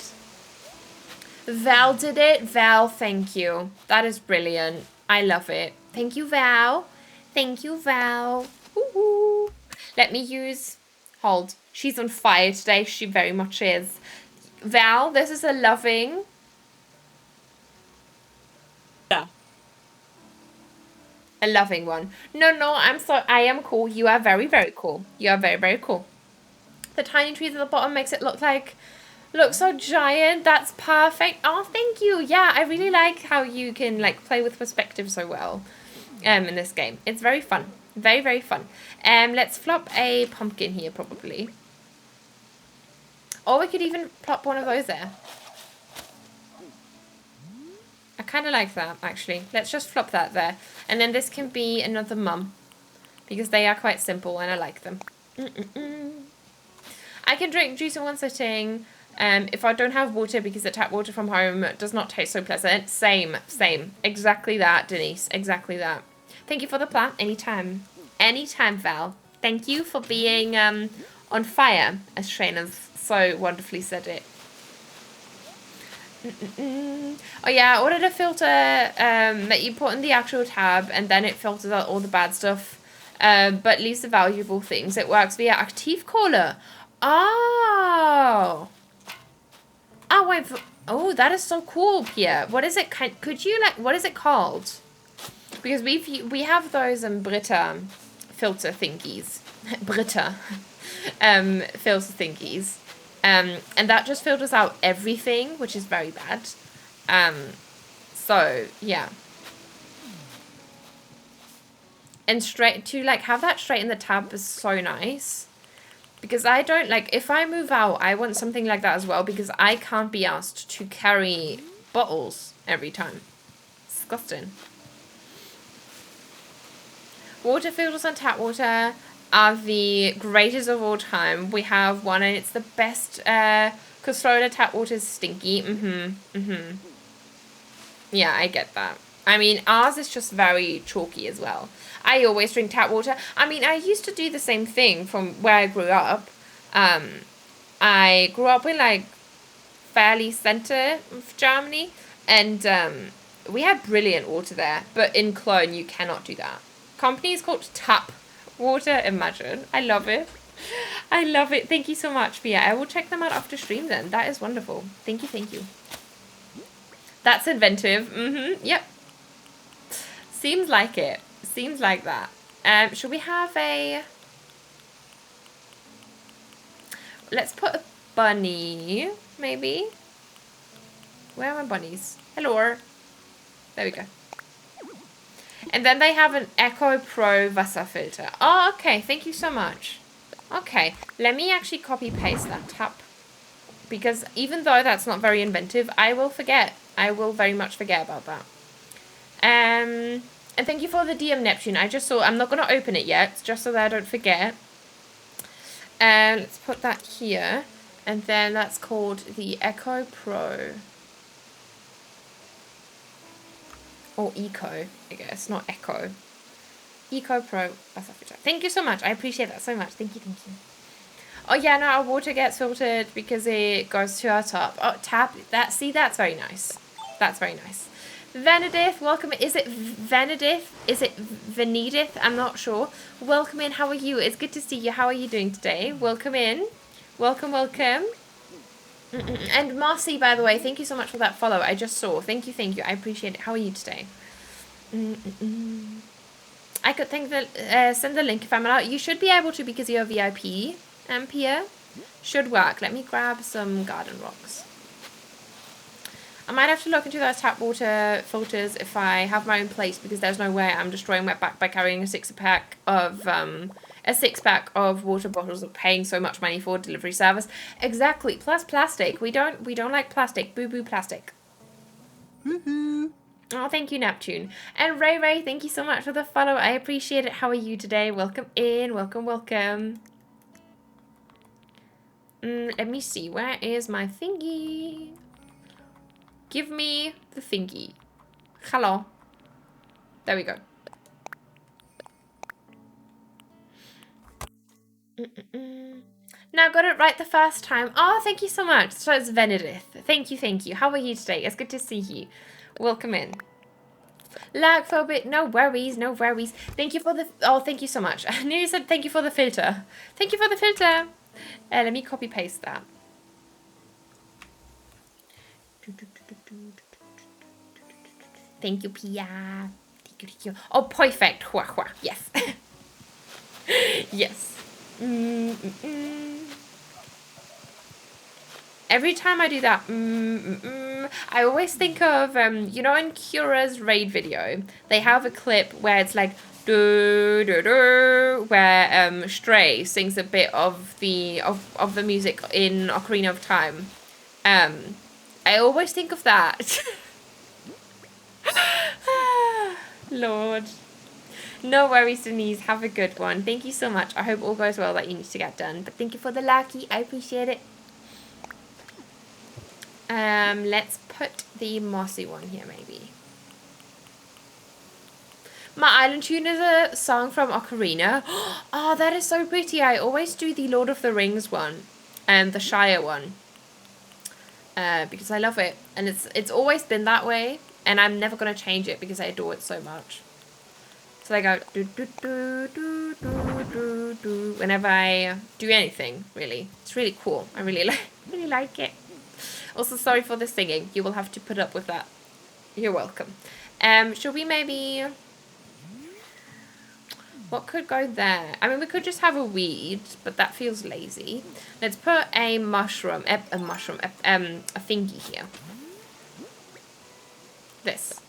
S1: Val did it. Val, thank you. That is brilliant. I love it. Thank you, Val. Thank you, Val. Woo-hoo. Let me use... Hold. She's on fire today. She very much is. Val, this is a loving...
S7: Yeah.
S1: A loving one. No, I'm sorry. I am cool. You are very, very cool. You are very, very cool. The tiny trees at the bottom makes it look so giant. That's perfect. Oh, thank you. Yeah, I really like how you can like play with perspective so well in this game. It's very fun. Very, very fun. Let's flop a pumpkin here probably. Or we could even plop one of those there. I kind of like that actually. Let's just flop that there. And then this can be another mum because they are quite simple and I like them. I can drink juice in one sitting. If I don't have water because the tap water from home does not taste so pleasant. Same. Exactly that, Denise. Exactly that. Thank you for the plant. Anytime. Anytime, Val. Thank you for being on fire, as Shayna's so wonderfully said it. Oh yeah, I ordered a filter that you put in the actual tab and then it filters out all the bad stuff but leaves the valuable things. It works via Active Caller. Oh, oh, that is so cool, Pierre. What is it? Could you like? What is it called? Because we have those Brita filter thingies, Brita filter thingies, and that just filters out everything, which is very bad. So yeah, and straight to like have that straight in the tab is so nice. Because I don't, like, if I move out, I want something like that as well. Because I can't be asked to carry bottles every time. Disgusting. Water filters and tap water are the greatest of all time. We have one and it's the best. Because Florida tap water is stinky. Yeah, I get that. I mean, ours is just very chalky as well. I always drink tap water. I mean, I used to do the same thing from where I grew up. I grew up in, like, fairly center of Germany. And we have brilliant water there. But in Cologne, you cannot do that. Company is called Tap Water. Imagine. I love it. I love it. Thank you so much, Pia. I will check them out after stream then. That is wonderful. Thank you, thank you. That's inventive. Yep. Seems like it. Seems like that. Should we have a... Let's put a bunny, maybe. Where are my bunnies? Hello. There we go. And then they have an Echo Pro Wasserfilter. Oh, okay. Thank you so much. Okay. Let me actually copy paste that tap. Because even though that's not very inventive, I will forget. I will very much forget about that. And thank you for the DM Neptune. I just saw, I'm not going to open it yet, just so that I don't forget. Let's put that here. And then that's called the Echo Pro. Or Eco, I guess, not Echo. Eco Pro. Thank you so much. I appreciate that so much. Thank you, thank you. Oh yeah, no, our water gets filtered because it goes to our tap. Oh, tap. That, see, that's very nice. That's very nice. Venedith, welcome. Is it Venedith? Is it Venedith? I'm not sure. Welcome in. How are you? It's good to see you. How are you doing today? Welcome in. Welcome, welcome. And Marcy, by the way, thank you so much for that follow. I just saw. Thank you, thank you. I appreciate it. How are you today? I could send the link if I'm allowed. You should be able to because you're VIP. Pia. Should work. Let me grab some garden rocks. I might have to look into those tap water filters if I have my own place because there's no way I'm destroying my back by carrying a six-pack of water bottles and paying so much money for delivery service. Exactly. Plus plastic. We don't like plastic. Boo boo plastic. Oh, thank you, Neptune. And Ray, thank you so much for the follow. I appreciate it. How are you today? Welcome in. Welcome, welcome. Let me see. Where is my thingy? Give me the thingy. Hello. There we go. Now got it right the first time. Oh, thank you so much. So it's Venedith. Thank you, thank you. How are you today? It's good to see you. Welcome in. Lag phobic. No worries, no worries. Thank you for the... Oh, thank you so much. I knew you said thank you for the filter. Thank you for the filter. Let me copy paste that. Thank you, Pia. Thank you. Oh, perfect. Yes. Yes. Every time I do that, I always think of, you know, in Cura's raid video, they have a clip where it's like, where Stray sings a bit of the music in Ocarina of Time. I always think of that. Lord. No worries, Denise. Have a good one. Thank you so much. I hope all goes well that you need to get done. But thank you for the lucky. I appreciate it. Let's put the mossy one here, maybe. My Island Tune is a song from Ocarina. Oh, that is so pretty. I always do the Lord of the Rings one and the Shire one. Because I love it. And it's always been that way. And I'm never going to change it because I adore it so much. So I go do do do do do do do whenever I do anything, really. It's really cool. I really like it. Also, sorry for the singing. You will have to put up with that. You're welcome. Should we maybe... What could go there? I mean, we could just have a weed, but that feels lazy. Let's put a mushroom, a thingy here. This.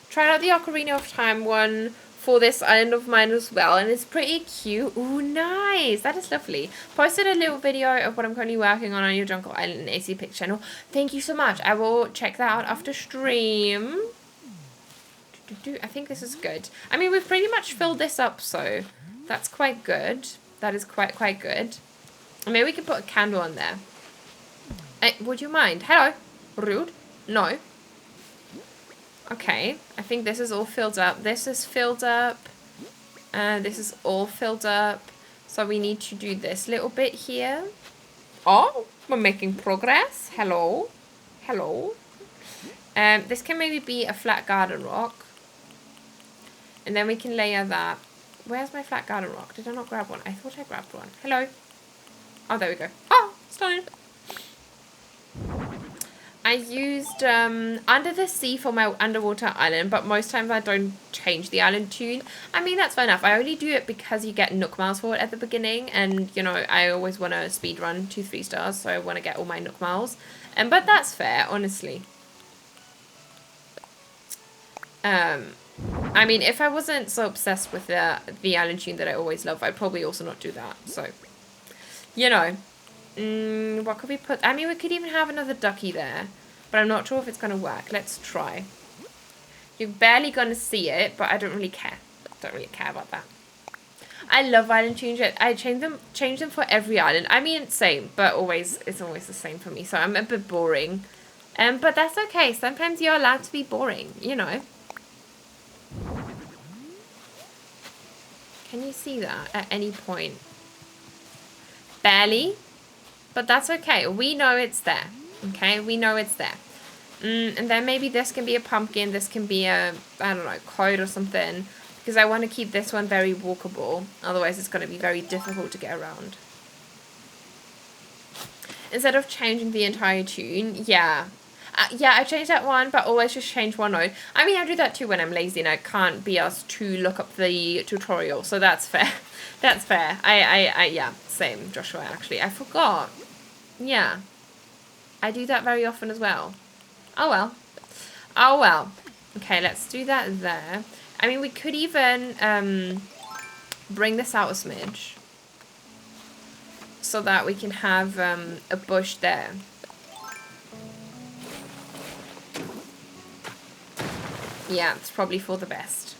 S1: Tried out the Ocarina of Time one for this island of mine as well, and it's pretty cute. Ooh, nice. That is lovely. Posted a little video of what I'm currently working on your Jungle Island AC Pick channel. Thank you so much. I will check that out after stream. I think this is good. I mean, we've pretty much filled this up, so that's quite good. That is quite good. Maybe we can put a candle on there. Would you mind? Hello? Rude? No. Okay, I think this is all filled up. This is filled up. This is all filled up. So we need to do this little bit here. Oh, we're making progress. Hello. Hello. This can maybe be a flat garden rock. And then we can layer that. Where's my flat garden rock? Did I not grab one? I thought I grabbed one. Hello. Oh, there we go. Oh, stone. I used Under the Sea for my underwater island, but most times I don't change the island tune. I mean, that's fair enough. I only do it because you get Nook Miles for it at the beginning, and, you know, I always want to speed run 2-3 stars, so I want to get all my Nook Miles. But that's fair, honestly. I mean, if I wasn't so obsessed with the island tune that I always love, I'd probably also not do that, so, you know. What could we put? I mean, we could even have another ducky there, but I'm not sure if it's going to work. Let's try. You're barely going to see it, but I don't really care. Don't really care about that. I love island tunes. I change them for every island. I mean, same, but it's always the same for me, so I'm a bit boring. But that's okay. Sometimes you're allowed to be boring, you know. Can you see that at any point? Barely. But that's okay. We know it's there. Okay? We know it's there. And then maybe this can be a pumpkin. This can be a, I don't know, coat or something. Because I want to keep this one very walkable. Otherwise, it's going to be very difficult to get around. Instead of changing the entire tune, yeah. Yeah, I changed that one, but always just change one note. I mean, I do that too when I'm lazy and I can't be asked to look up the tutorial. So that's fair. That's fair. Yeah, same, Joshua, actually. I forgot. Yeah. I do that very often as well. Oh, well. Oh, well. Okay, let's do that there. I mean, we could even bring this out a smidge. So that we can have a bush there. Yeah, it's probably for the best.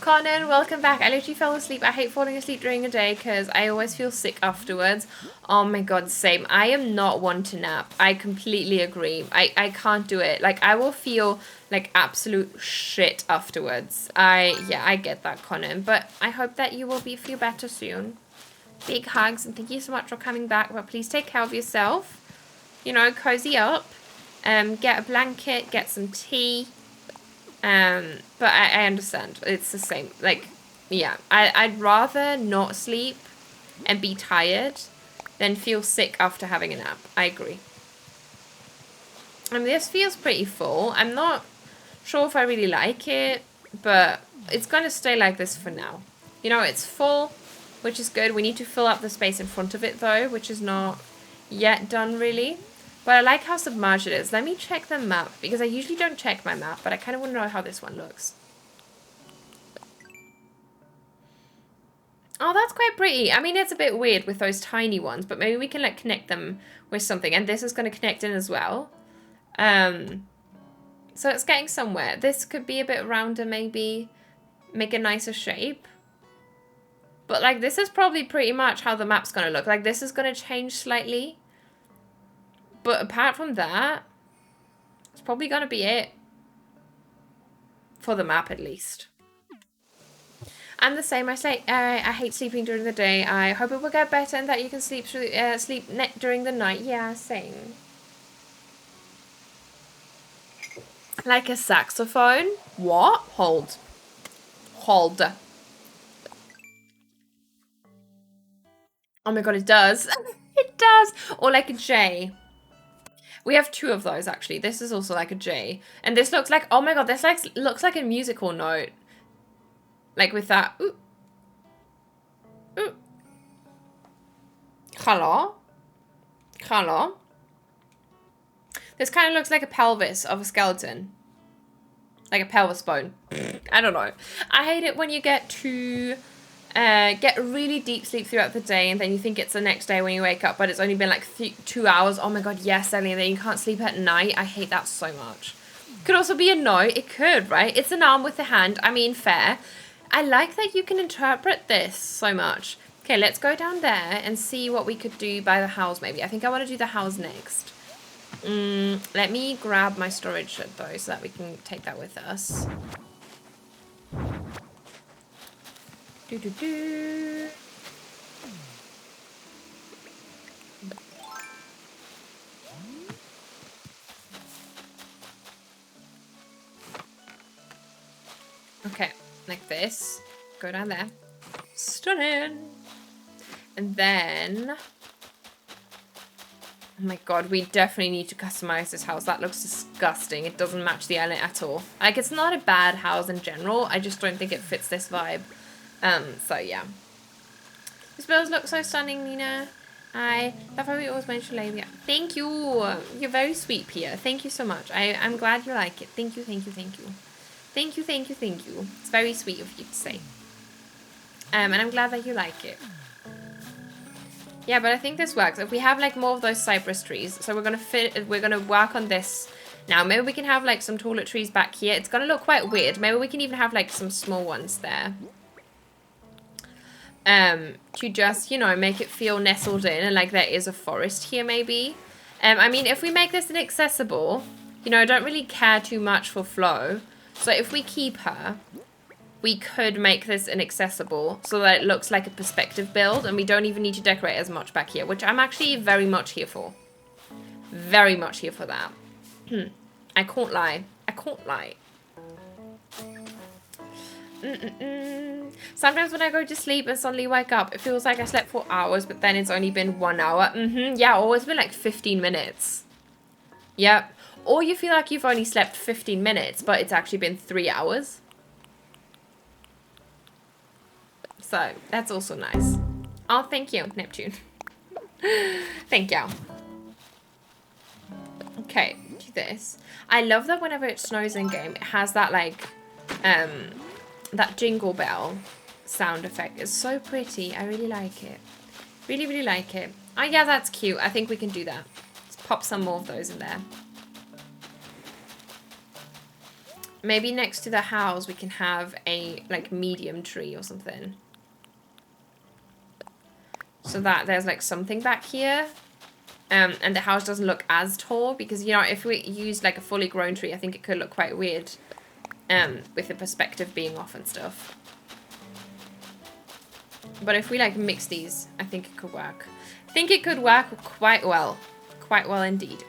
S1: Conan, welcome back. I literally fell asleep. I hate falling asleep during the day because I always feel sick afterwards. Oh my god, same. I am not one to nap. I completely agree. I can't do it. Like, I will feel like absolute shit afterwards. I get that, Conan. But I hope that you will feel better soon. Big hugs and thank you so much for coming back. But please take care of yourself. You know, cozy up. Get a blanket, get some tea. But I understand. It's the same. Like, yeah. I'd rather not sleep and be tired than feel sick after having a nap. I agree. I mean, this feels pretty full. I'm not sure if I really like it, but it's going to stay like this for now. You know, it's full, which is good. We need to fill up the space in front of it, though, which is not yet done, really. But I like how submerged it is. Let me check the map, because I usually don't check my map, but I kind of want to know how this one looks. Oh, that's quite pretty. I mean, it's a bit weird with those tiny ones, but maybe we can, like, connect them with something. And this is going to connect in as well. So it's getting somewhere. This could be a bit rounder, maybe. Make a nicer shape. But, like, this is probably pretty much how the map's going to look. Like, this is going to change slightly. But apart from that, it's probably going to be it. For the map, at least. I'm the same. I hate sleeping during the day. I hope it will get better and that you can sleep through, during the night. Yeah, same. Like a saxophone? What? Hold. Hold. Oh my god, it does. It does. Or like a J. We have two of those, actually. This is also like a J. And this looks like, oh my god, this looks like a musical note. Like with that. Ooh. Ooh. Hello? Hello? This kind of looks like a pelvis of a skeleton. Like a pelvis bone. I don't know. I hate it when you get to get really deep sleep throughout the day and then you think it's the next day when you wake up, but it's only been like 2 hours. Oh my god, yes, Ellie, and then you can't sleep at night. I hate that so much. Could also be a no. It could, right? It's an arm with a hand. I mean, fair. I like that you can interpret this so much. Okay, let's go down there and see what we could do by the house, maybe. I think I want to do the house next. Let me grab my storage shed, though, so that we can take that with us. Do-do-do. Okay, like this. Go down there. Stunning. And then Oh my god, we definitely need to customize this house. That looks disgusting. It doesn't match the island at all. Like, it's not a bad house in general. I just don't think it fits this vibe. So yeah. These bills look so stunning, Nina. I love how we always mention Lady. Thank you. You're very sweet, Pia. Thank you so much. I'm glad you like it. Thank you, thank you, thank you. Thank you, thank you, thank you. It's very sweet of you to say. And I'm glad that you like it. Yeah, but I think this works. If we have like more of those cypress trees, so we're gonna work on this now. Maybe we can have like some taller trees back here. It's gonna look quite weird. Maybe we can even have like some small ones there. To just, you know, make it feel nestled in and like there is a forest here maybe. I mean, if we make this inaccessible, you know, I don't really care too much for Flo. So if we keep her, we could make this inaccessible so that it looks like a perspective build and we don't even need to decorate as much back here, which I'm actually very much here for. Very much here for that. I can't lie. I can't lie. Sometimes when I go to sleep and suddenly wake up, it feels like I slept for hours, but then it's only been 1 hour. Yeah, or it's been like 15 minutes. Yep. Or you feel like you've only slept 15 minutes, but it's actually been 3 hours. So, that's also nice. Oh, thank you, Neptune. Thank you. Okay, do this. I love that whenever it snows in game, it has that, like, that jingle bell sound effect. It's so pretty. I really like it. Really, really like it. Oh, yeah, that's cute. I think we can do that. Let's pop some more of those in there. Maybe next to the house, we can have a, like, medium tree or something. So that there's like something back here. And the house doesn't look as tall because, you know, if we use like a fully grown tree, I think it could look quite weird. With the perspective being off and stuff. But if we like mix these, I think it could work. I think it could work quite well. Quite well indeed.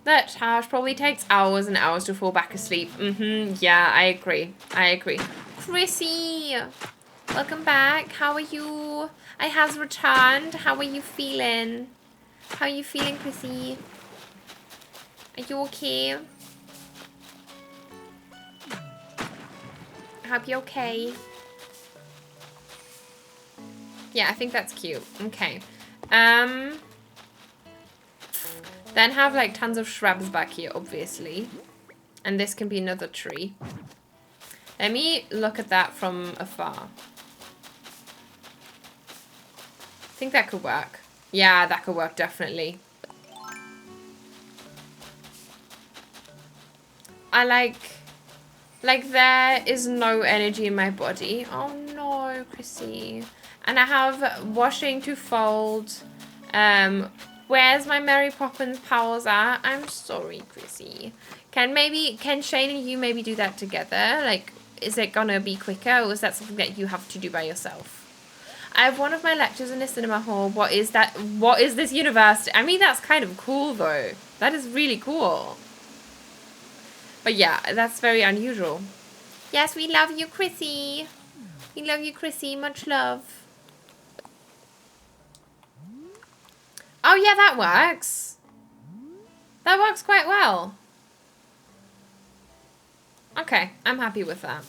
S1: That house probably takes hours and hours to fall back asleep. Yeah, I agree. I agree. Chrissy, welcome back. How are you? I has returned. How are you feeling? How are you feeling, Chrissy? Are you okay? I hope you're okay. Yeah, I think that's cute. Okay. Then have like tons of shrubs back here, obviously. And this can be another tree. Let me look at that from afar. I think that could work. Yeah, that could work, definitely. I like there is no energy in my body. Oh no, Chrissy. And I have washing to fold. Where's my Mary Poppins powers at? I'm sorry, Chrissy. Can Shane and you maybe do that together? Like, is it gonna be quicker, or is that something that you have to do by yourself? I have one of my lectures in a cinema hall. What is that? What is this university? I mean, that's kind of cool, though. That is really cool. But yeah, that's very unusual. Yes, we love you, Chrissy. We love you, Chrissy. Much love. Oh, yeah, that works. That works quite well. Okay, I'm happy with that.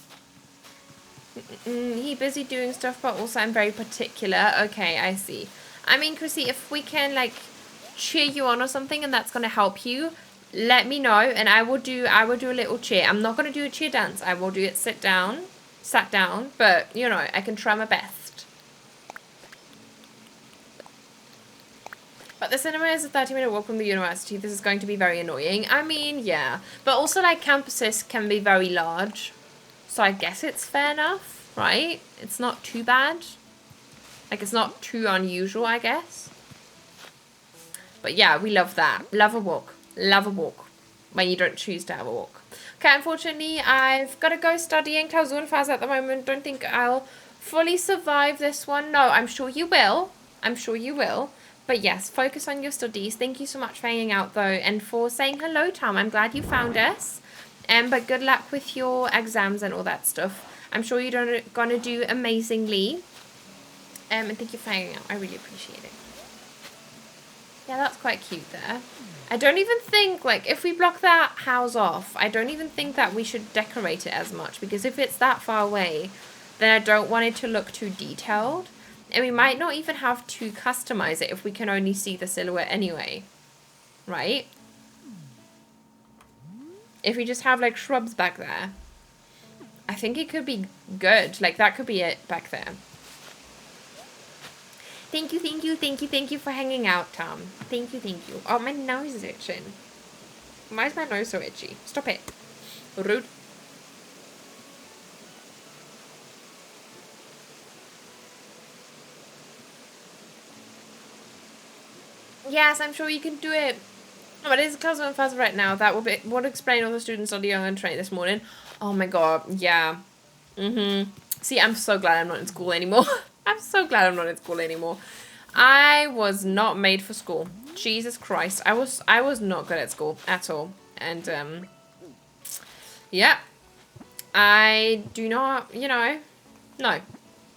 S1: He busy doing stuff, but also I'm very particular. Okay, I see. I mean, Chrissy, if we can, like, cheer you on or something and that's going to help you, let me know and I will do a little cheer. I'm not going to do a cheer dance. I will do it sat down, but, you know, I can try my best. But the cinema is a 30-minute walk from the university. This is going to be very annoying. I mean, yeah. But also, like, campuses can be very large. So I guess it's fair enough, right? It's not too bad. Like, it's not too unusual, I guess. But yeah, we love that. Love a walk. Love a walk. When you don't choose to have a walk. Okay, unfortunately, I've got to go studying Klausurenphase at the moment. Don't think I'll fully survive this one. No, I'm sure you will. I'm sure you will. But yes, focus on your studies. Thank you so much for hanging out, though, and for saying hello, Tom. I'm glad you found us. But good luck with your exams and all that stuff. I'm sure you're going to do amazingly. And thank you for hanging out. I really appreciate it. Yeah, that's quite cute there. I don't even think, like, if we block that house off, I don't even think that we should decorate it as much, because if it's that far away, then I don't want it to look too detailed. And we might not even have to customize it if we can only see the silhouette anyway. Right? If we just have, like, shrubs back there, I think it could be good. Like, that could be it back there. Thank you, thank you, thank you, thank you for hanging out, Tom. Thank you, thank you. Oh, my nose is itching. Why is my nose so itchy? Stop it. Rude. Yes, I'm sure you can do it. But it's cousin and fuzz right now. That would explain all the students on the young and train this morning. Oh my god, yeah. See, I'm so glad I'm not in school anymore. I'm so glad I'm not in school anymore. I was not made for school. Jesus Christ. I was not good at school at all. And, yeah. I do not, you know, no.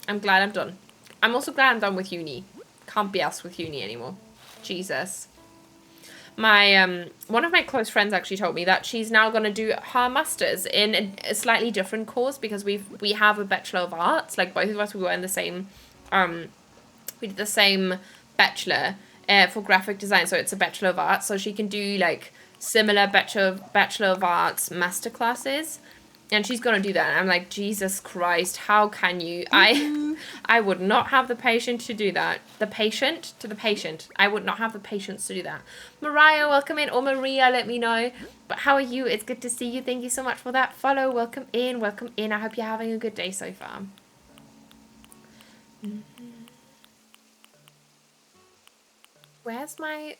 S1: I'm glad I'm done. I'm also glad I'm done with uni. Can't be asked with uni anymore. Jesus. My, one of my close friends actually told me that she's now going to do her masters in a slightly different course, because we have a Bachelor of Arts. Like, both of us, we were in the same, we did the same bachelor for graphic design. So it's a Bachelor of Arts. So she can do, like, similar Bachelor of Arts master classes. And she's going to do that. And I'm like, Jesus Christ, how can you? I would not have the patience to do that. The patient to the patient. I would not have the patience to do that. Mariah, welcome in. Or Maria, let me know. But how are you? It's good to see you. Thank you so much for that follow. Welcome in. Welcome in. I hope you're having a good day so far. Where's my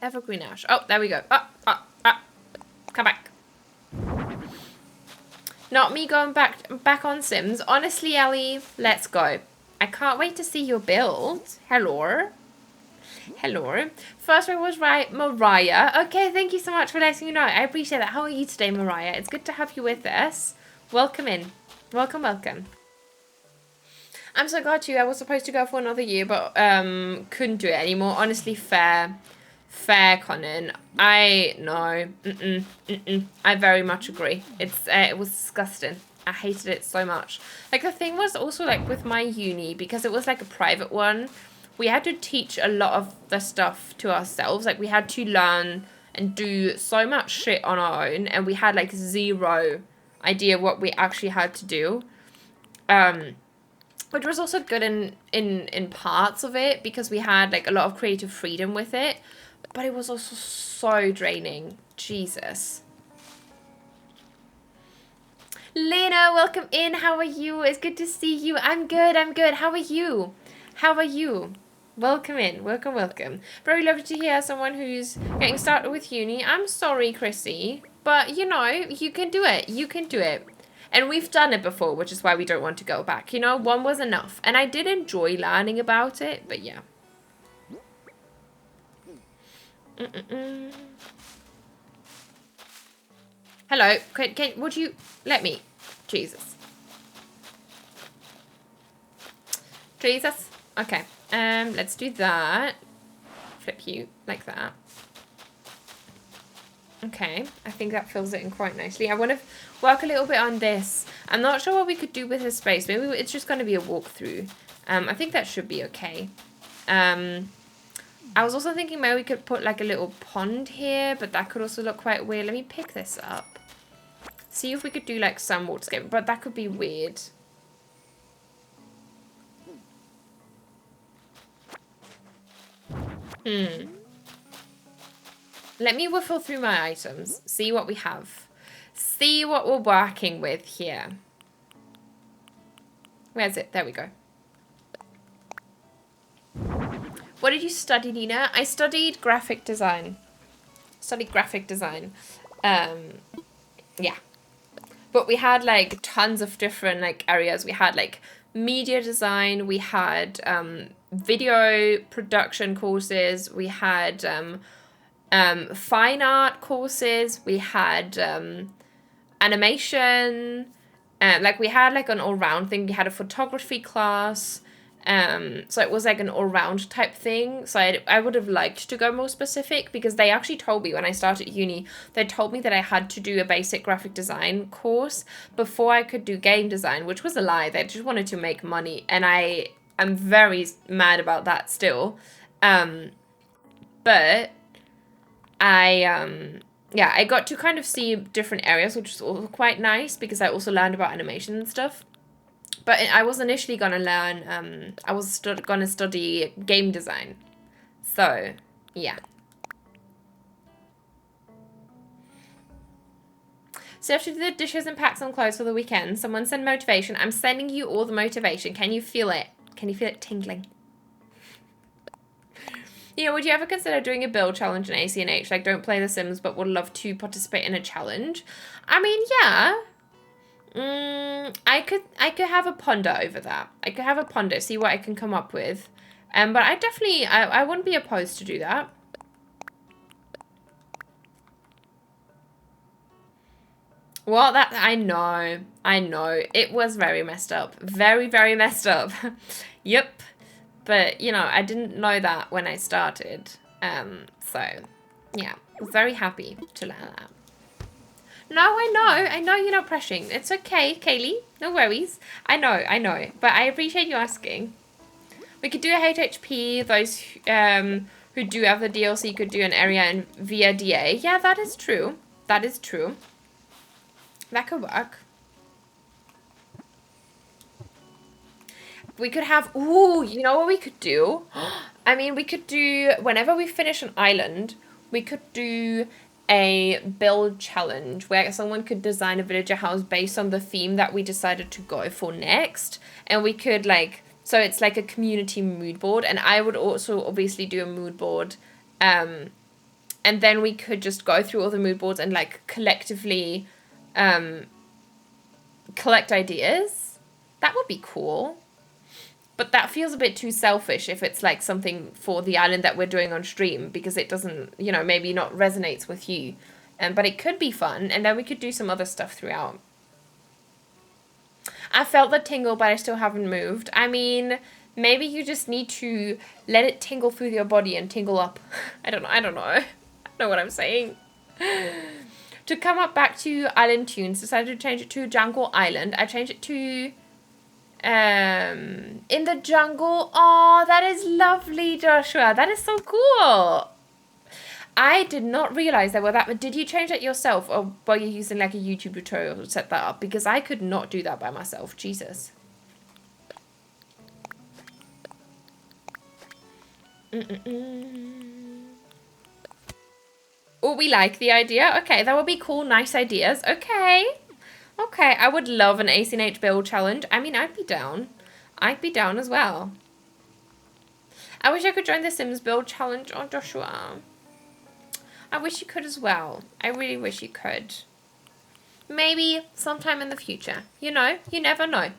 S1: evergreen ash? Oh, there we go. Come back. Not me going back on Sims. Honestly, Ellie, let's go. I can't wait to see your build. Hello. Hello. First one was right, Mariah. Okay, thank you so much for letting me know. I appreciate that. How are you today, Mariah? It's good to have you with us. Welcome in. Welcome, welcome. I'm so glad I was supposed to go for another year, but couldn't do it anymore. Honestly, fair, Conan. I very much agree. It was disgusting. I hated it so much. Like, the thing was also, like, with my uni, because it was like a private one, we had to teach a lot of the stuff to ourselves. Like, we had to learn and do so much shit on our own, and we had, like, zero idea what we actually had to do. Which was also good in parts of it, because we had, like, a lot of creative freedom with it. But it was also so draining. Jesus. Lena, welcome in. How are you? It's good to see you. I'm good. How are you? Welcome in. Welcome. Very lovely to hear someone who's getting started with uni. I'm sorry, Chrissy. But, you know, you can do it. And we've done it before, which is why we don't want to go back. You know, one was enough. And I did enjoy learning about it, but yeah. Hello, would you let me? Jesus. Okay, let's do that. Flip you like that. Okay, I think that fills it in quite nicely. I want to work a little bit on this. I'm not sure what we could do with this space. Maybe it's just going to be a walkthrough. I think that should be okay. I was also thinking maybe we could put like a little pond here, but that could also look quite weird. Let me pick this up. See if we could do like some waterscape, but that could be weird. Let me whiffle through my items. See what we have. See what we're working with here. Where's it? There we go. What did you study, Nina? I studied graphic design. Yeah. But we had like tons of different like areas. We had like media design. We had video production courses. We had fine art courses. We had animation. Like we had like an all-round thing. We had a photography class. So it was like an all-round type thing. So I would have liked to go more specific, because they actually told me when I started uni, they told me that I had to do a basic graphic design course before I could do game design, which was a lie. They just wanted to make money, and I am very mad about that still. But I got to kind of see different areas, which was also quite nice, because I also learned about animation and stuff. But I was initially going to learn, I was going to study game design. So, yeah. So you have to do the dishes and pack some clothes for the weekend. Someone send motivation. I'm sending you all the motivation. Can you feel it? Can you feel it tingling? You know, would you ever consider doing a build challenge in ACNH? Like, don't play The Sims, but would love to participate in a challenge. I mean, yeah. I could have a ponder over that. I could have a ponder, see what I can come up with. But I definitely, I wouldn't be opposed to do that. Well, that, I know. It was very messed up. Very, very messed up. Yep. But, you know, I didn't know that when I started. So, yeah. I was very happy to learn that. No, I know you're not pressuring. It's okay, Kaylee. No worries. I know. But I appreciate you asking. We could do a HHP. Those who do have the DLC could do an area in via DA. Yeah, that is true. That is true. That could work. We could have... Ooh, you know what we could do? I mean, we could do... Whenever we finish an island, we could do a build challenge where someone could design a villager house based on the theme that we decided to go for next. And we could, like... So it's like a community mood board. And I would also obviously do a mood board. And then we could just go through all the mood boards and, like, collectively... collect ideas. That would be cool. But that feels a bit too selfish if it's like something for the island that we're doing on stream, because it doesn't, you know, maybe not resonates with you. But it could be fun, and then we could do some other stuff throughout. I felt the tingle, but I still haven't moved. I mean, maybe you just need to let it tingle through your body and tingle up. I don't know. I don't know what I'm saying. To come up back to Island Tunes, decided to change it to Jungle Island. I changed it to in the jungle. Oh, that is lovely, Joshua. That is so cool. I did not realize there were that. Did you change that yourself, or were you using like a YouTube tutorial to set that up? Because I could not do that by myself. Jesus. Oh, we like the idea. Okay, that would be cool. Nice ideas. Okay. Okay, I would love an ACNH build challenge. I mean, I'd be down. I'd be down as well. I wish I could join the Sims build challenge. Oh, Joshua. I wish you could as well. I really wish you could. Maybe sometime in the future. You know, you never know.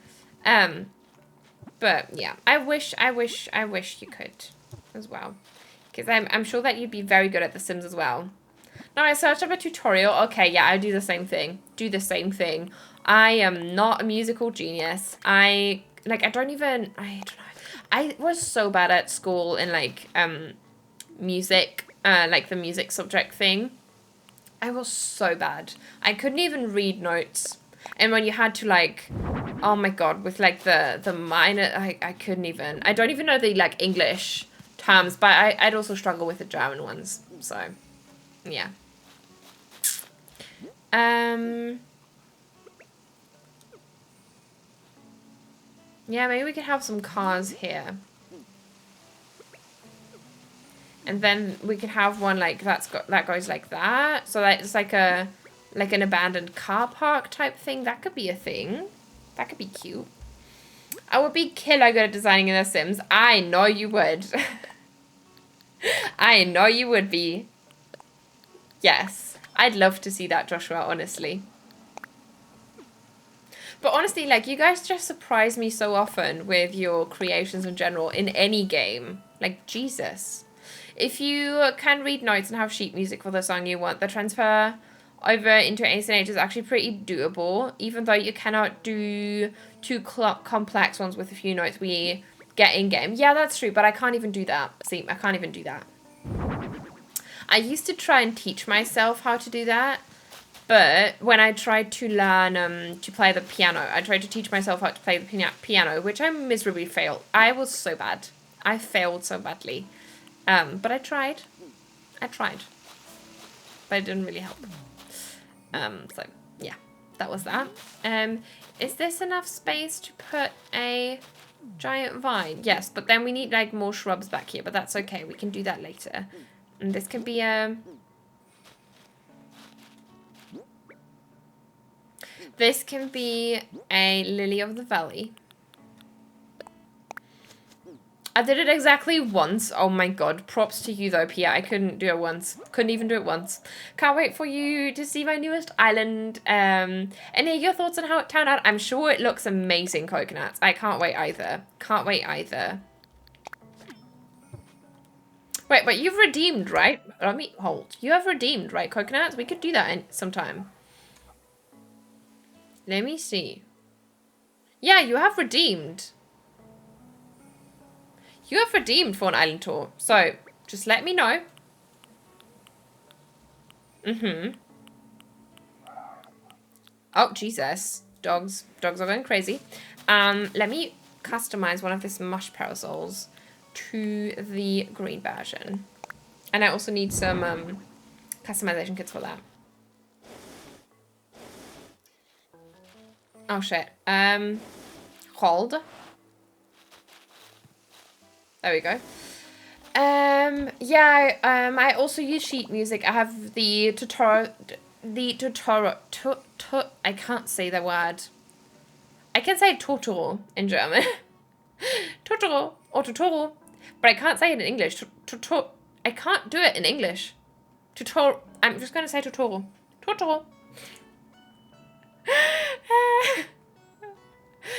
S1: But yeah, I wish you could as well. Because I'm sure that you'd be very good at the Sims as well. No, I searched up a tutorial. Okay, yeah, I do the same thing. I am not a musical genius. I don't know. I was so bad at school in, like, music, like the music subject thing. I was so bad. I couldn't even read notes. And when you had to, like, oh my God, with, like, the minor, I couldn't even. I don't even know the, like, English terms, but I'd also struggle with the German ones. So, yeah. Yeah, maybe we could have some cars here. And then we could have one like that goes like that. So that it's like an abandoned car park type thing. That could be a thing. That could be cute. I would be killer good at designing in The Sims. I know you would. I know you would be. Yes. I'd love to see that, Joshua, honestly. But honestly, like, you guys just surprise me so often with your creations in general in any game. Like, Jesus. If you can read notes and have sheet music for the song you want, the transfer over into ACNH is actually pretty doable. Even though you cannot do too complex ones with a few notes, we get in game. Yeah, that's true, but I can't even do that. See, I can't even do that. I used to try and teach myself how to do that, but when I tried to learn to play the piano, I tried to teach myself how to play the piano, which I miserably failed. I was so bad. I failed so badly. But I tried. But it didn't really help. So, yeah, that was that. Is this enough space to put a giant vine? Yes, but then we need like more shrubs back here, but that's okay. We can do that later. And this can be a... This can be a lily of the valley. I did it exactly once. Oh my god. Props to you though, Pia. I couldn't do it once. Couldn't even do it once. Can't wait for you to see my newest island. And hear your thoughts on how it turned out. I'm sure it looks amazing, Coconuts. I can't wait either. Can't wait either. Wait, but you've redeemed, right? Let me hold. You have redeemed, right, Coconuts? We could do that sometime. Let me see. Yeah, you have redeemed. You have redeemed for an island tour. So, just let me know. Oh, Jesus. Dogs are going crazy. Let me customize one of these mush parasols to the green version. And I also need some customization kits for that. Oh shit. Hold. There we go. Yeah, I also use sheet music. I have the tutorial, I can't say the word. I can say tutorial in German. Tutorial or tutorial, but I can't say it in English. I can't do it in English. Tutorial. I'm just gonna say tutorial. Tutorial.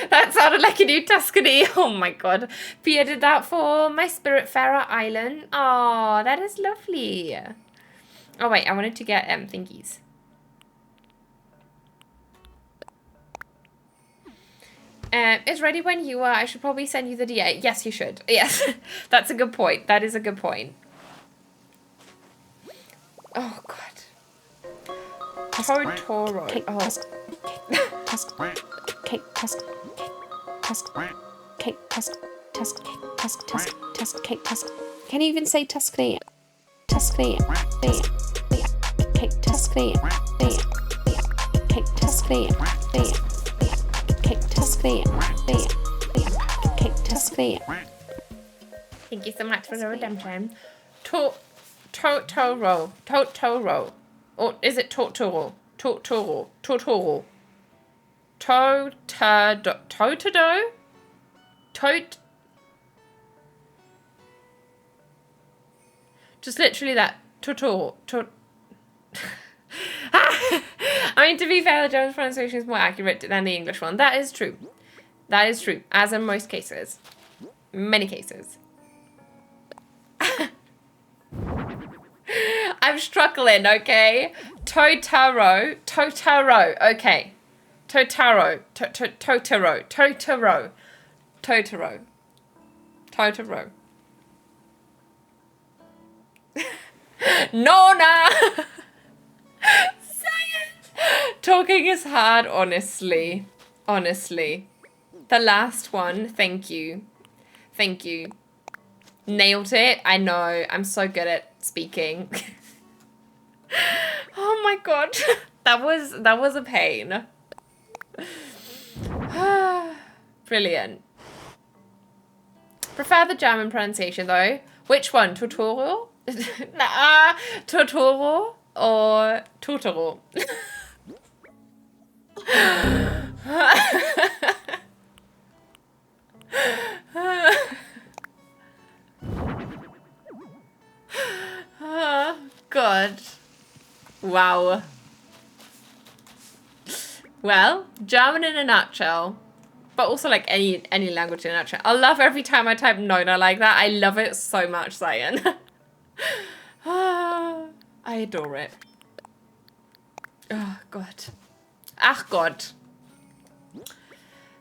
S1: That sounded like a new Tuscany. Oh my god. Pia did that for my Spiritfarer island. Oh, that is lovely. Oh wait, I wanted to get thingies. It's ready when you are. I should probably send you the DA. Yes, you should. Yes, that's a good point. That is a good point. Oh god. Totoro.
S5: Can you even say Tuscany? Tuscany. Tuscany. Tuscany. Tuscany.
S1: Thank you so much for the redemption. Totoro. Totoro. Or is it Totoro? Totoro. Totoro. Totado? Just literally that. Totoro. I mean, to be fair, the German pronunciation is more accurate than the English one. That is true. That is true. As in most cases. Many cases. I'm struggling, okay? Totaro. Totaro. Okay. Totaro. Totaro. Totaro. Totaro. Totaro. Nona! Talking is hard, honestly. Honestly. The last one, thank you. Thank you. Nailed it. I know. I'm so good at speaking. Oh my god. That was a pain. Brilliant. Prefer the German pronunciation though. Which one? Totoro? Nah, Totoro or Totoro? Oh, God. Wow. Well, German in a nutshell. But also like any language in a nutshell. I love every time I type Nona like that. I love it so much, Zion. I adore it. Oh, God. Ach, God.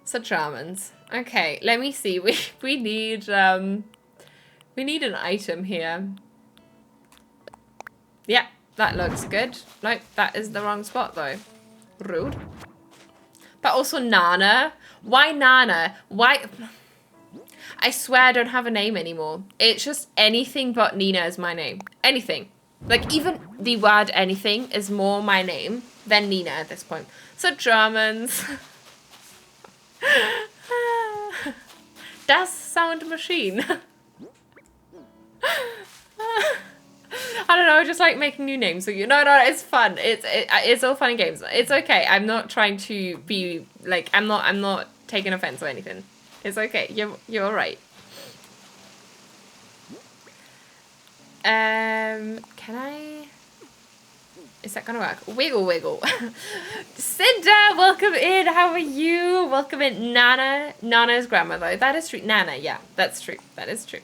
S1: So Germans. Okay, let me see. We need an item here. Yeah, that looks good. Nope, that is the wrong spot though. Rude. But also Nana. Why Nana? Why? I swear I don't have a name anymore. It's just anything but Nina is my name. Anything. Like even the word anything is more my name than Nina at this point. So Germans. Das Sound Machine. I don't know, I just like making new names. So no, it's fun. It's all fun and games. It's okay. I'm not trying to be like I'm not taking offense or anything. It's okay. You're all right. Can I? Is that gonna work? Wiggle, wiggle. Cinda, welcome in. How are you? Welcome in, Nana. Nana's grandma though. That is true. Nana, yeah, that's true. That is true.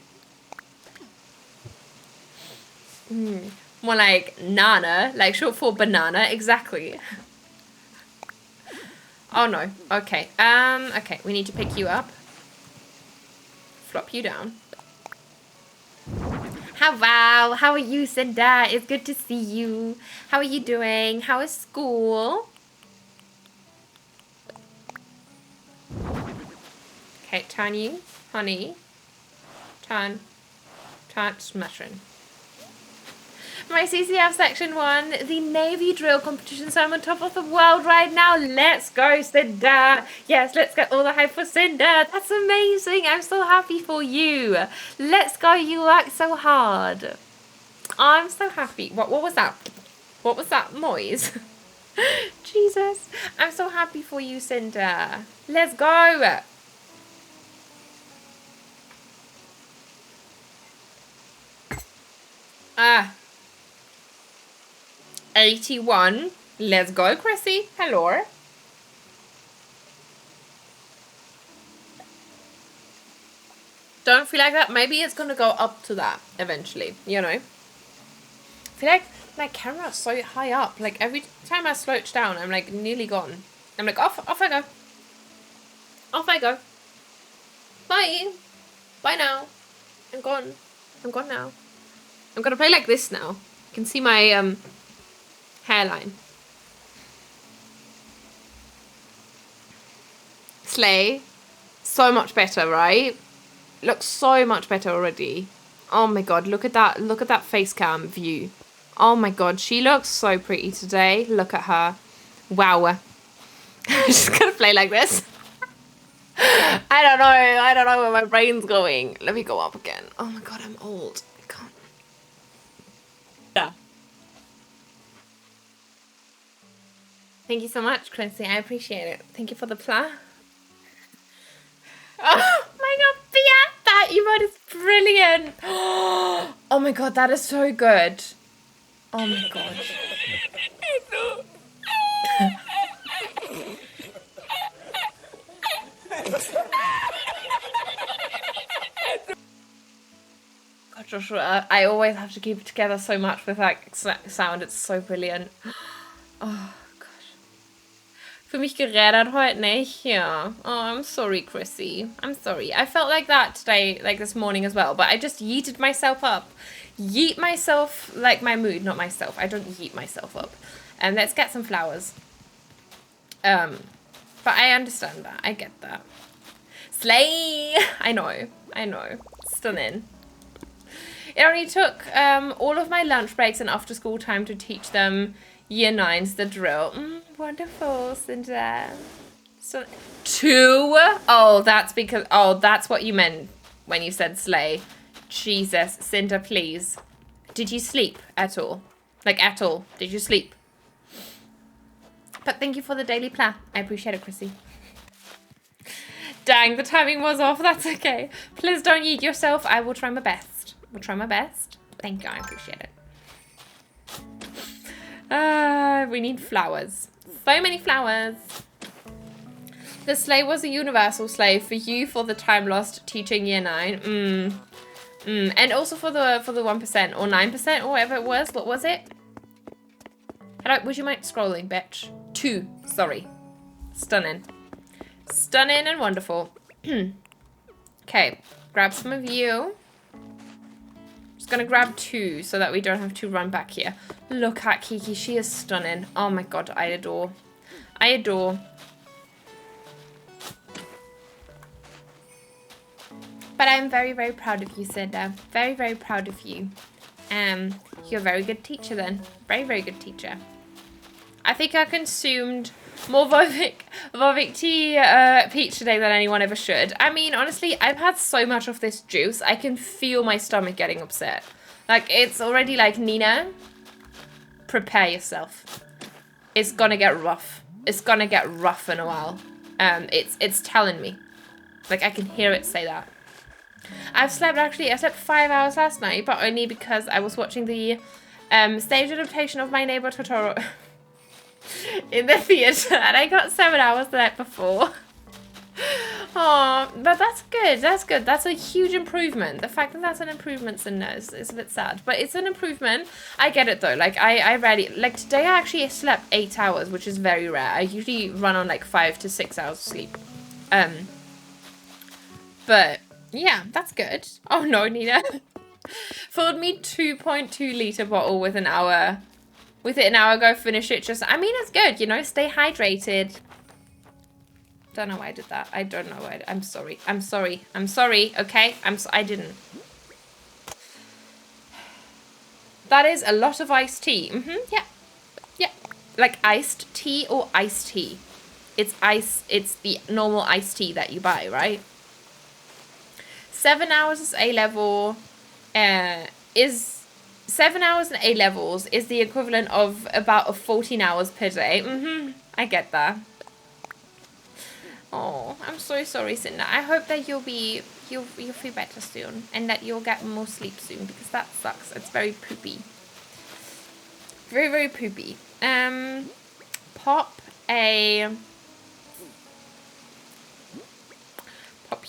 S1: More like Nana, like short for banana. Exactly. Oh no. Okay. Okay. We need to pick you up. Flop you down. Wow, how are you, Cinda? It's good to see you. How are you doing? How is school? Okay, turn you, honey. Turn, smashing. My CCF section 1, the Navy drill competition, so I'm on top of the world right now. Let's go, Cinda. Yes, let's get all the hype for Cinda. That's amazing. I'm so happy for you. Let's go. You worked so hard. I'm so happy. What was that? What was that noise? Jesus. I'm so happy for you, Cinda. Let's go. Ah. 81. Let's go, Chrissy. Hello. Don't feel like that. Maybe it's gonna go up to that eventually, you know. I feel like my camera's so high up. Like every time I slouch down, I'm like nearly gone. I'm like off I go. Off I go. Bye. Bye now. I'm gone. I'm gone now. I'm gonna play like this now. You can see my hairline. Slay. So much better, right? Looks so much better already. Oh my god, look at that face cam view. Oh my god, she looks so pretty today. Look at her. Wow. I'm just gonna play like this. I don't know where my brain's going. Let me go up again. Oh my god, I'm old. I can't. Yeah. Thank you so much, Chrissy. I appreciate it. Thank you for the pla. Oh my god, Pia! That emote is brilliant! Oh my god, that is so good. Oh my god. God, Joshua, I always have to keep it together so much with that sound. It's so brilliant. Oh. Für mich gerädert heute nicht, yeah. Oh, I'm sorry, Chrissy. I'm sorry. I felt like that today, like this morning as well, but I just yeeted myself up. Yeet myself, like my mood, not myself. I don't yeet myself up. And let's get some flowers. But I understand that. I get that. Slay! I know. Stunning. It only took all of my lunch breaks and after school time to teach them Year 9's the drill. Wonderful, Cinda. So 2? Oh, that's because... Oh, that's what you meant when you said slay. Jesus, Cinda, please. Did you sleep at all? Like, at all? Did you sleep? But thank you for the daily plan. I appreciate it, Chrissy. Dang, the timing was off. That's okay. Please don't eat yourself. I will try my best. Will try my best. Thank you. I appreciate it. We need flowers. So many flowers. The slay was a universal slay for you for the time lost teaching year 9. And also for the 1% or 9% or whatever it was. What was it? Hello, would you mind scrolling, bitch? 2, sorry. Stunning. Stunning and wonderful. Okay, grab some of you. Just gonna grab 2 so that we don't have to run back here. Look at Kiki, she is stunning. Oh my god, I adore. I adore. But I'm very, very proud of you, Cinder. Very, very proud of you. You're a very good teacher then. Very, very good teacher. I think I consumed more Volvic tea peach today than anyone ever should. I mean, honestly, I've had so much of this juice. I can feel my stomach getting upset. Like, it's already like, Nina, prepare yourself. It's gonna get rough. It's gonna get rough in a while. It's telling me. Like, I can hear it say that. I slept 5 hours last night, but only because I was watching the stage adaptation of My Neighbor Totoro in the theatre, and I got 7 hours the night before. Oh, but that's good. That's good. That's a huge improvement. The fact that that's an improvement is a bit sad, but it's an improvement. I get it though. Like I rarely, like today I actually slept 8 hours, which is very rare. I usually run on like 5 to 6 hours of sleep. But yeah, that's good. Oh no, Nina. Filled me 2.2 litre bottle with an hour. With it an hour ago, finish it. Just, I mean, it's good, you know. Stay hydrated. Don't know why I did that. I don't know why. I'm sorry. I'm sorry. I'm sorry. Okay. I didn't. That is a lot of iced tea. Yeah. Yeah. Like iced tea or iced tea. It's ice. It's the normal iced tea that you buy, right? 7 hours is A-level. 7 hours in A-levels is the equivalent of about 14 hours per day. I get that. Oh, I'm so sorry, Cinder. I hope that you'll feel better soon and that you'll get more sleep soon, because that sucks. It's very poopy. Very, very poopy. Pop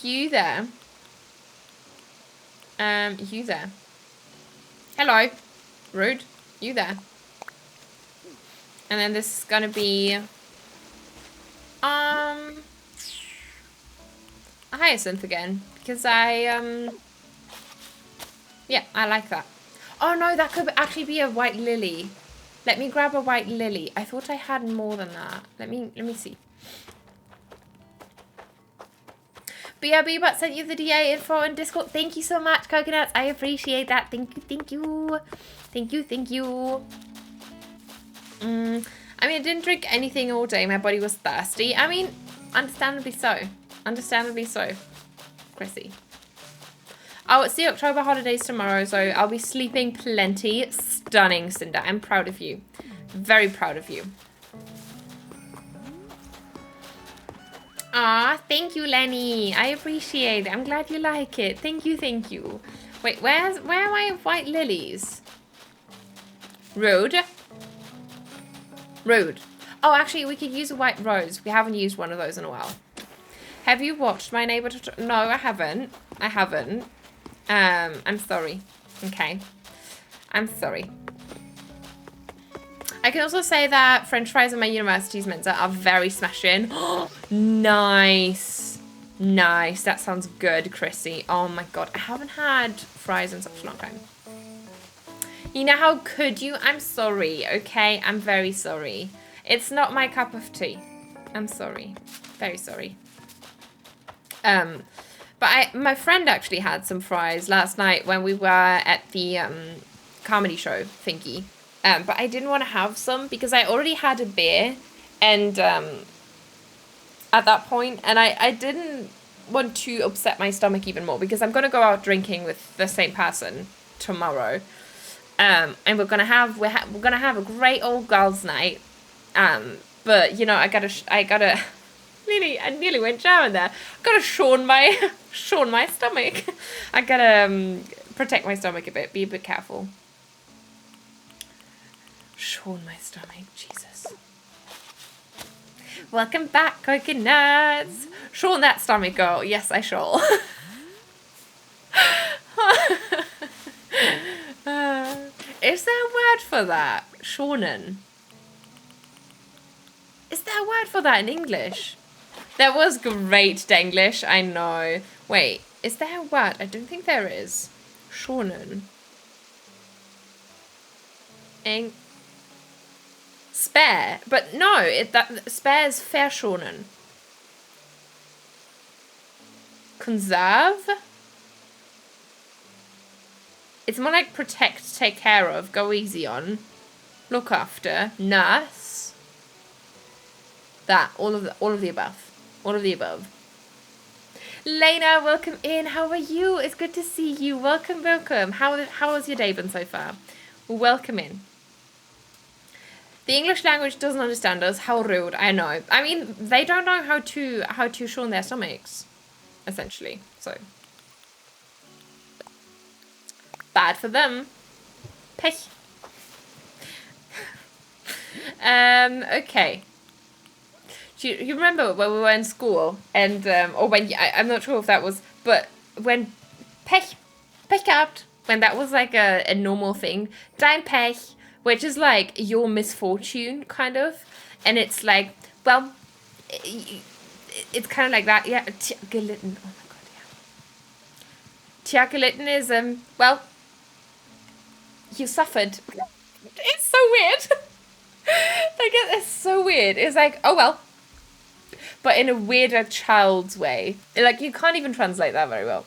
S1: you there. You there. Hello. Rude. You there. And then this is gonna be a hyacinth again, because yeah, I like that. Oh no, that could actually be a white lily. Let me grab a white lily. I thought I had more than that. Let me see. BRB but sent you the DA info in Discord. Thank you so much, Coconuts. I appreciate that. Thank you, thank you. Thank you, thank you. I mean, I didn't drink anything all day. My body was thirsty. I mean, understandably so. Understandably so. Chrissy. Oh, it's the October holidays tomorrow, so I'll be sleeping plenty. Stunning, Cinder. I'm proud of you. Very proud of you. Aw, thank you, Lenny. I appreciate it. I'm glad you like it. Thank you, thank you. Wait, where are my white lilies? Rude. Rude. Oh, actually, we could use a white rose. We haven't used one of those in a while. Have you watched My Neighbor Totoro? No, I haven't. I haven't. I'm sorry. Okay. I'm sorry. I can also say that French fries in my university's mensa are very smashing. Nice. Nice. That sounds good, Chrissy. Oh my god. I haven't had fries in such a long time. You know, how could you? I'm sorry, okay? I'm very sorry. It's not my cup of tea. I'm sorry. Very sorry. But my friend actually had some fries last night when we were at the comedy show thingy. But I didn't want to have some because I already had a beer and at that point, and I didn't want to upset my stomach even more because I'm going to go out drinking with the same person tomorrow. And we're going to have a great old girls' night. But you know, I gotta I nearly went down there. I gotta shorn my stomach. I gotta protect my stomach a bit. Be a bit careful. Shorn my stomach, Jesus. Welcome back, coconuts. Shorn that stomach, girl. Yes, I shall. Is there a word for that? Shornen. Is there a word for that in English? That was great, Denglish. I know. Wait, is there a word? I don't think there is. Schonen. Spare. But no, spare is verschonen. Conserve? It's more like protect, take care of, go easy on, look after, nurse. That, all of the above. All of the above. Lena, welcome in. How are you? It's good to see you. Welcome, welcome. How has your day been so far? Welcome in. The English language doesn't understand us. How rude. I know. I mean, they don't know how to show their stomachs, essentially. So bad for them. Pech. Okay. Do you remember when we were in school and or when I'm not sure if that was, but when Pech gehabt, when that was like a normal thing, dein Pech, which is like your misfortune kind of, and it's like, well, it's kind of like that, yeah. Gelitten. Oh my god, yeah. Tja, gelitten is well, you suffered. It's so weird. Like it's so weird. It's like, oh well. But in a weirder child's way. Like, you can't even translate that very well.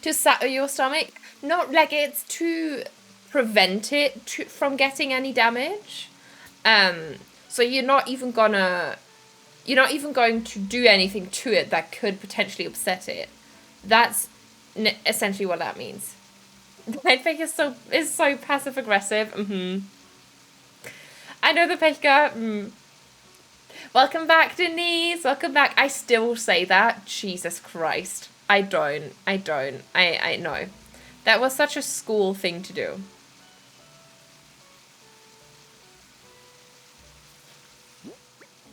S1: To settle your stomach. Not like it's to prevent it from getting any damage. So you're not even going to do anything to it that could potentially upset it. That's essentially what that means. I think is so passive aggressive. I know the Pechka. Welcome back, Denise. Welcome back. I still say that. Jesus Christ. I don't. I know. That was such a school thing to do.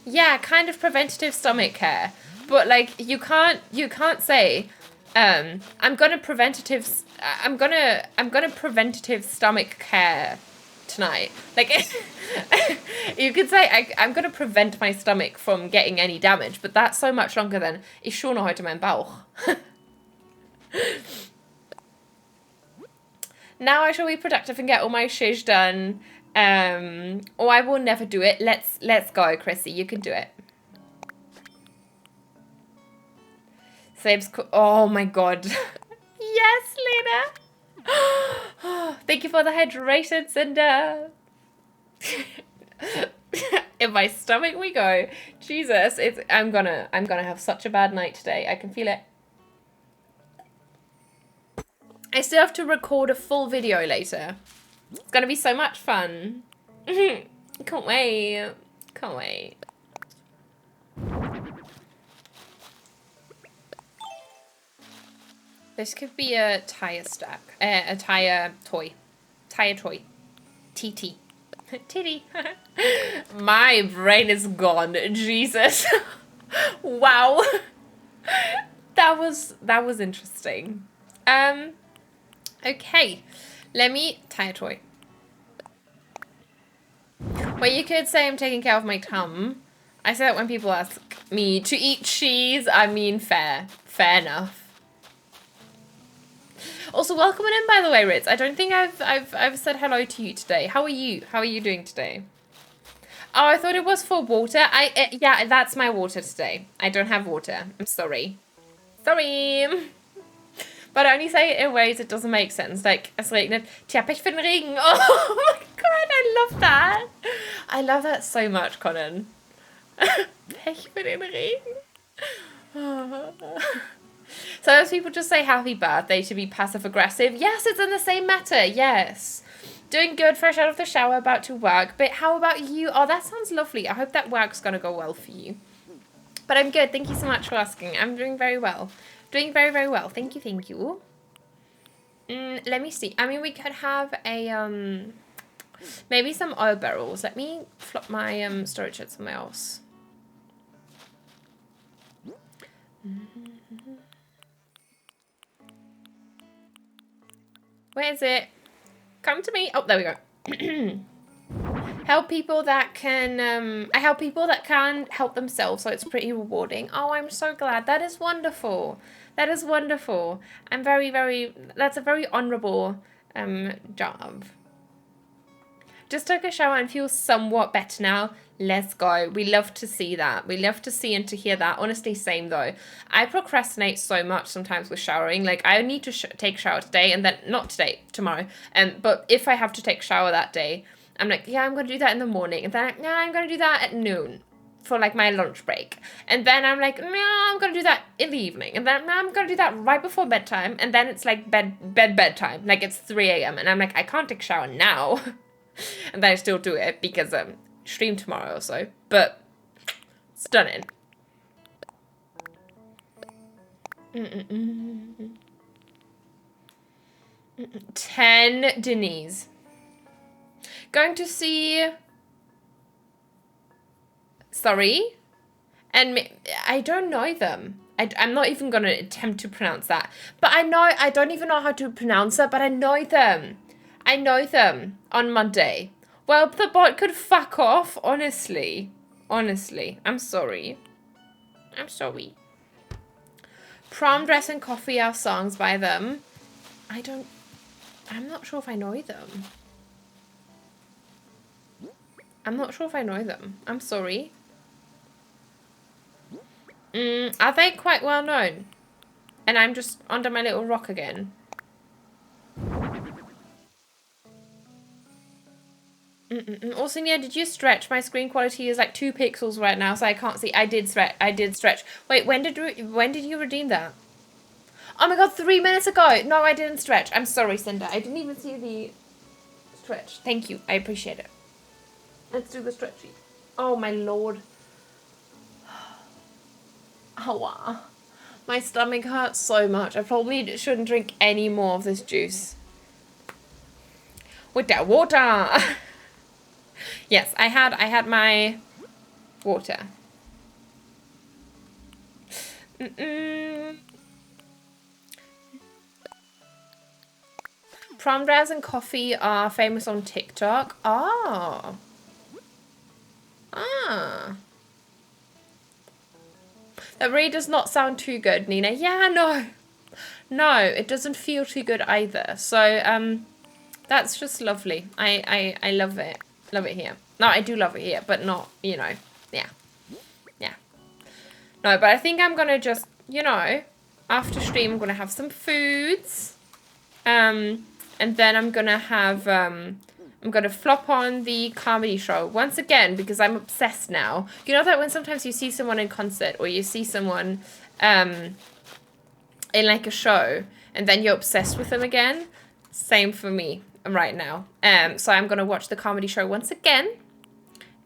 S1: Yeah, kind of preventative stomach care. But like you can't say I'm gonna preventative stomach care tonight. Like you could say I'm gonna prevent my stomach from getting any damage, but that's so much longer than ich schone heute meinen Bauch. Now I shall be productive and get all my shiz done. Or I will never do it. Let's go, Chrissy. You can do it. Oh my god. Yes, Lena. Thank you for the hydration, Cinder. In my stomach we go. Jesus, I'm gonna have such a bad night today. I can feel it. I still have to record a full video later. It's gonna be so much fun. Can't wait. Can't wait. This could be a tire stack. A tire toy. Tire toy. TT. Titty. My brain is gone. Jesus. Wow. That was interesting. Okay. Let me tire toy. Well, you could say I'm taking care of my tum. I say that when people ask me to eat cheese. I mean, fair. Fair enough. Also, welcome in, by the way, Ritz. I don't think I've said hello to you today. How are you? How are you doing today? Oh, I thought it was for water. Yeah, that's my water today. I don't have water. I'm sorry. Sorry. But I only say it in ways it doesn't make sense. Like, es regnet. Tja, Pech für den Regen. Oh my god, I love that. I love that so much, Conan. Pech für den Regen. Oh. So those people just say happy birthday to be passive aggressive. Yes, it's in the same matter. Yes. Doing good, fresh out of the shower, about to work. But how about you? Oh, that sounds lovely. I hope that work's going to go well for you. But I'm good. Thank you so much for asking. I'm doing very well. Doing very, very well. Thank you, thank you. Let me see. I mean, we could have a, maybe some oil barrels. Let me flop my storage at somewhere else. Where is it? Come to me. Oh, there we go. help people that can, I help people that can help themselves, so it's pretty rewarding. Oh, I'm so glad. That is wonderful. That is wonderful. I'm very, very, that's a very honourable job. Just took a shower and feel somewhat better now. Let's go. We love to see that. We love to see and to hear that. Honestly, same though. I procrastinate so much sometimes with showering. Like, I need to take a shower today and then, not today, tomorrow. But if I have to take a shower that day, I'm like, yeah, I'm going to do that in the morning. And then, I'm going to do that at noon for like my lunch break. And then I'm like, no, I'm going to do that in the evening. And then I'm going to do that right before bedtime. And then it's like bedtime. Like it's 3 a.m. And I'm like, I can't take a shower now. And then I still do it because stream tomorrow also. But stunning. 10 Denise. Going to see. Sorry, and I don't know them. I'm not even gonna attempt to pronounce that. But I don't even know how to pronounce it. But I know them. I know them on Monday. Well, the bot could fuck off, honestly. Honestly. I'm sorry. I'm sorry. Prom Dress and Coffee are songs by them. I'm not sure if I know them. I'm not sure if I know them. I'm sorry. Are they quite well known? And I'm just under my little rock again. Also, yeah, did you stretch? My screen quality is like 2 pixels right now, so I can't see. I did stretch. Wait, when did you redeem that? Oh my god, 3 minutes ago. No, I didn't stretch. I'm sorry, Cinder. I didn't even see the stretch. Thank you. I appreciate it. Let's do the stretchy. Oh my lord. Oh wow. My stomach hurts so much. I probably shouldn't drink any more of this juice. With that water. Yes, I had my water. Prom dress and coffee are famous on TikTok. Oh. Ah. That really does not sound too good, Nina. Yeah, no. No, it doesn't feel too good either. So, that's just lovely. I love it. Love it here. No, I do love it here, but not, you know, yeah. Yeah. No, but I think I'm going to just, you know, after stream, I'm going to have some foods. And then I'm going to have, I'm going to flop on the comedy show once again, because I'm obsessed now. You know that when sometimes you see someone in concert or you see someone in like a show and then you're obsessed with them again? Same for me right now. So I'm going to watch the comedy show once again.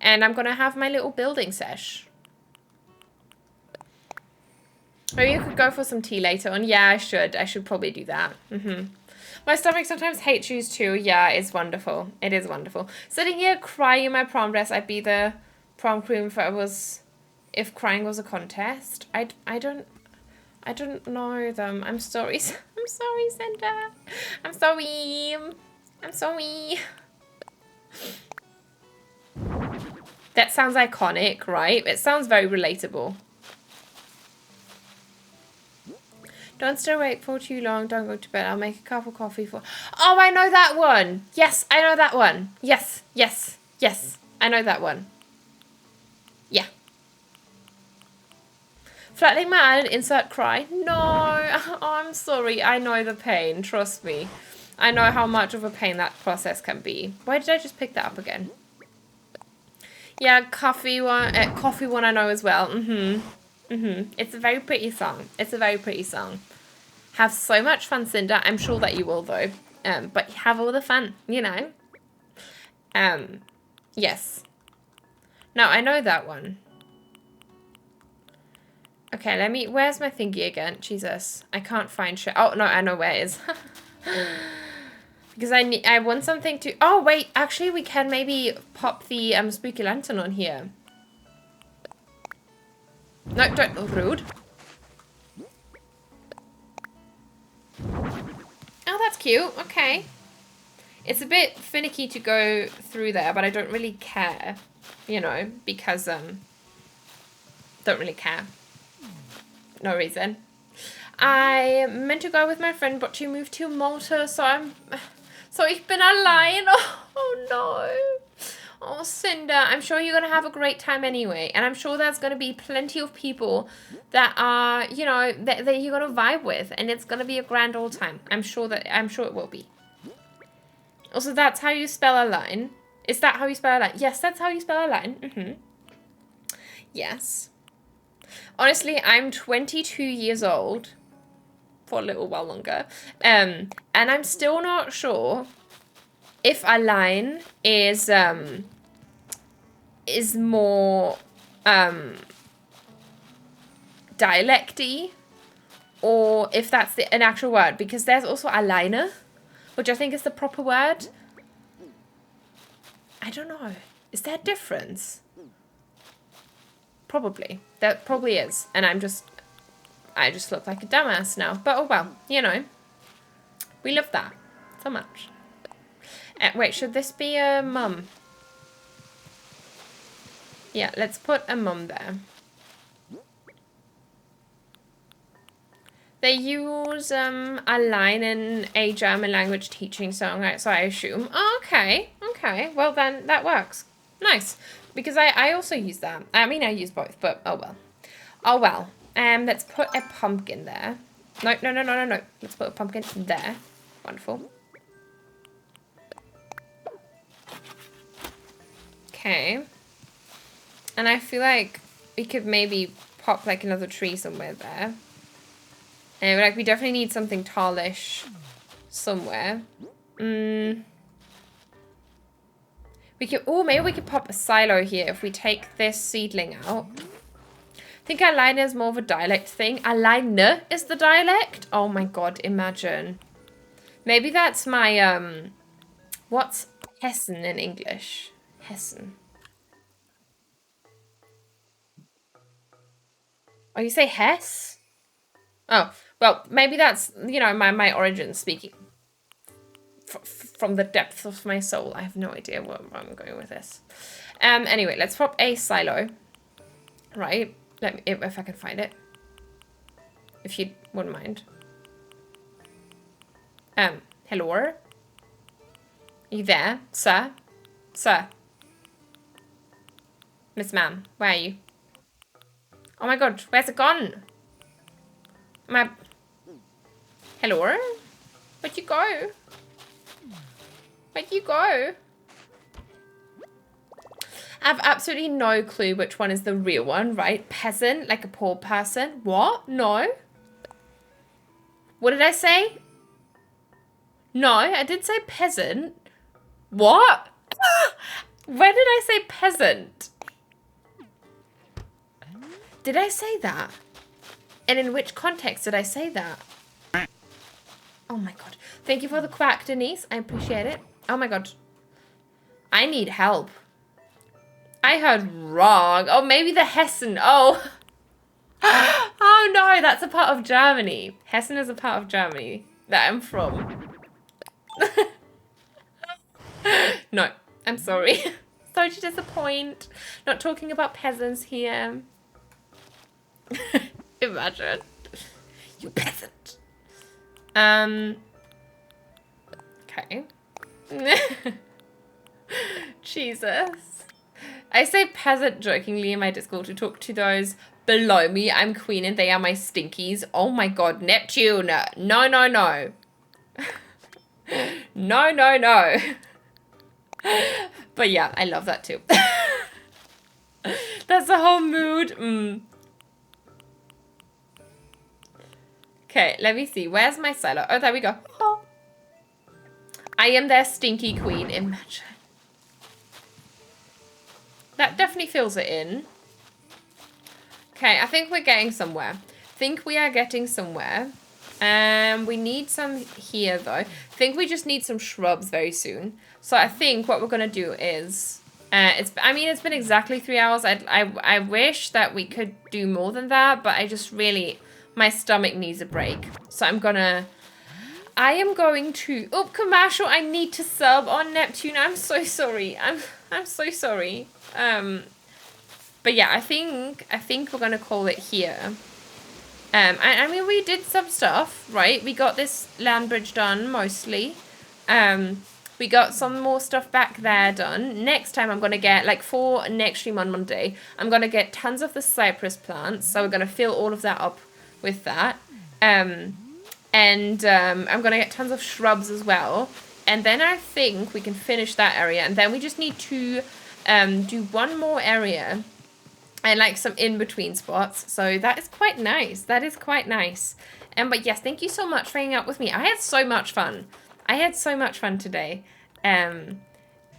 S1: And I'm going to have my little building sesh. Maybe you could go for some tea later on. Yeah, I should. I should probably do that. My stomach sometimes hates shoes too. Yeah, it's wonderful. It is wonderful. Sitting here crying in my prom dress. I'd be the prom queen if crying was a contest. I don't know them. I'm sorry. I'm sorry, Cinder. I'm sorry. I'm sorry. That sounds iconic, right? It sounds very relatable. Don't stay awake for too long. Don't go to bed. I'll make a cup of coffee for... Oh, I know that one. Yes, I know that one. Yes, yes, yes. I know that one. Yeah. Flattening my eye and insert cry. No. Oh, I'm sorry. I know the pain. Trust me. I know how much of a pain that process can be. Why did I just pick that up again? Yeah, coffee one I know as well. It's a very pretty song. It's a very pretty song. Have so much fun, Cinder. I'm sure that you will, though. But have all the fun, you know. Yes. No, I know that one. Okay, where's my thingy again? Jesus, I can't find shit. Oh, no, I know where it is. Because I want something to... Oh, wait, actually, we can maybe pop the spooky lantern on here. No, don't... Oh, rude. Oh, that's cute. Okay. It's a bit finicky to go through there, but I don't really care, you know, because, don't really care. No reason. I meant to go with my friend, but she moved to Malta, so ich bin allein. Oh no. Oh, Cinder, I'm sure you're going to have a great time anyway. And I'm sure there's going to be plenty of people that are, you know, that you're going to vibe with. And it's going to be a grand old time. I'm sure it will be. Also, that's how you spell allein. Is that how you spell allein? Yes, that's how you spell allein. Mm-hmm. Yes. Honestly, I'm 22 years old. For a little while longer. And I'm still not sure if allein is more dialecty, or if that's an actual word, because there's also alleine, which I think is the proper word. I don't know. Is there a difference? Probably. There probably is. And I just look like a dumbass now. But oh well, you know. We love that so much. Wait, should this be a mum? Yeah, let's put a mum there. They use allein in a German language teaching song, so I assume. Oh, okay, okay. Well then, that works. Nice. Because I also use that. I mean, I use both, but oh well. Oh well. Let's put a pumpkin there. No. Let's put a pumpkin there. Wonderful. Okay. And I feel like we could maybe pop like another tree somewhere there. And like we definitely need something tallish somewhere. We could, oh, maybe we could pop a silo here if we take this seedling out. I think alleine is more of a dialect thing. Alleine is the dialect? Oh my god, imagine. Maybe that's my, what's Hessen in English? Hessen. Oh, you say Hess? Oh, well, maybe that's, you know, my origin speaking from the depths of my soul. I have no idea where I'm going with this. Anyway, let's pop a silo. Right. Let me, if I can find it. If you wouldn't mind. Hello? Are you there? Sir? Sir? Miss Ma'am, where are you? Oh my god, where's it gone? Hello? Where'd you go? Where'd you go? I have absolutely no clue which one is the real one, right? Peasant, like a poor person. What? No? What did I say? No, I did say peasant. What? When did I say peasant? Did I say that? And in which context did I say that? Oh my god. Thank you for the quack, Denise. I appreciate it. Oh my god. I need help. I heard wrong. Oh, maybe the Hessen. Oh. Oh no, that's a part of Germany. Hessen is a part of Germany that I'm from. No, I'm sorry. Sorry to disappoint. Not talking about peasants here. Imagine. You peasant. Okay. Jesus. I say peasant jokingly in my Discord to talk to those below me. I'm queen and they are my stinkies. Oh my god, Neptune. No, no, no. No, no, no. But yeah, I love that too. That's the whole mood. Okay, let me see. Where's my silo? Oh, there we go. Oh. I am their stinky queen. Imagine. That definitely fills it in. Okay, I think we're getting somewhere. Think we are getting somewhere. We need some here though. I think we just need some shrubs very soon. So I think what we're gonna do is, it's been exactly 3 hours. I wish that we could do more than that, but I just really, my stomach needs a break. So I'm gonna I am going to... Oh, commercial, I need to sub on Neptune. I'm so sorry. I'm so sorry. But yeah, I think we're going to call it here. I mean, we did some stuff, right? We got this Landbridge done, mostly. We got some more stuff back there done. Next time I'm going to get, like, for next stream on Monday, I'm going to get tons of the cypress plants. So we're going to fill all of that up with that. I'm going to get tons of shrubs as well. And then I think we can finish that area. And then we just need to do one more area. And like some in-between spots. So that is quite nice. That is quite nice. But yes, thank you so much for hanging out with me. I had so much fun. I had so much fun today. Yeah,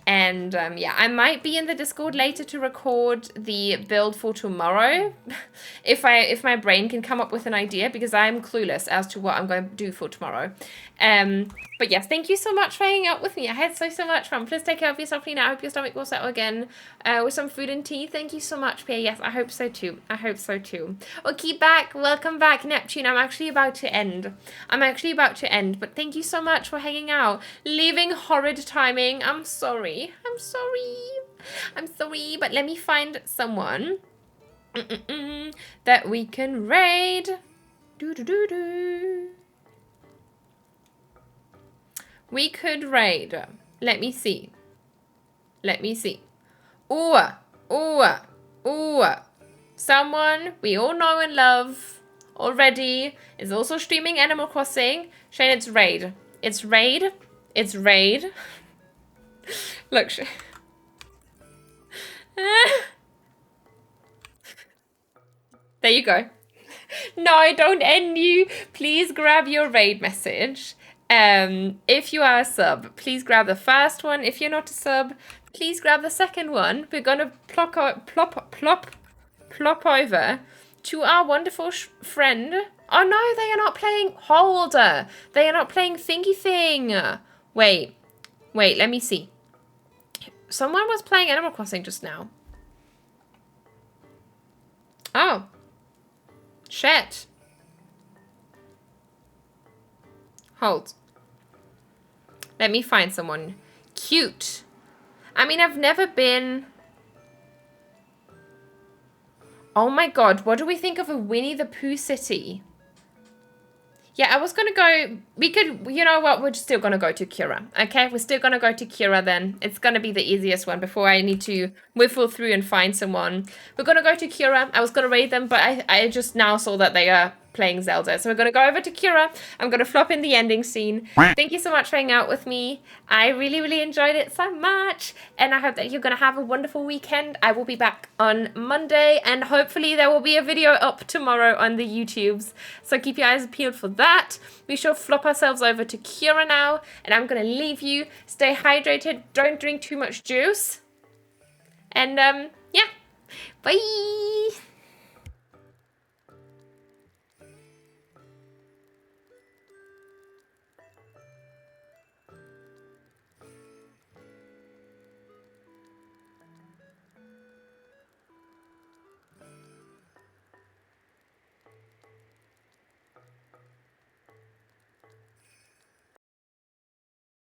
S1: I might be in the Discord later to record the build for tomorrow. if my brain can come up with an idea, because I'm clueless as to what I'm going to do for tomorrow. But yes, thank you so much for hanging out with me. I had so much fun. Please take care of yourself, Lena. I hope your stomach will settle again with some food and tea. Thank you so much, Pierre. Yes, I hope so too. I hope so too. Okay, back. Welcome back, Neptune. I'm actually about to end. But thank you so much for hanging out. Leaving horrid timing. I'm sorry. I'm sorry. But let me find someone that we can raid. We could raid. Let me see. Ooh. Someone we all know and love already is also streaming Animal Crossing. Shane, it's raid. It's raid. Look. There you go. No, don't end you. Please grab your raid message. If you are a sub, please grab the first one. If you're not a sub, please grab the second one. We're gonna plop over to our wonderful friend. Oh no, they are not playing Holder. They are not playing Thingy Thing. Wait, let me see. Someone was playing Animal Crossing just now. Oh. Shit. Hold. Let me find someone cute. I mean, I've never been... Oh my god, what do we think of a Winnie the Pooh city? Yeah, I was going to go... We could... You know what? We're still going to go to Kira. Okay? We're still going to go to Kira then. It's going to be the easiest one before I need to whiffle through and find someone. We're going to go to Kira. I was going to raid them, but I just now saw that they are playing Zelda. So we're going to go over to Kira. I'm going to flop in the ending scene. Thank you so much for hanging out with me. I really enjoyed it so much. And I hope that you're going to have a wonderful weekend. I will be back on Monday. And hopefully there will be a video up tomorrow on the YouTubes. So keep your eyes peeled for that. We shall flop ourselves over to Kira now. And I'm going to leave you. Stay hydrated. Don't drink too much juice. And yeah. Bye.